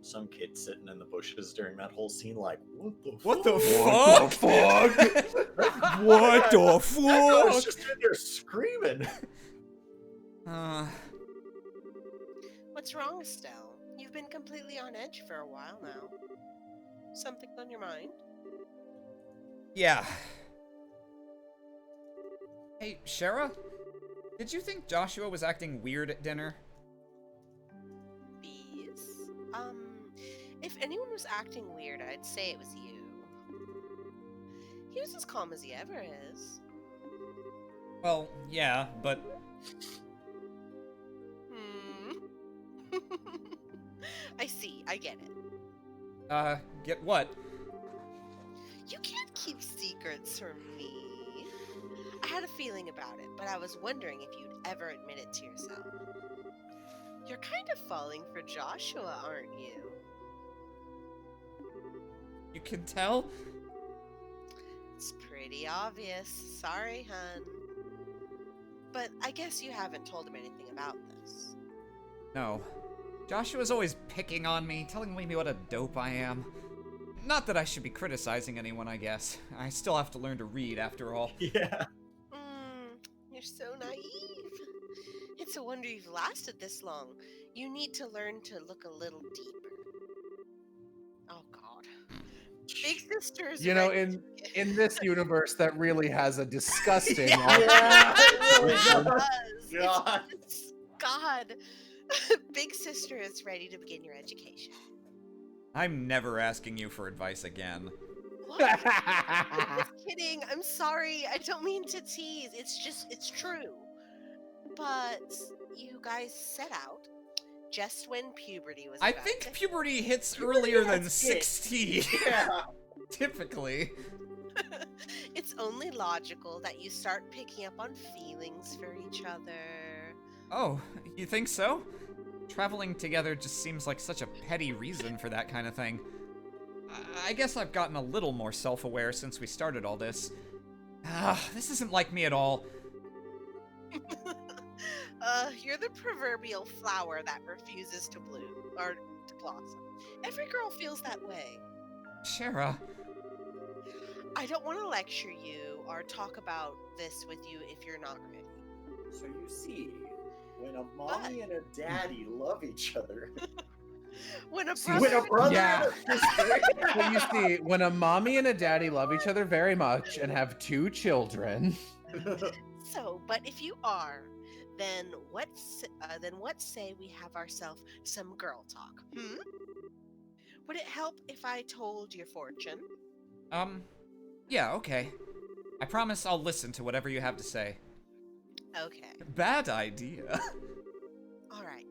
Some kid sitting in the bushes during that whole scene like, what the What the fuck? fuck? What the I was fuck? just in there screaming. What's wrong, Estelle? You've been completely on edge for a while now. Something on your mind? Yeah. Hey, Shara? Did you think Joshua was acting weird at dinner? Bees? If anyone was acting weird, I'd say it was you. He was as calm as he ever is. Well, yeah, but... I see, I get it. Get what? You can't keep secrets from me. I had a feeling about it, but I was wondering if you'd ever admit it to yourself. You're kind of falling for Joshua, aren't you? You can tell? It's pretty obvious. Sorry, hun. But I guess you haven't told him anything about this. No. Joshua's always picking on me, telling me what a dope I am. Not that I should be criticizing anyone, I guess. I still have to learn to read, after all. Yeah. You're so naive. It's a wonder you we've lasted this long, you need to learn to look a little deeper. Oh God. Big sister's You know, ready in this universe, that really has a disgusting. Yeah. God. God. Big sister is ready to begin your education. I'm never asking you for advice again. What? I'm just kidding. I'm sorry. I don't mean to tease. It's true. But you guys set out just when puberty was I about think to puberty hits earlier than has hit. 16. Yeah. Typically. It's only logical that you start picking up on feelings for each other. Oh, you think so? Traveling together just seems like such a petty reason for that kind of thing. I guess I've gotten a little more self-aware since we started all this. This isn't like me at all. You're the proverbial flower that refuses to bloom, or to blossom. Every girl feels that way. Shara. I don't want to lecture you or talk about this with you if you're not ready. So you see, when a mommy and a daddy love each other, When a See, brother, when a brother Yeah. and a sister, But you see, when a mommy and a daddy love each other very much and have 2 children. but if you are, then what say we have ourselves some girl talk? Would it help if I told your fortune? Yeah, okay. I promise I'll listen to whatever you have to say. Okay. Bad idea. All right.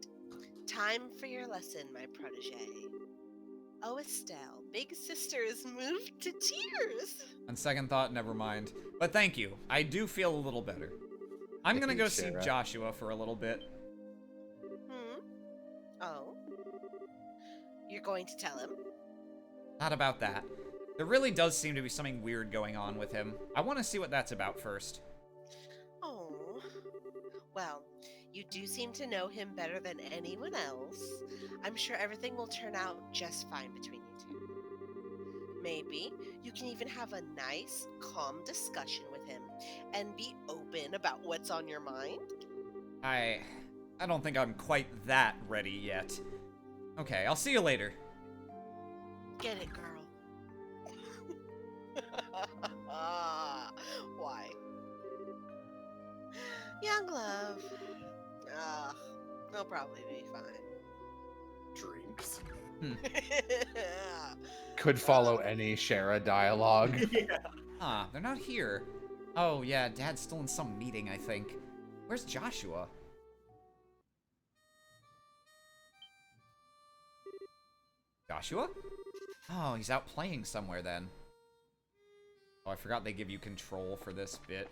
Time for your lesson, my protege. Oh, Estelle, big sister is moved to tears. On second thought, never mind. But thank you. I do feel a little better. I'm gonna go see Shara. Joshua for a little bit. Oh. You're going to tell him? Not about that. There really does seem to be something weird going on with him. I want to see what that's about first. Oh. Well, you do seem to know him better than anyone else. I'm sure everything will turn out just fine between you two. Maybe you can even have a nice, calm discussion with him and be open about what's on your mind. I don't think I'm quite that ready yet. Okay, I'll see you later. Get it, girl. Why? Young love. They'll probably be fine. drinks. Could follow any Shara dialogue. Ah, they're not here. Oh, yeah, Dad's still in some meeting, I think. Where's Joshua? Joshua? Oh, he's out playing somewhere then. Oh, I forgot they give you control for this bit.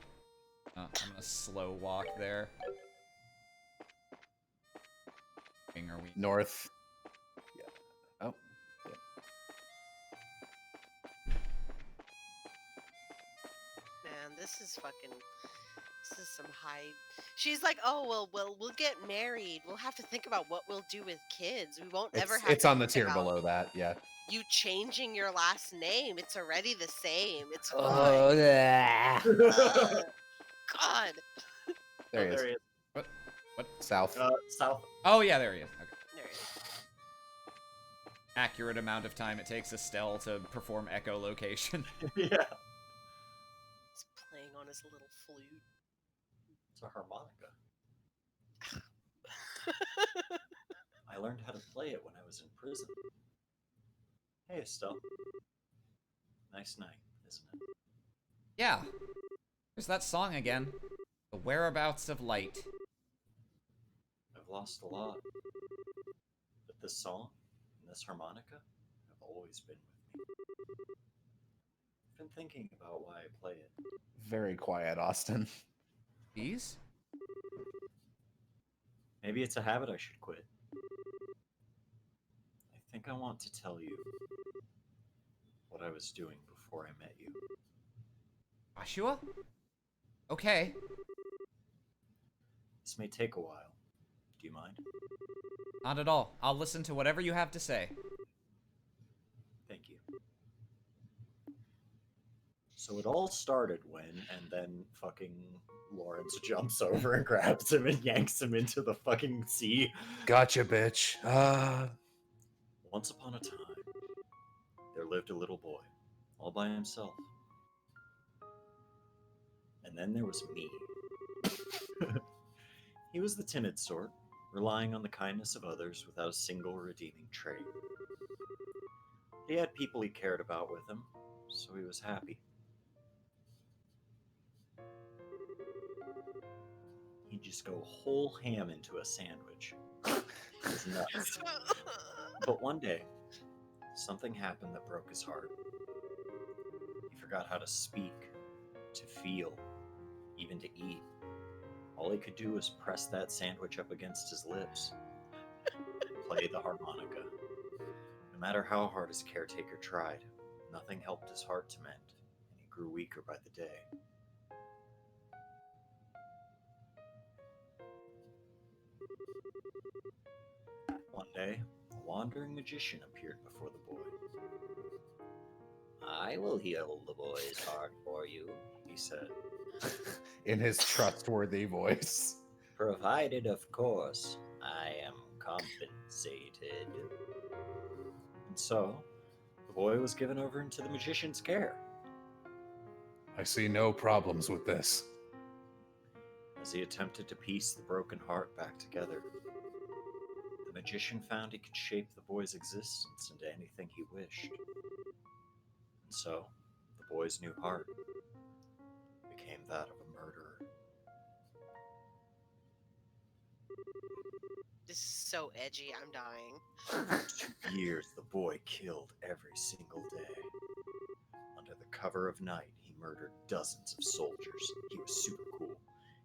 I'm gonna slow walk there. Are we North. Yeah. Oh. Yeah. Man, this is some high. She's like, oh well, we'll get married. We'll have to think about what we'll do with kids. We won't ever have. It's to on the think tier about below that, yeah. You changing your last name. It's already the same. It's fine. Oh, yeah. God. There he is. There he is. What? South. South. Oh, yeah, there he is. Okay. There it is. Accurate amount of time it takes Estelle to perform echolocation. Yeah. He's playing on his little flute. It's a harmonica. I learned how to play it when I was in prison. Hey, Estelle. Nice night, isn't it? Yeah. There's that song again. The Whereabouts of Light. I've lost a lot. But this song and this harmonica have always been with me. I've been thinking about why I play it. Very quiet, Austin. These? Maybe it's a habit I should quit. I think I want to tell you what I was doing before I met you. Joshua? Okay. This may take a while. Do you mind? Not at all. I'll listen to whatever you have to say. Thank you. So it all started when, and then fucking Lawrence jumps over and grabs him and yanks him into the fucking sea. Gotcha, bitch. Once upon a time, there lived a little boy, all by himself. And then there was me. He was the timid sort, relying on the kindness of others without a single redeeming trait. He had people he cared about with him, so he was happy. He'd just go whole ham into a sandwich. It was nuts. But one day, something happened that broke his heart. He forgot how to speak, to feel, even to eat. All he could do was press that sandwich up against his lips, play the harmonica. No matter how hard his caretaker tried, nothing helped his heart to mend, and he grew weaker by the day. One day, a wandering magician appeared before the boy. "I will heal the boy's heart for you," he said. In his trustworthy voice. "Provided, of course, I am compensated." And so, the boy was given over into the magician's care. I see no problems with this. As he attempted to piece the broken heart back together, the magician found he could shape the boy's existence into anything he wished. And so, the boy's new heart became that of a murderer. This is so edgy, I'm dying. For 2 years, the boy killed every single day. Under the cover of night, he murdered dozens of soldiers. He was super cool.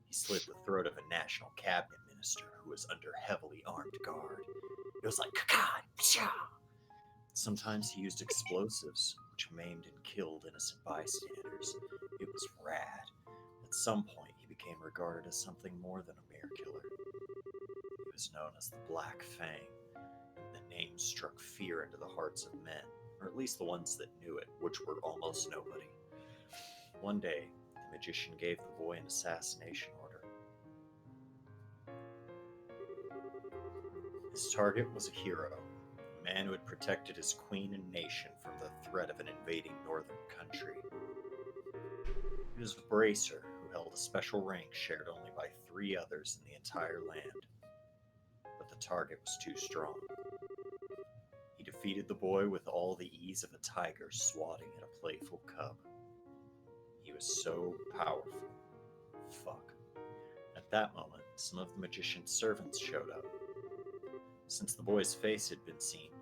He slit the throat of a national cabinet minister who was under heavily armed guard. It was like, "Ka-ka, psha!" Sometimes he used explosives, which maimed and killed innocent bystanders. It was rad. At some point, he became regarded as something more than a mere killer. He was known as the Black Fang, and the name struck fear into the hearts of men, or at least the ones that knew it, which were almost nobody. One day, the magician gave the boy an assassination order. His target was a hero, a man who had protected his queen and nation from the threat of an invading northern country. He was a bracer who held a special rank shared only by 3 others in the entire land. But the target was too strong. He defeated the boy with all the ease of a tiger swatting at a playful cub. He was so powerful. Fuck. At that moment, some of the magician's servants showed up. Since the boy's face had been seen,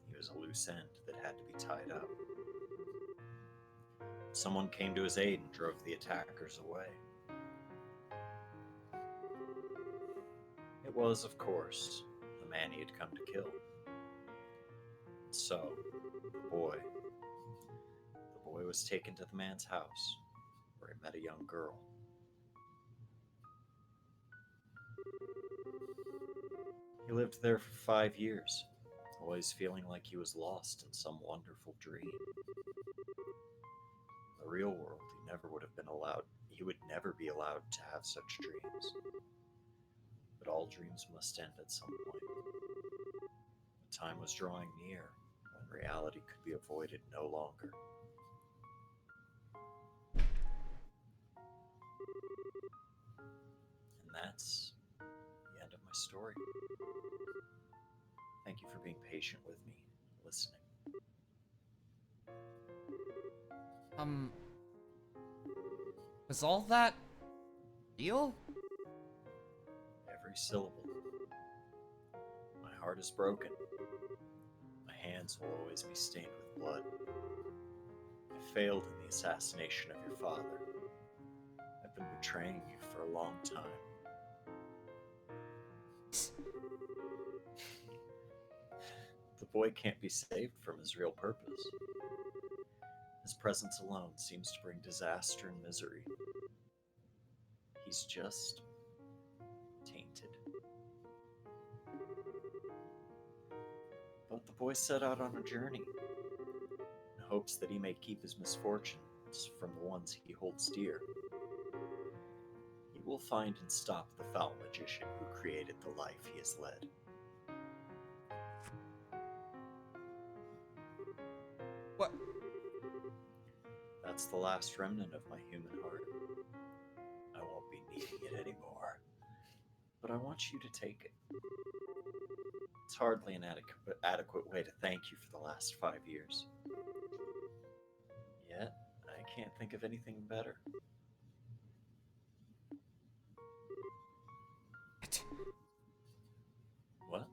he was a loose end that had to be tied up. Someone came to his aid and drove the attackers away. It was, of course, the man he had come to kill. So, the boy was taken to the man's house, where he met a young girl. He lived there for 5 years, always feeling like he was lost in some wonderful dream. In the real world, he would never be allowed to have such dreams. But all dreams must end at some point. The time was drawing near when reality could be avoided no longer. And that's the end of my story. Thank you for being patient with me, listening. Was all that real? Every syllable. My heart is broken. My hands will always be stained with blood. I failed in the assassination of your father. I've been betraying you for a long time. The boy can't be saved from his real purpose. His presence alone seems to bring disaster and misery. He's just tainted. But the boy set out on a journey in hopes that he may keep his misfortune hearts from the ones he holds dear. He will find and stop the foul magician who created the life he has led. What? That's the last remnant of my human heart. I won't be needing it anymore, but I want you to take it. It's hardly an adequate way to thank you for the last 5 years. Yet, I can't think of anything better. What?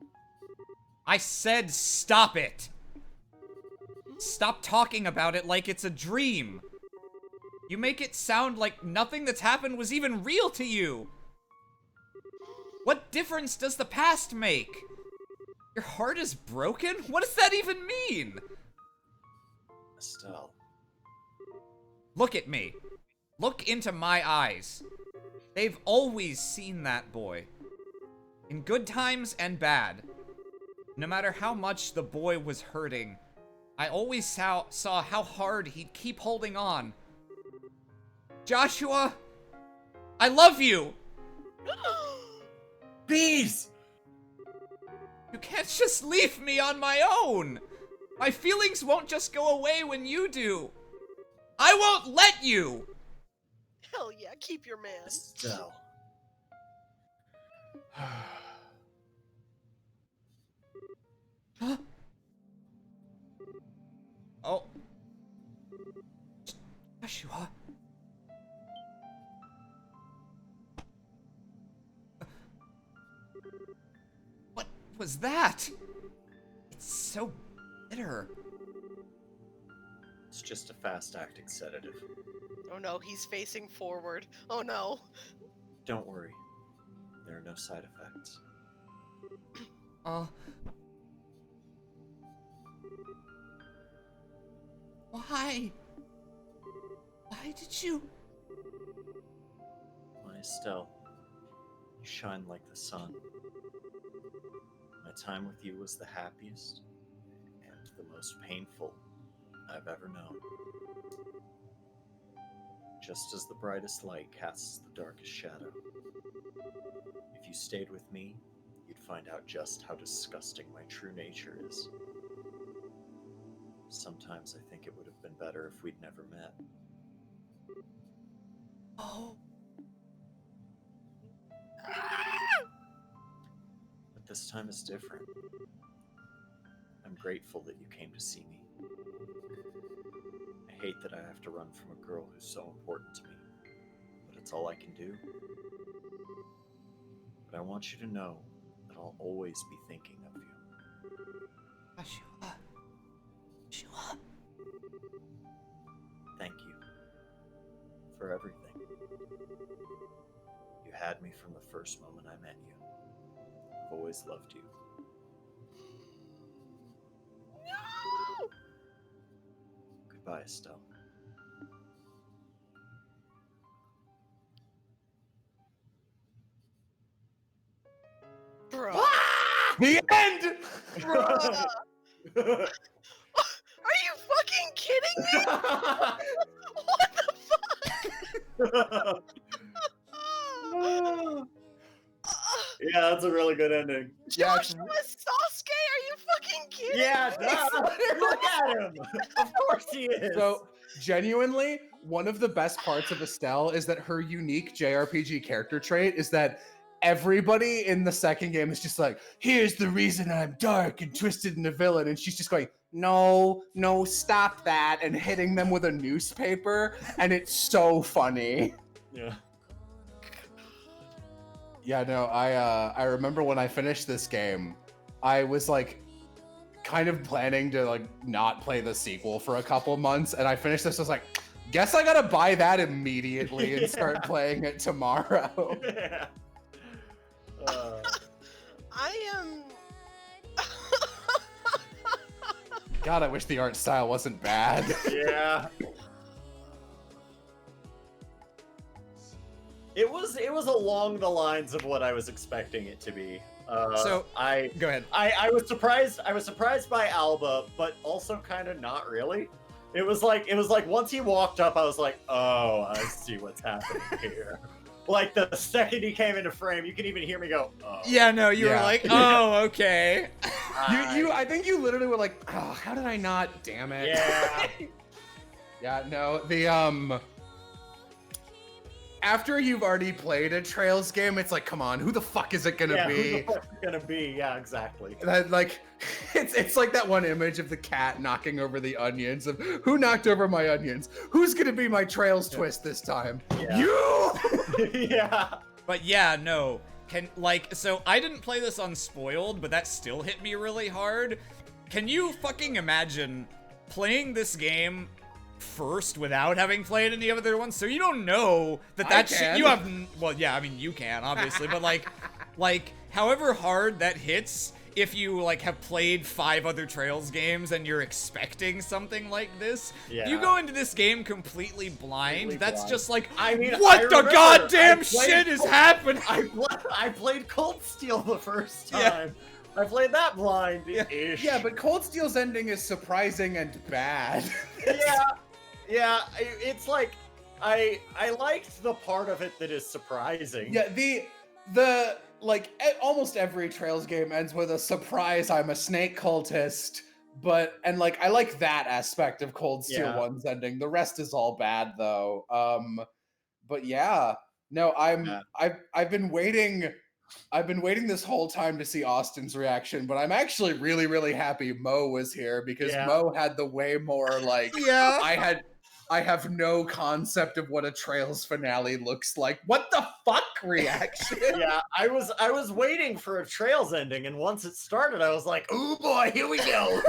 I said stop it! Stop talking about it like it's a dream. You make it sound like nothing that's happened was even real to you. What difference does the past make? Your heart is broken? What does that even mean? Estelle. Look at me. Look into my eyes. They've always seen that boy. In good times and bad. No matter how much the boy was hurting, I always saw how hard he'd keep holding on. Joshua, I love you! Bees! You can't just leave me on my own! My feelings won't just go away when you do! I won't let you! Hell yeah, keep your man. Estelle. Huh? Oh. Joshua. What was that? It's so bitter. It's just a fast-acting sedative. Oh no, he's facing forward. Oh no. Don't worry. There are no side effects. Why? Why did you? My Estelle, you shine like the sun. My time with you was the happiest and the most painful I've ever known. Just as the brightest light casts the darkest shadow. If you stayed with me, you'd find out just how disgusting my true nature is. Sometimes I think it would have been better if we'd never met. Oh. But this time is different. I'm grateful that you came to see me. I hate that I have to run from a girl who's so important to me, but it's all I can do. But I want you to know that I'll always be thinking of you. Joshua. Joshua. Thank you for everything. You had me from the first moment I met you. I've always loved you. No! Goodbye, Estelle. Bruh. The end! Bruh. Are you fucking kidding me? What the fuck? Yeah, that's a really good ending. Yeah, it's- Joshua Sasuke, are you fucking kidding Yeah, me? look at him! Of course he is! So, genuinely, one of the best parts of Estelle is that her unique JRPG character trait is that everybody in the second game is just like, here's the reason I'm dark and twisted and a villain. And she's just going, no, stop that, and hitting them with a newspaper. And it's so funny. Yeah. Yeah, no, I remember when I finished this game, I was like kind of planning to like not play the sequel for a couple months, and I finished this, I was like, guess I gotta buy that immediately and start playing it tomorrow. Yeah. I am. God, I wish the art style wasn't bad. Yeah. It was along the lines of what I was expecting it to be. So, I Go ahead. was surprised. I was surprised by Alba, but also kind of not really. It was like once he walked up, I was like, oh, I see what's happening here. Like the second he came into frame, you can even hear me go, oh. Yeah, no, you were Yeah. like, oh, okay. I think you literally were like, oh, how did I not? Damn it. Yeah. Yeah, no, after you've already played a Trails game, it's like, come on, who the fuck is it gonna Yeah, who be? the fuck is it gonna be? Yeah, exactly. That, like, it's like that one image of the cat knocking over the onions of who knocked over my onions? Who's gonna be my Trails twist this time? Yeah. You! Yeah. But yeah, no. So I didn't play this unspoiled, but that still hit me really hard. Can you fucking imagine playing this game first without having played any other ones? So you don't know that shit, you have, well, yeah, I mean, you can, obviously, but like, however hard that hits, if you, like, have played 5 other Trails games and you're expecting something like this, Yeah. you go into this game completely blind, Completely that's blind. just like, I mean, what I the remember goddamn I played shit is Cold- happening? I played Cold Steel the first Yeah. time. I played that blind-ish. Yeah, but Cold Steel's ending is surprising and bad. Yeah, it's like I liked the part of it that is surprising. Yeah, the like almost every Trails game ends with a surprise. I'm a snake cultist, and like I like that aspect of Cold Steel Yeah. 1's ending. The rest is all bad though. But yeah, no, Yeah. I've been waiting. I've been waiting this whole time to see Austin's reaction, but I'm actually really, really happy Mo was here because Yeah. Mo had the way more like Yeah. I have no concept of what a Trails finale looks like. What the fuck reaction? Yeah, I was waiting for a Trails ending, and once it started, I was like, "Oh boy, here we go."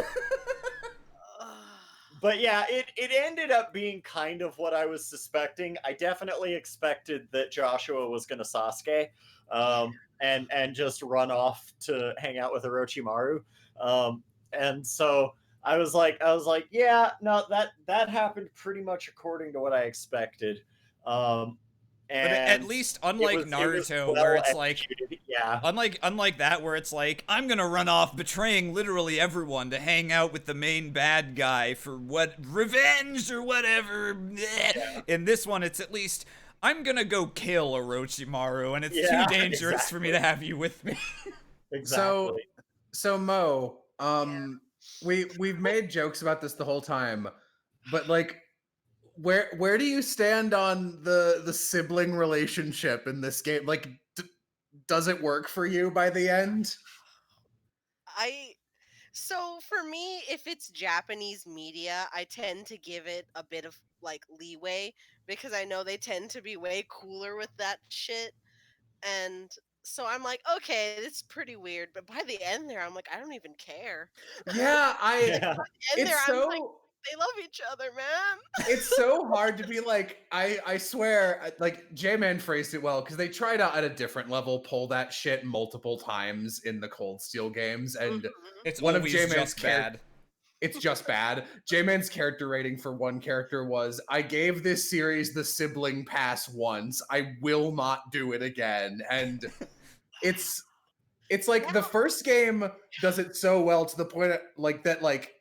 But yeah, it ended up being kind of what I was suspecting. I definitely expected that Joshua was going to Sasuke, and just run off to hang out with Orochimaru, and so I was like, yeah, no, that happened pretty much according to what I expected. And But at least, unlike it was Naruto, well where it's like, executed, yeah, unlike that, where it's like, I'm gonna run off betraying literally everyone to hang out with the main bad guy for what revenge or whatever. Bleh. In this one, it's at least, I'm gonna go kill Orochimaru, and it's Yeah, too dangerous for me to have you with me. exactly. So Mo, we've made jokes about this the whole time, but like, where do you stand on the sibling relationship in this game? Like, does it work for you by the end? So for me, if it's Japanese media, I tend to give it a bit of like leeway because I know they tend to be way cooler with that shit. And so I'm like, okay, it's pretty weird. But by the end there, I'm like, I don't even care. Yeah, Yeah. And there, it's I'm so like, they love each other, man. it's so hard to be like, I swear, like J-Man phrased it well because they tried out at a different level pull that shit multiple times in the Cold Steel games, and Mhm. It's one of always J-Man's just bad. it's just bad. J-Man's character rating for one character was, I gave this series the sibling pass once. I will not do it again. And it's like the first game does it so well to the point like that, like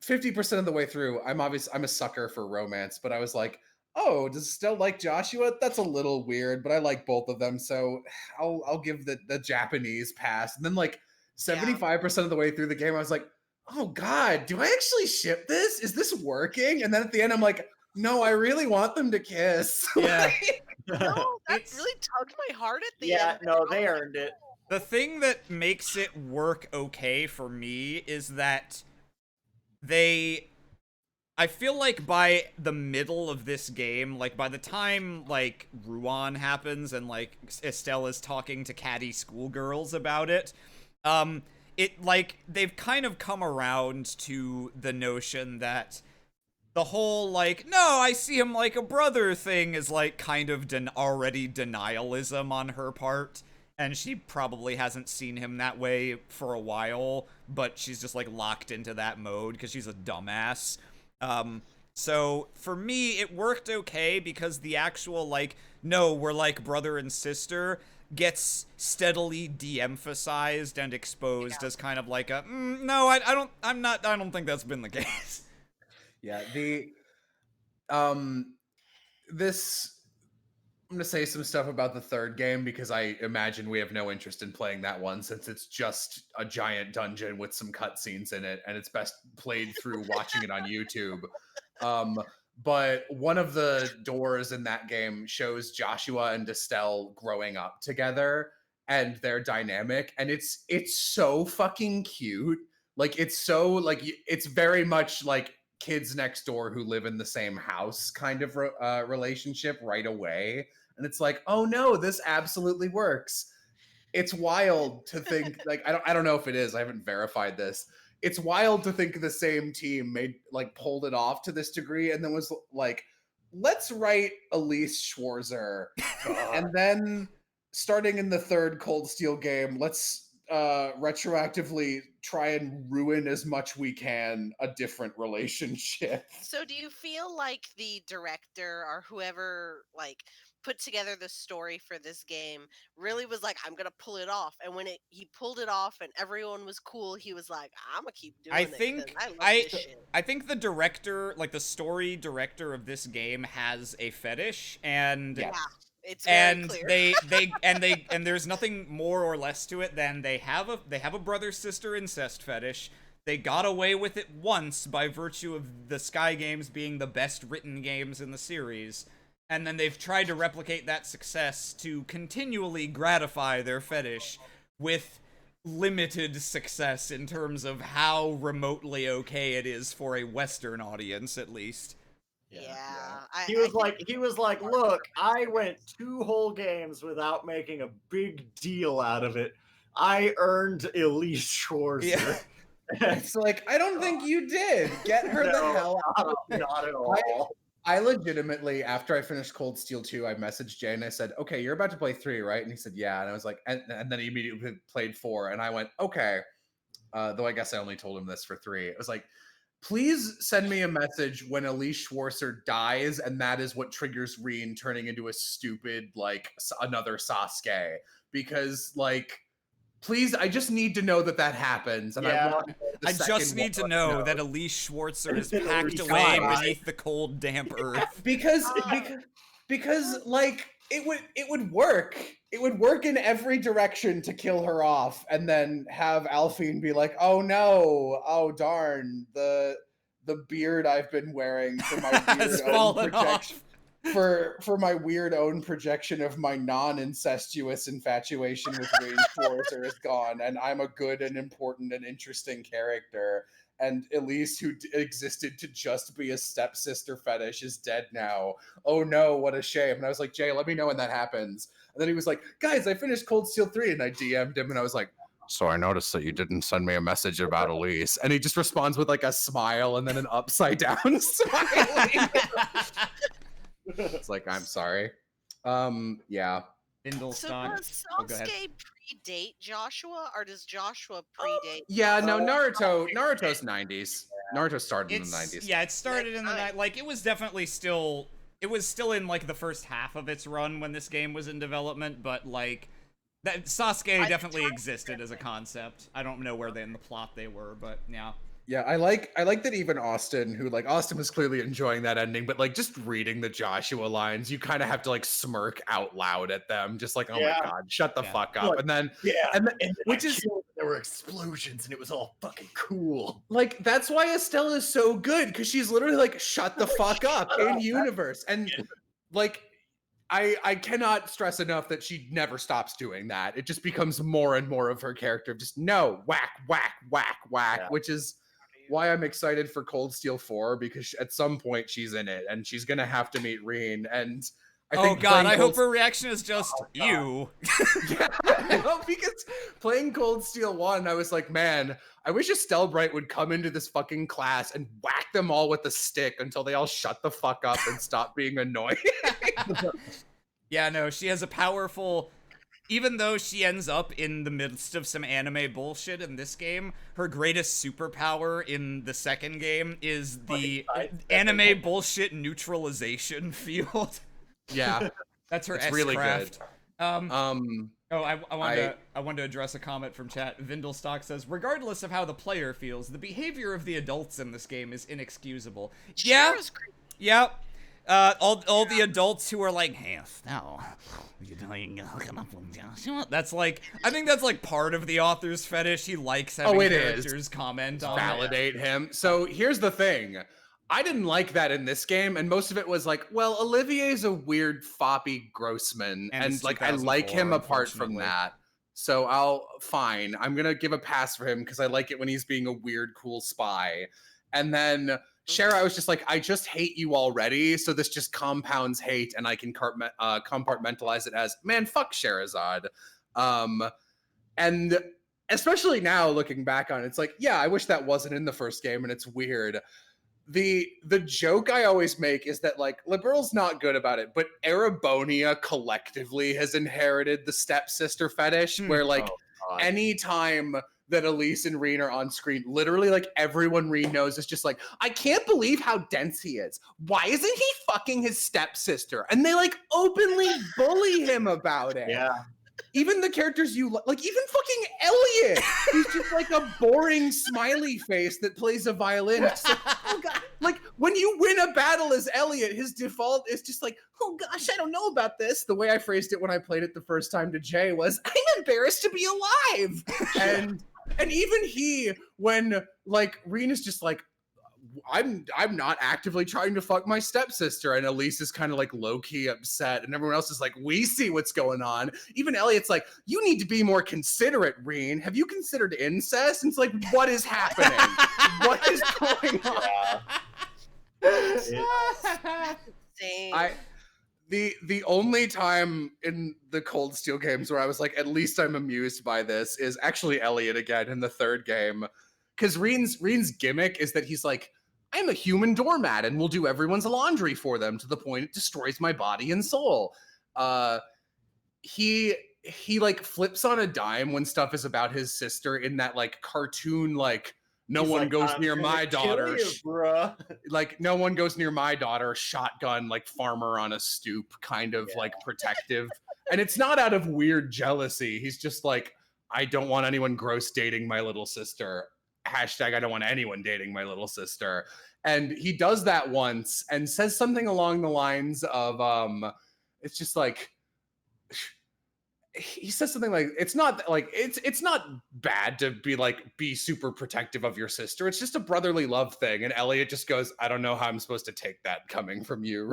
50% of the way through, I'm a sucker for romance, but I was like, oh, does Estelle like Joshua? That's a little weird, but I like both of them, so I'll give the Japanese pass. And then like 75% of the way through the game, I was like, oh god, do I actually ship this? Is this working? And then at the end, I'm like, no, I really want them to kiss. Yeah. No, that It's- really tugged my heart at the Yeah, end. no, they earned it. The thing that makes it work okay for me is that I feel like by the middle of this game, like by the time like Ruan happens and like Estelle is talking to catty schoolgirls about it, it like they've kind of come around to the notion that the whole like, no, I see him like a brother thing is like kind of already denialism on her part. And she probably hasn't seen him that way for a while, but she's just like locked into that mode because she's a dumbass. So for me, it worked okay because the actual like, no, we're like brother and sister gets steadily de-emphasized and exposed as kind of like a, no, I don't think that's been the case. Yeah, this I'm gonna say some stuff about the third game because I imagine we have no interest in playing that one since it's just a giant dungeon with some cutscenes in it, and it's best played through watching it on YouTube. But one of the doors in that game shows Joshua and Estelle growing up together and their dynamic, and it's so fucking cute. Like it's so like it's very much like kids next door who live in the same house kind of relationship right away. And it's like, oh no, this absolutely works. It's wild to think like I don't know if it is. I haven't verified this. It's wild to think the same team pulled it off to this degree and then was like, let's write Elise Schwarzer. And then starting in the third Cold Steel game, let's retroactively try and ruin as much we can a different relationship. So do you feel like the director or whoever put together the story for this game really was like, I'm gonna pull it off, and when he pulled it off and everyone was cool, he was like, I'm gonna keep doing it 'cause I love this shit. I think the director, like the story director of this game, has a fetish, and Yeah, it's very clear. and there's nothing more or less to it than they have a brother-sister incest fetish. They got away with it once by virtue of the Sky games being the best written games in the series, and then they've tried to replicate that success to continually gratify their fetish with limited success in terms of how remotely okay it is for a Western audience, at least. Yeah. He was like, look, I went 2 whole games without making a big deal out of it. I earned Elise Schwarzer. Yeah. It's like, I don't think you did. Get her the hell out. Not at all. I legitimately, after I finished Cold Steel 2, I messaged Jay and I said, okay, you're about to play 3, right? And he said, yeah. And I was like, and then he immediately played 4. And I went, okay. Though I guess I only told him this for 3. It was like, please send me a message when Elise Schwarzer dies, and that is what triggers Reen turning into a stupid, another Sasuke. Because, please, I just need to know that happens. And Yeah. I just need to know that Elise Schwarzer is packed away beneath the cold, damp earth. because it would work. It would work in every direction to kill her off, and then have Alphine be like, "Oh no, oh darn, the beard I've been wearing for my Has weird own fallen projection off. for my weird own projection of my non-incestuous infatuation with Reen Schwarzer is gone, and I'm a good and important and interesting character." And Elise, who existed to just be a stepsister fetish, is dead now. Oh no, what a shame. And I was like, Jay, let me know when that happens. And then he was like, guys, I finished Cold Steel 3. And I DM'd him and I was like, so I noticed that you didn't send me a message about Elise. And he just responds with a smile and then an upside down smile. It's like, I'm sorry. Yeah. So does go ahead. Sasuke predate Joshua, or does Joshua predate? Yeah, no, Naruto's 90s. Naruto started in the 90s. Yeah, it started in the night. It was definitely still. It was still in the first half of its run when this game was in development, but that Sasuke definitely existed as a concept. I don't know where in the plot they were, but yeah. Yeah, I like that even Austin, who Austin was clearly enjoying that ending, but just reading the Joshua lines, you kind of have to smirk out loud at them, just oh my god, shut the fuck up. And then which is there were explosions and it was all fucking cool. That's why Estelle is so good, because she's literally shut the fuck up in universe. And I cannot stress enough that she never stops doing that. It just becomes more and more of her character. Just no, whack, whack, whack, whack, which is why I'm excited for Cold Steel 4, because at some point she's in it and she's gonna have to meet Reen. And I think I hope her reaction is just you. Yeah, no, because playing Cold Steel 1, I was like, man, I wish Estelle Bright would come into this fucking class and whack them all with a stick until they all shut the fuck up and stop being annoying. Yeah, no, she has a powerful. Even though she ends up in the midst of some anime bullshit in this game, her greatest superpower in the second game is the anime bullshit neutralization field. Yeah. That's her it's really good. Oh, I wanted to address a comment from chat. Vindelstock says, regardless of how the player feels, the behavior of the adults in this game is inexcusable. Yeah. Shira's creepy. Yep. All the adults who are like, hey, Estelle, you know you can hook up with Joshua. That's like, I think that's like part of the author's fetish. He likes having characters comment on validate him. So here's the thing. I didn't like that in this game, and most of it was like, well, Olivier's a weird foppy Grossman, and like I like him apart from that. So I'm gonna give a pass for him because I like it when he's being a weird, cool spy. And then Shara, I was just like, I just hate you already, so this just compounds hate, and I can compartmentalize it as, man, fuck Sherazade. And especially now looking back on it, it's like, yeah, I wish that wasn't in the first game, and it's weird. The joke I always make is that like Liberal's not good about it, but Erebonia collectively has inherited the stepsister fetish, where like anytime that Elise and Reen are on screen, literally like everyone Reen knows is just like, I can't believe how dense he is. Why isn't he fucking his stepsister? And they like openly bully him about it. Yeah. Even the characters you like, even fucking Elliot, who's just like a boring smiley face that plays a violin. It's like, oh God. Like when you win a battle as Elliot, his default is just like, oh gosh, I don't know about this. The way I phrased it when I played it the first time to Jay was, I'm embarrassed to be alive. And even he, when like Reen is just like, I'm not actively trying to fuck my stepsister, and Elise is kind of like low-key upset, and everyone else is like, we see what's going on. Even Elliot's like, you need to be more considerate, Reen. Have you considered incest? And it's like, what is happening? What is going on? The only time in the Cold Steel games where I was like, at least I'm amused by this, is actually Elliot again in the third game. Because Reen's gimmick is that he's like, I'm a human doormat and will do everyone's laundry for them to the point it destroys my body and soul. He like flips on a dime when stuff is about his sister in that like cartoon, like no He's one like, goes "I'm near gonna my kill daughter. you, bruh." Like no one goes near my daughter, shotgun, like farmer on a stoop, kind of like protective. And it's not out of weird jealousy. He's just like, I don't want anyone gross dating my little sister. Hashtag I don't want anyone dating my little sister. And he does that once and says something along the lines of it's just like, he says something like, it's not bad to be super protective of your sister. It's just a brotherly love thing. And Elliot just goes, I don't know how I'm supposed to take that coming from you.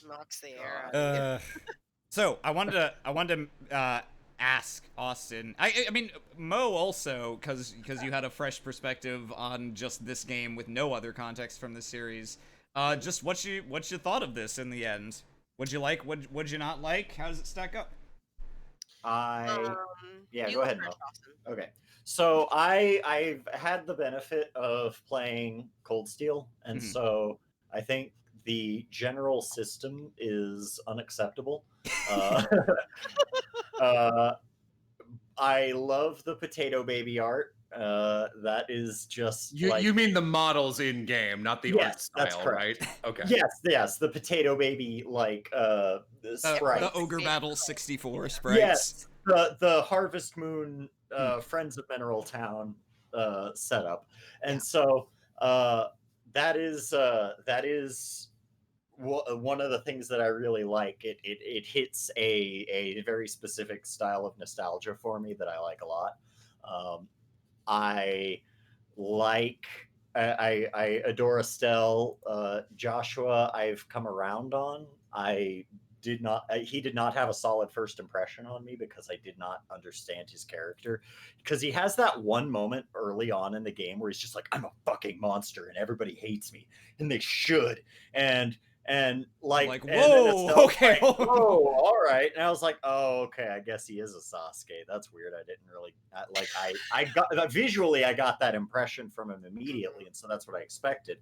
Knocks the air out of you. So I wanted to ask Austin. I mean Mo also, because you had a fresh perspective on just this game with no other context from the series. Just what you thought of this in the end? What'd you like? What'd you not like? How does it stack up? Go ahead, Mo. Austin. Okay. So I've had the benefit of playing Cold Steel, and so I think the general system is unacceptable. I love the potato baby art. That is just you mean the models in game, not the art style, that's correct. right? Okay. Yes, the potato baby sprites. The Ogre Battle 64 sprites. Yes, the Harvest Moon Friends of Mineral Town setup, and so that is one of the things that I really like. It hits a very specific style of nostalgia for me that I like a lot. I adore Estelle. Joshua, I've come around on. He did not have a solid first impression on me because I did not understand his character. Because he has that one moment early on in the game where he's just like, I'm a fucking monster and everybody hates me and they should. And whoa, okay, whoa, all right. And I was like, oh, okay, I guess he is a Sasuke. That's weird. I didn't really I got visually, I got that impression from him immediately, and so that's what I expected.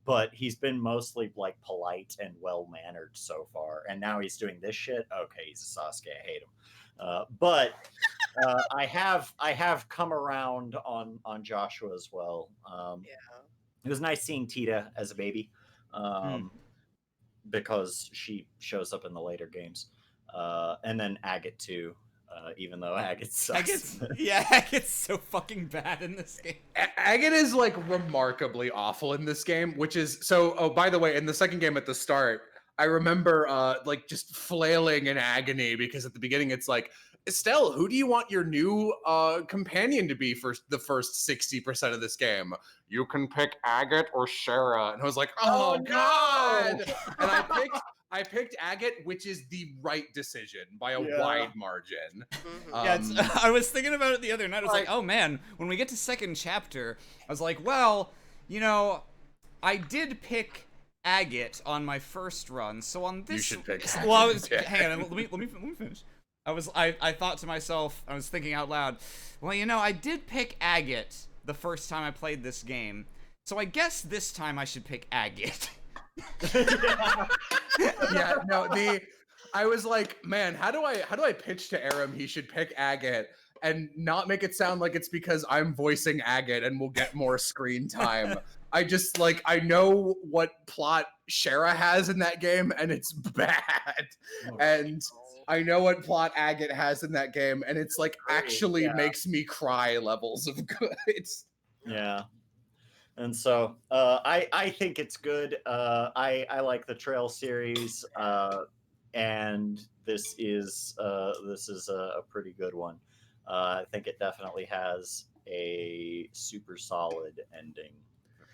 But he's been mostly like polite and well mannered so far, and now he's doing this shit. Okay, he's a Sasuke. I hate him. But I have come around on Joshua as well. It was nice seeing Tita as a baby. Because she shows up in the later games. And then Agate 2, even though Agate sucks. Agate's so fucking bad in this game. Agate is like remarkably awful in this game, which is so. Oh, by the way, in the second game at the start, I remember like just flailing in agony because at the beginning it's like, Estelle, who do you want your new companion to be for the first 60% of this game? You can pick Agate or Shara. And I was like, oh God! And I picked Agate, which is the right decision by a wide margin. I was thinking about it the other night. I was like, oh man, when we get to second chapter, I was like, well, you know, I did pick Agate on my first run, so on this, you should pick Agate. Well, I was hang on, let me finish. I thought to myself, I was thinking out loud, well, you know, I did pick Agate the first time I played this game, so I guess this time I should pick Agate. Yeah, no, I was like, man, how do I pitch to Aram he should pick Agate and not make it sound like it's because I'm voicing Agate and we'll get more screen time. I just like, I know what plot Shara has in that game and it's bad. And I know what plot Agate has in that game and it's like actually makes me cry levels of good. Yeah. And so I think it's good. I like the Trail series, and this is a pretty good one. I think it definitely has a super solid ending.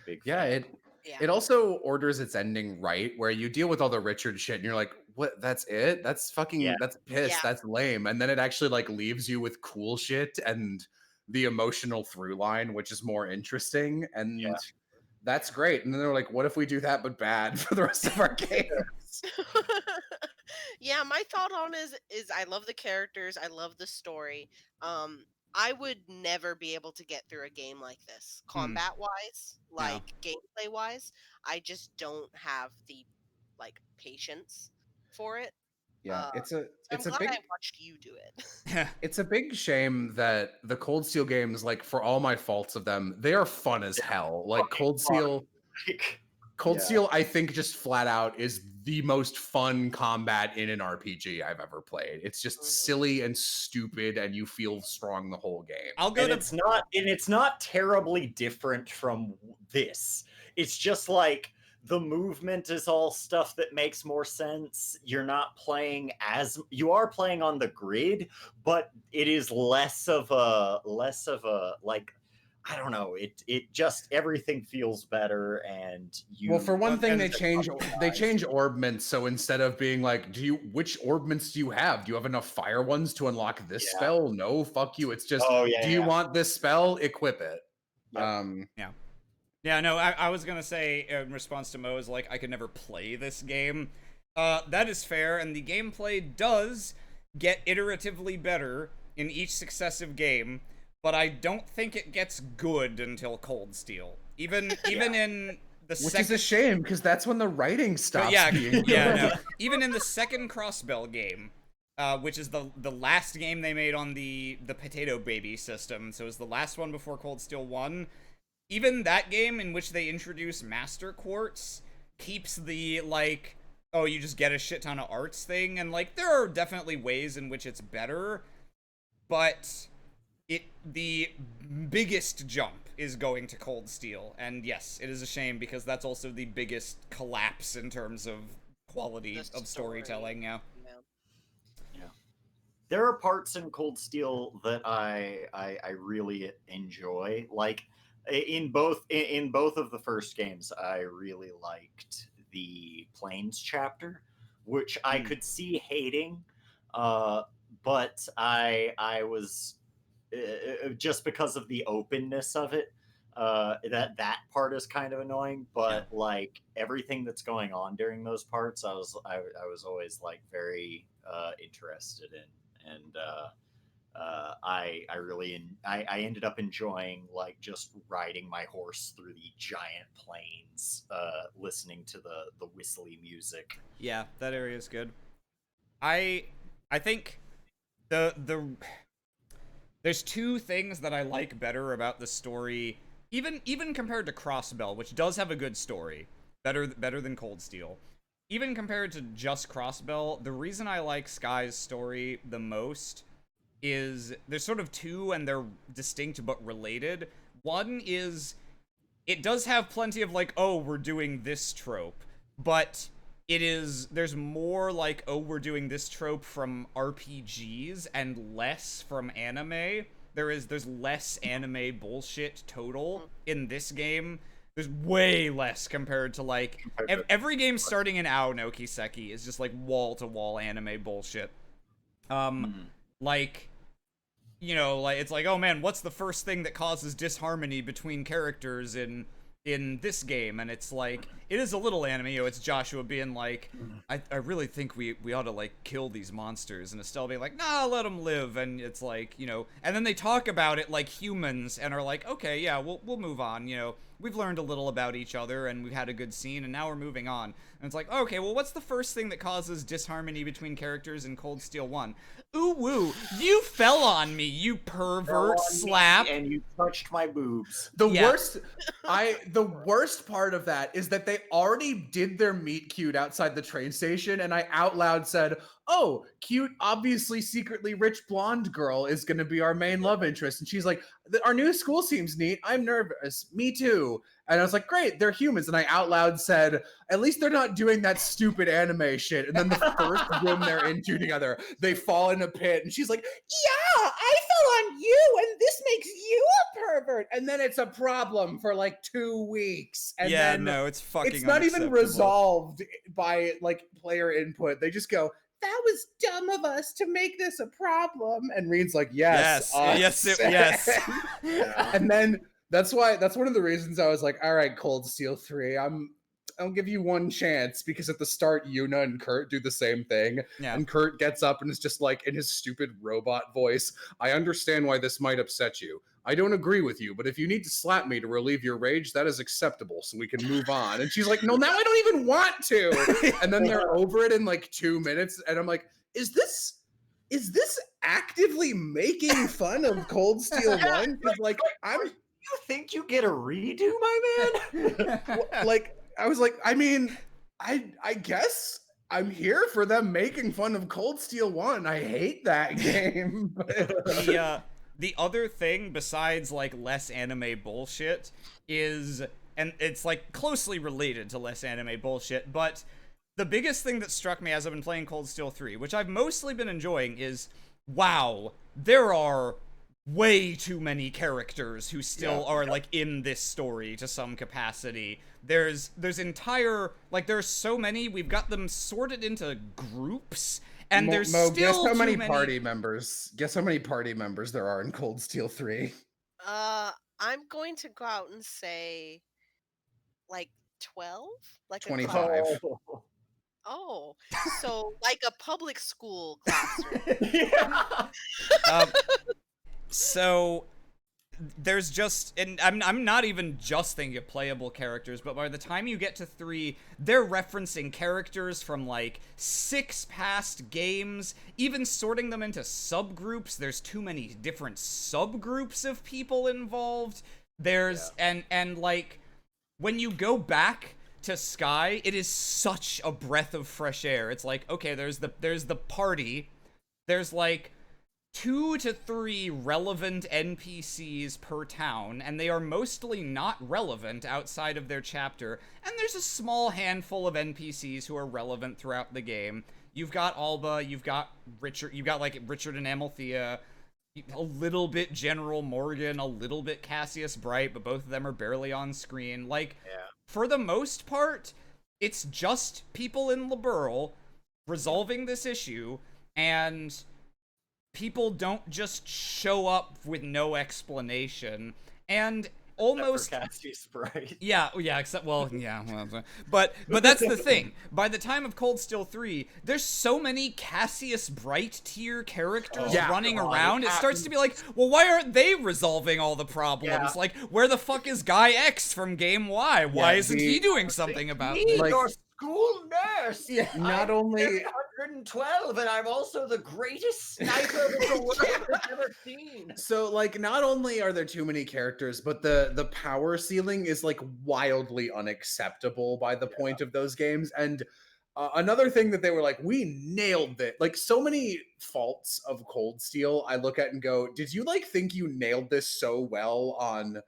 Big fan. It also orders its ending right, where you deal with all the Richard shit and you're like, what, that's it? That's fucking that's piss, that's lame. And then it actually like leaves you with cool shit and the emotional through line, which is more interesting, and that's great. And then they're like, what if we do that but bad for the rest of our games? Yeah, my thought on is I love the characters, I love the story. I would never be able to get through a game like this, combat wise, like gameplay wise. I just don't have the like patience for it. Yeah, it's I'm a glad big I watched you do it. it's a big shame that the Cold Steel games, like for all my faults of them, they are fun as hell. Like Cold Steel, I think just flat out is the most fun combat in an RPG I've ever played. It's just silly and stupid, and you feel strong the whole game. It's not terribly different from this. It's just like the movement is all stuff that makes more sense. You are playing on the grid, but it is less of a like, I don't know. It just, everything feels better, and well, for one thing, they change orbments. So instead of being like, which orbments do you have? Do you have enough fire ones to unlock this spell? No, fuck you. It's just, do you want this spell? Equip it. Yep. Yeah, no, I was gonna say in response to Mo's, like, I could never play this game. That is fair, and the gameplay does get iteratively better in each successive game, but I don't think it gets good until Cold Steel. Even in the Which is a shame, because that's when the writing stops being good. No. Even in the second Crossbell game, which is the last game they made on the Potato Baby system, so it was the last one before Cold Steel 1, even that game, in which they introduce Master Quartz, keeps the, like, oh, you just get a shit ton of arts thing, and, like, there are definitely ways in which it's better, but the biggest jump is going to Cold Steel, and yes, it is a shame, because that's also the biggest collapse in terms of quality of storytelling, yeah. There are parts in Cold Steel that I really enjoy, like, in both of the first games, I really liked the Plains chapter, which I could see hating, but I was just because of the openness of it. That part is kind of annoying, but like everything that's going on during those parts, I was always like very interested in, and I ended up enjoying like just riding my horse through the giant plains, listening to the whistly music. Yeah, that area is good. I think there's two things that I like better about the story, even compared to Crossbell, which does have a good story, better than Cold Steel. even compared to just Crossbell, the reason I like Sky's story the most is there's sort of two, and they're distinct but related. One is it does have plenty of like, oh, we're doing this trope, but there's more like, oh, we're doing this trope from RPGs and less from anime. There's less anime bullshit total in this game. There's way less compared to like every game starting in Ao no Kiseki is just like wall to wall anime bullshit. Like, you know, like it's like, oh man, what's the first thing that causes disharmony between characters in this game? And it's like, it is a little anime. You know, it's Joshua being like, I really think we ought to like kill these monsters, and Estelle being like, nah, let them live. And it's like, you know, and then they talk about it like humans and are like, okay, yeah, we'll move on. You know, we've learned a little about each other and we've had a good scene, and now we're moving on. And it's like, okay, well, what's the first thing that causes disharmony between characters in Cold Steel 1? Ooh woo, you fell on me, you pervert, slap. And you touched my boobs. The worst part of that is that they already did their meet cute outside the train station, and I out loud said, oh, cute, obviously secretly rich blonde girl is going to be our main love interest. And she's like, our new school seems neat. I'm nervous. Me too. And I was like, great, they're humans. And I out loud said, at least they're not doing that stupid anime shit. And then the first room they're into together, they fall in a pit. And she's like, yeah, I fell on you, and this makes you a pervert. And then it's a problem for like 2 weeks. And yeah, then no, it's fucking it's not even unacceptable. resolved by like player input. They just go, that was dumb of us to make this a problem. And Reed's like, yes. Yes. And then that's one of the reasons I was like, all right, Cold Steel 3, I'll give you one chance, because at the start, Yuna and Kurt do the same thing. Yeah. And Kurt gets up and is just like, in his stupid robot voice, I understand why this might upset you. I don't agree with you, but if you need to slap me to relieve your rage, that is acceptable, so we can move on. And she's like, no, now I don't even want to. And then they're over it in like 2 minutes, and I'm like, is this actively making fun of Cold Steel 1? Because like, You think you get a redo, my man? like, I was like, I mean, I guess I'm here for them making fun of Cold Steel 1. I hate that game. The other thing besides like less anime bullshit is, and it's like closely related to less anime bullshit, but the biggest thing that struck me as I've been playing Cold Steel 3, which I've mostly been enjoying, is, wow, there are way too many characters who still are like in this story to some capacity. There's entire, like, there's so many, we've got them sorted into groups, and there's still guess how many too party members? Guess how many party members there are in Cold Steel 3? I'm going to go out and say like 12, like 25. Oh, so like a public school classroom. So there's just, and I'm not even just thinking of playable characters, but by the time you get to 3, they're referencing characters from like 6 past games, even sorting them into subgroups. There's too many different subgroups of people involved. There's and like, when you go back to Sky, it is such a breath of fresh air. It's like, okay, there's the party, there's like 2 to 3 relevant NPCs per town, and they are mostly not relevant outside of their chapter, and there's a small handful of NPCs who are relevant throughout the game. You've got Alba, you've got Richard, you've got like Richard and Amalthea, a little bit General Morgan, a little bit Cassius Bright, but both of them are barely on screen. Like, for the most part, it's just people in Liberl resolving this issue, and people don't just show up with no explanation, and almost Cassius Bright. But that's the thing. By the time of Cold Steel 3, there's so many Cassius Bright tier characters running around. It starts to be like, well, why aren't they resolving all the problems? Like, where the fuck is Guy X from Game Y? Why isn't he doing something about it? Like, your school nurse. Not only 112, and I'm also the greatest sniper that the world has ever seen. So, like, not only are there too many characters, but the power ceiling is like wildly unacceptable by the point of those games. And Another thing that they were like, we nailed it. Like, so many faults of Cold Steel, I look at and go, did you like think you nailed this so well on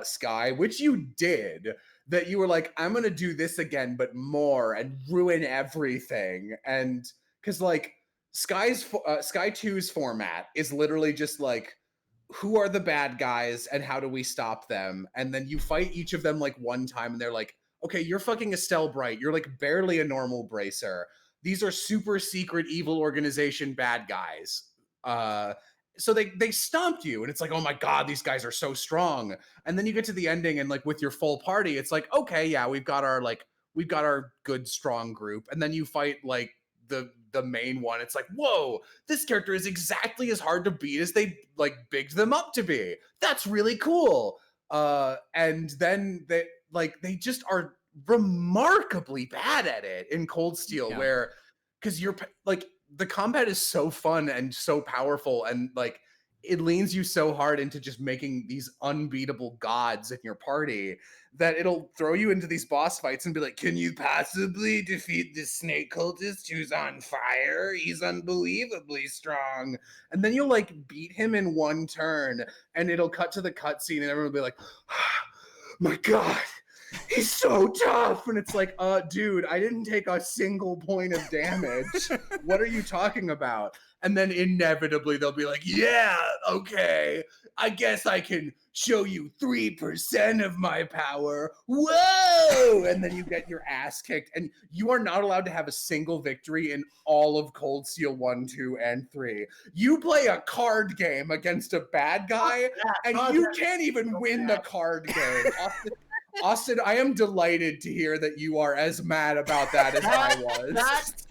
Sky, which you did, that you were like, I'm gonna do this again, but more, and ruin everything. And because like Sky 2's format is literally just like, who are the bad guys and how do we stop them? And then you fight each of them like one time, and they're like, okay, you're fucking Estelle Bright. You're like barely a normal bracer. These are super secret evil organization bad guys. So they stomped you, and it's like, oh my god, these guys are so strong. And then you get to the ending, and like with your full party, it's like, okay, yeah, we've got our good strong group. And then you fight like the main one. It's like, whoa, this character is exactly as hard to beat as they like bigged them up to be. That's really cool. And then they just are remarkably bad at it in Cold Steel, where because you're like, the combat is so fun and so powerful, and like it leans you so hard into just making these unbeatable gods in your party that it'll throw you into these boss fights and be like, can you possibly defeat this snake cultist who's on fire? He's unbelievably strong. And then you'll like beat him in one turn, and it'll cut to the cutscene, and everyone will be like, my god, he's so tough. And it's like, dude, I didn't take a single point of damage. What are you talking about? And then inevitably they'll be like, yeah, okay, I guess I can show you 3% of my power. Whoa! And then you get your ass kicked, and you are not allowed to have a single victory in all of Cold Steel 1, 2, and 3. You play a card game against a bad guy, and you can't even win the card game. Austin, I am delighted to hear that you are as mad about that as I was.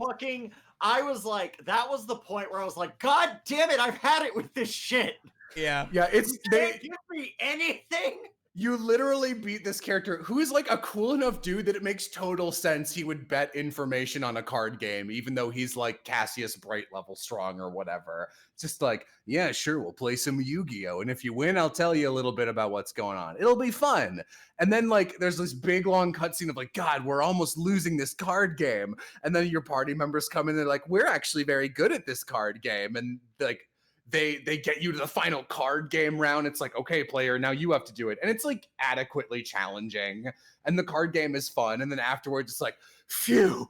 I was like, that was the point where I was like, god damn it, I've had it with this shit. Yeah. Yeah, They give me anything. You literally beat this character who is like a cool enough dude that it makes total sense he would bet information on a card game, even though he's like Cassius Bright level strong or whatever. It's just like, yeah, sure, we'll play some Yu-Gi-Oh! And if you win, I'll tell you a little bit about what's going on. It'll be fun. And then like there's this big long cutscene of like, God, we're almost losing this card game. And then your party members come in and they're like, we're actually very good at this card game. And like they get you to the final card game round. It's like, okay, player, now you have to do it. And it's like adequately challenging. And the card game is fun. And then afterwards, it's like, phew,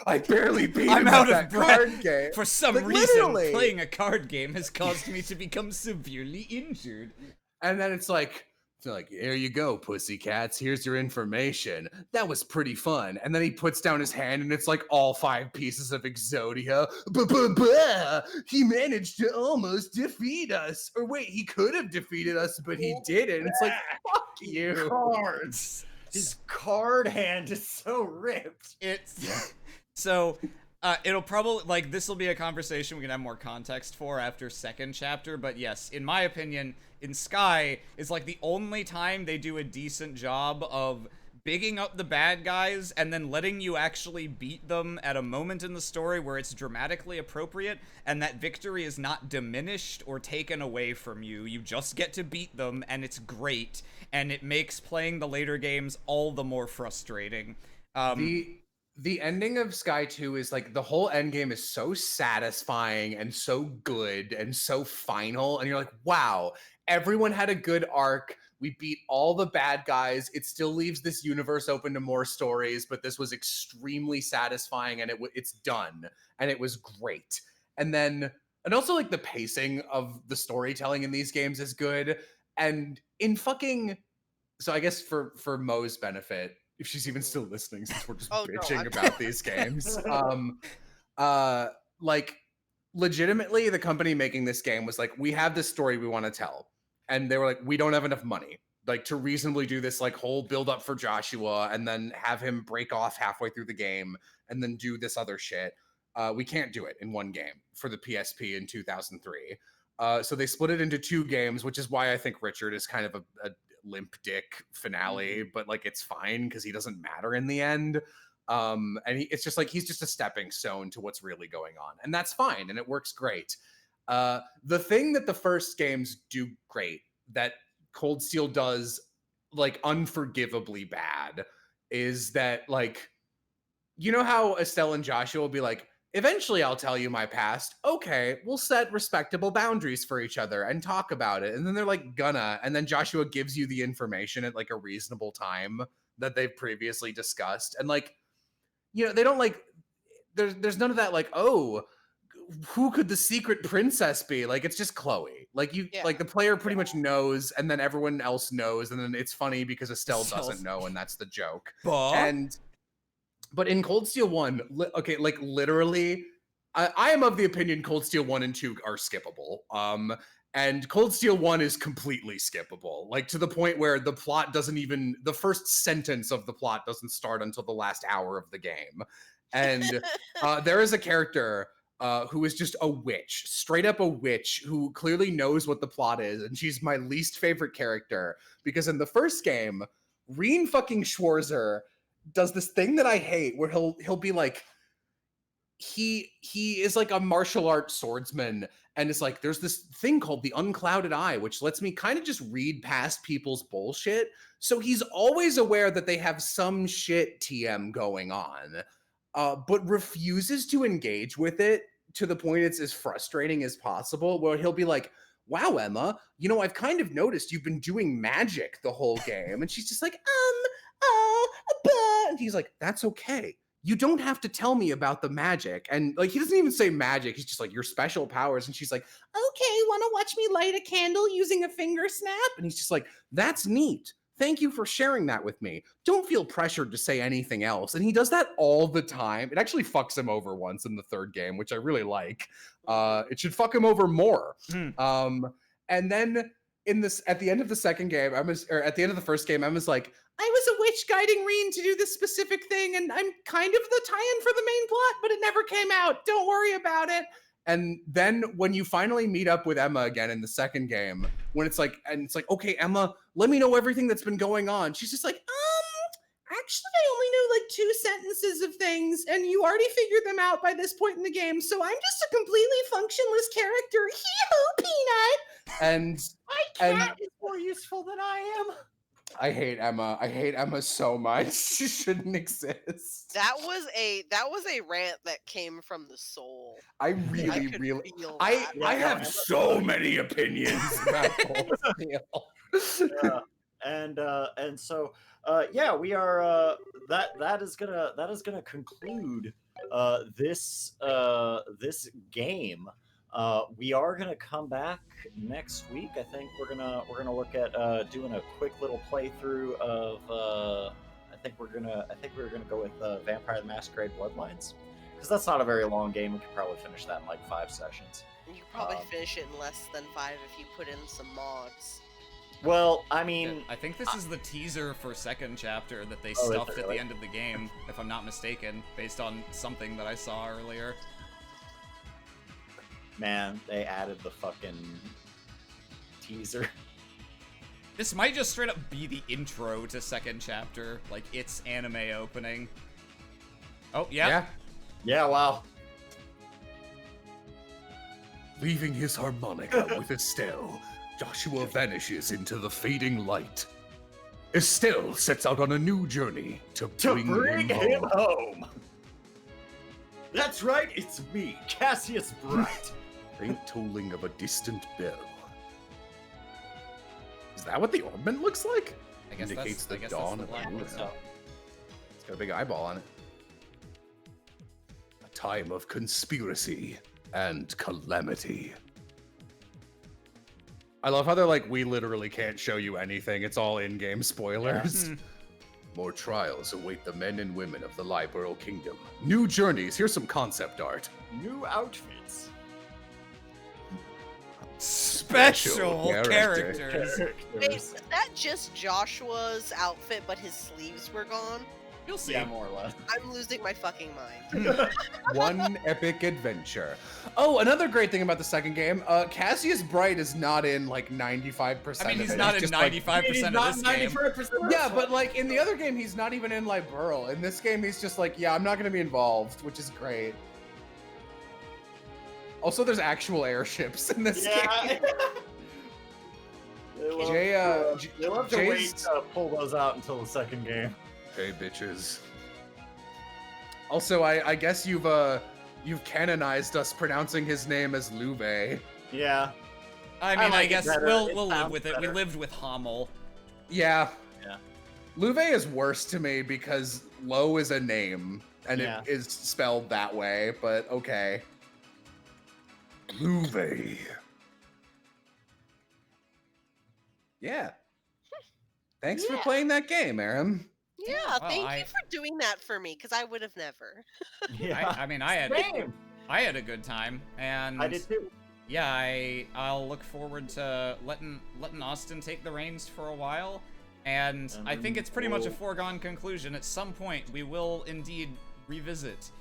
I barely beat him out at of that card game. For some Like, reason, literally. playing a card game has caused me to become severely injured. And then it's like, here you go, pussycats. Here's your information. That was pretty fun. And then he puts down his hand, and it's like all 5 pieces of Exodia. He managed to almost defeat us. Or wait, he could have defeated us, but he didn't. It's like, fuck you. Cards. His card hand is so ripped. It's so it'll probably like this will be a conversation we can have more context for after second chapter, but yes, in my opinion, in Sky is like the only time they do a decent job of bigging up the bad guys and then letting you actually beat them at a moment in the story where it's dramatically appropriate, and that victory is not diminished or taken away from you. You just get to beat them, and it's great, and it makes playing the later games all the more frustrating. The ending of Sky 2 is like, the whole end game is so satisfying and so good and so final, and you're like, wow, everyone had a good arc. We beat all the bad guys. It still leaves this universe open to more stories, but this was extremely satisfying, and it's done, and it was great. And also like the pacing of the storytelling in these games is good. And in fucking, so I guess for Mo's benefit, if she's even still listening, since we're just bitching about these games, like legitimately the company making this game was like, we have this story we want to tell. And they were like, we don't have enough money, like, to reasonably do this, like, whole build up for Joshua and then have him break off halfway through the game and then do this other shit. We can't do it in one game for the PSP in 2003. So they split it into 2 games, which is why I think Richard is kind of a limp dick finale, but like, it's fine because he doesn't matter in the end. And it's just like, he's just a stepping stone to what's really going on. And that's fine. And it works great. The thing that the first games do great, that Cold Steel does like unforgivably bad, is that like you know how Estelle and Joshua will be like, eventually I'll tell you my past. Okay, we'll set respectable boundaries for each other and talk about it. And then they're like, gonna. And then Joshua gives you the information at like a reasonable time that they've previously discussed. And like, you know, they don't like, there's none of that like, oh, who could the secret princess be? Like, it's just Chloe. Like, like the player pretty much knows, and then everyone else knows. And then it's funny because Estelle doesn't know, and that's the joke. But in Cold Steel 1, okay, like literally, I am of the opinion Cold Steel 1 and 2 are skippable. And Cold Steel 1 is completely skippable, like to the point where the plot doesn't even, the first sentence of the plot doesn't start until the last hour of the game. And there is a character who is just a witch, straight up a witch, who clearly knows what the plot is. And she's my least favorite character because in the first game, Reen fucking Schwarzer does this thing that I hate where he'll be like, he is like a martial arts swordsman, and it's like there's this thing called the unclouded eye, which lets me kind of just read past people's bullshit. So he's always aware that they have some shit TM going on, but refuses to engage with it to the point it's as frustrating as possible, where he'll be like, wow, Emma, you know, I've kind of noticed you've been doing magic the whole game. And she's just like, and he's like, that's okay. You don't have to tell me about the magic. And like, he doesn't even say magic. He's just like, your special powers. And she's like, okay, want to watch me light a candle using a finger snap? And he's just like, that's neat. Thank you for sharing that with me. Don't feel pressured to say anything else. And he does that all the time. It actually fucks him over once in the third game, which I really like. It should fuck him over more. And then at the end of the second game, at the end of the first game, Emma's like, I was a witch guiding Reen to do this specific thing, and I'm kind of the tie-in for the main plot, but it never came out. Don't worry about it. And then when you finally meet up with Emma again in the second game, when it's like, okay, Emma, let me know everything that's been going on. She's just like, actually, I only know like 2 sentences of things, and you already figured them out by this point in the game, so I'm just a completely functionless character. Hee-hoo, Peanut! And my cat is more useful than I am. I hate Emma. I hate Emma so much. She shouldn't exist. That was a rant that came from the soul. I have so many opinions about Cold Steel. And so yeah, we are that is gonna conclude this game. We are gonna come back next week. I think we're gonna look at doing a quick little playthrough of I think we're gonna go with Vampire the Masquerade Bloodlines, because that's not a very long game. We could probably finish that in like 5 sessions. You could probably finish it in less than 5 if you put in some mods. Well, I mean, I think this is the teaser for second chapter that they stuffed at the end of the game, if I'm not mistaken, based on something that I saw earlier. Man, they added the fucking teaser. This might just straight up be the intro to second chapter, like its anime opening. Oh, yeah. Yeah, wow. Leaving his harmonica with Estelle, Joshua vanishes into the fading light. Estelle sets out on a new journey to bring him home. That's right, it's me, Cassius Bright. Faint tolling of a distant bell. Is that what the ornament looks like? I guess Indicates that's the the dawn of plan. Luna. It's got a big eyeball on it. A time of conspiracy and calamity. I love how they're like, we literally can't show you anything. It's all in-game spoilers. More trials await the men and women of the Liberal Kingdom. New journeys. Here's some concept art. New outfits. Special characters. Wait, is that just Joshua's outfit, but his sleeves were gone? You'll see. Yeah, more or less. I'm losing my fucking mind. One epic adventure. Oh, another great thing about the second game, Cassius Bright is not in like 95% I mean, of he's it. not in just, 95% of this game. Yeah, but like in the other game, he's not even in Liberal. In this game, he's just like, yeah, I'm not gonna be involved, which is great. Also, there's actual airships in this game. You'll have to wait to pull those out until the second game. Hey, bitches. Also, I guess you've canonized us pronouncing his name as Luve. Yeah. I mean, I like it guess better. we'll It live sounds with it. better. We lived with Hummel. Yeah. Yeah. Luve is worse to me because Lo is a name and Yeah. it is spelled that way, but okay. Luve. Yeah. Thanks for Yeah. playing that game, Aaron. Yeah, well, thank you for doing that for me, because I would have never. Yeah. I mean, I had a good time, and I did too. yeah, I'll look forward to letting Austin take the reins for a while, and I think it's pretty much a foregone conclusion. At some point, we will indeed revisit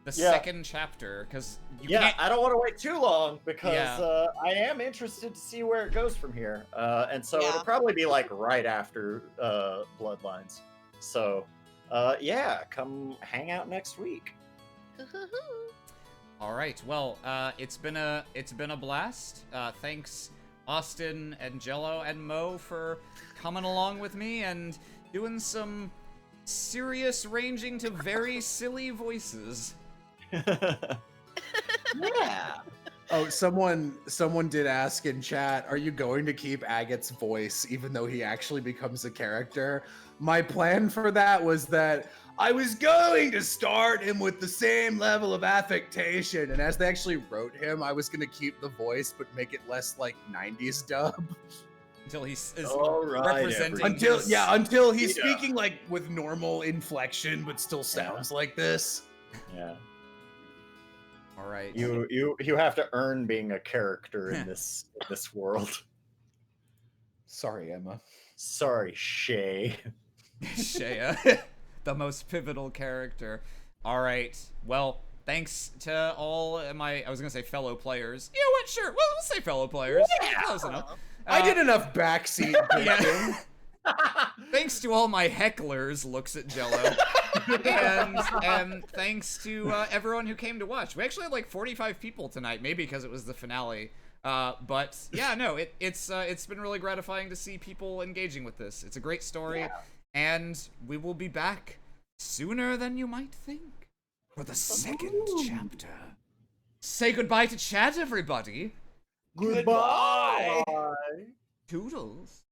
the second chapter, because you can't. I don't want to wait too long because Yeah. I am interested to see where it goes from here. And so Yeah. it'll probably be like right after Bloodlines. So yeah, come hang out next week. All right. Well, it's been a blast. Thanks, Austin and Jello and Mo, for coming along with me and doing some serious ranging to very silly voices. Yeah. Oh, someone did ask in chat, are you going to keep Agat's voice even though he actually becomes a character? My plan for that was that I was going to start him with the same level of affectation, and as they actually wrote him, I was going to keep the voice but make it less like 90s dub. Until he's All right, representing everybody. Until he's Yeah. speaking like with normal inflection but still sounds like this. Yeah. All right. You have to earn being a character in this world. Sorry, Emma. Sorry, Shay. Shea, the most pivotal character. All right. Well, thanks to all my, I was gonna say fellow players. You know what? Sure. Well, we'll say fellow players. Close enough. I did enough backseat Yeah. bitching. Thanks to all my hecklers, looks at Jello, and thanks to everyone who came to watch. We actually had like 45 people tonight, maybe because it was the finale. But yeah, no, it's been really gratifying to see people engaging with this. It's a great story, and we will be back sooner than you might think for the second chapter. Say goodbye to chat, everybody. Goodbye. Toodles.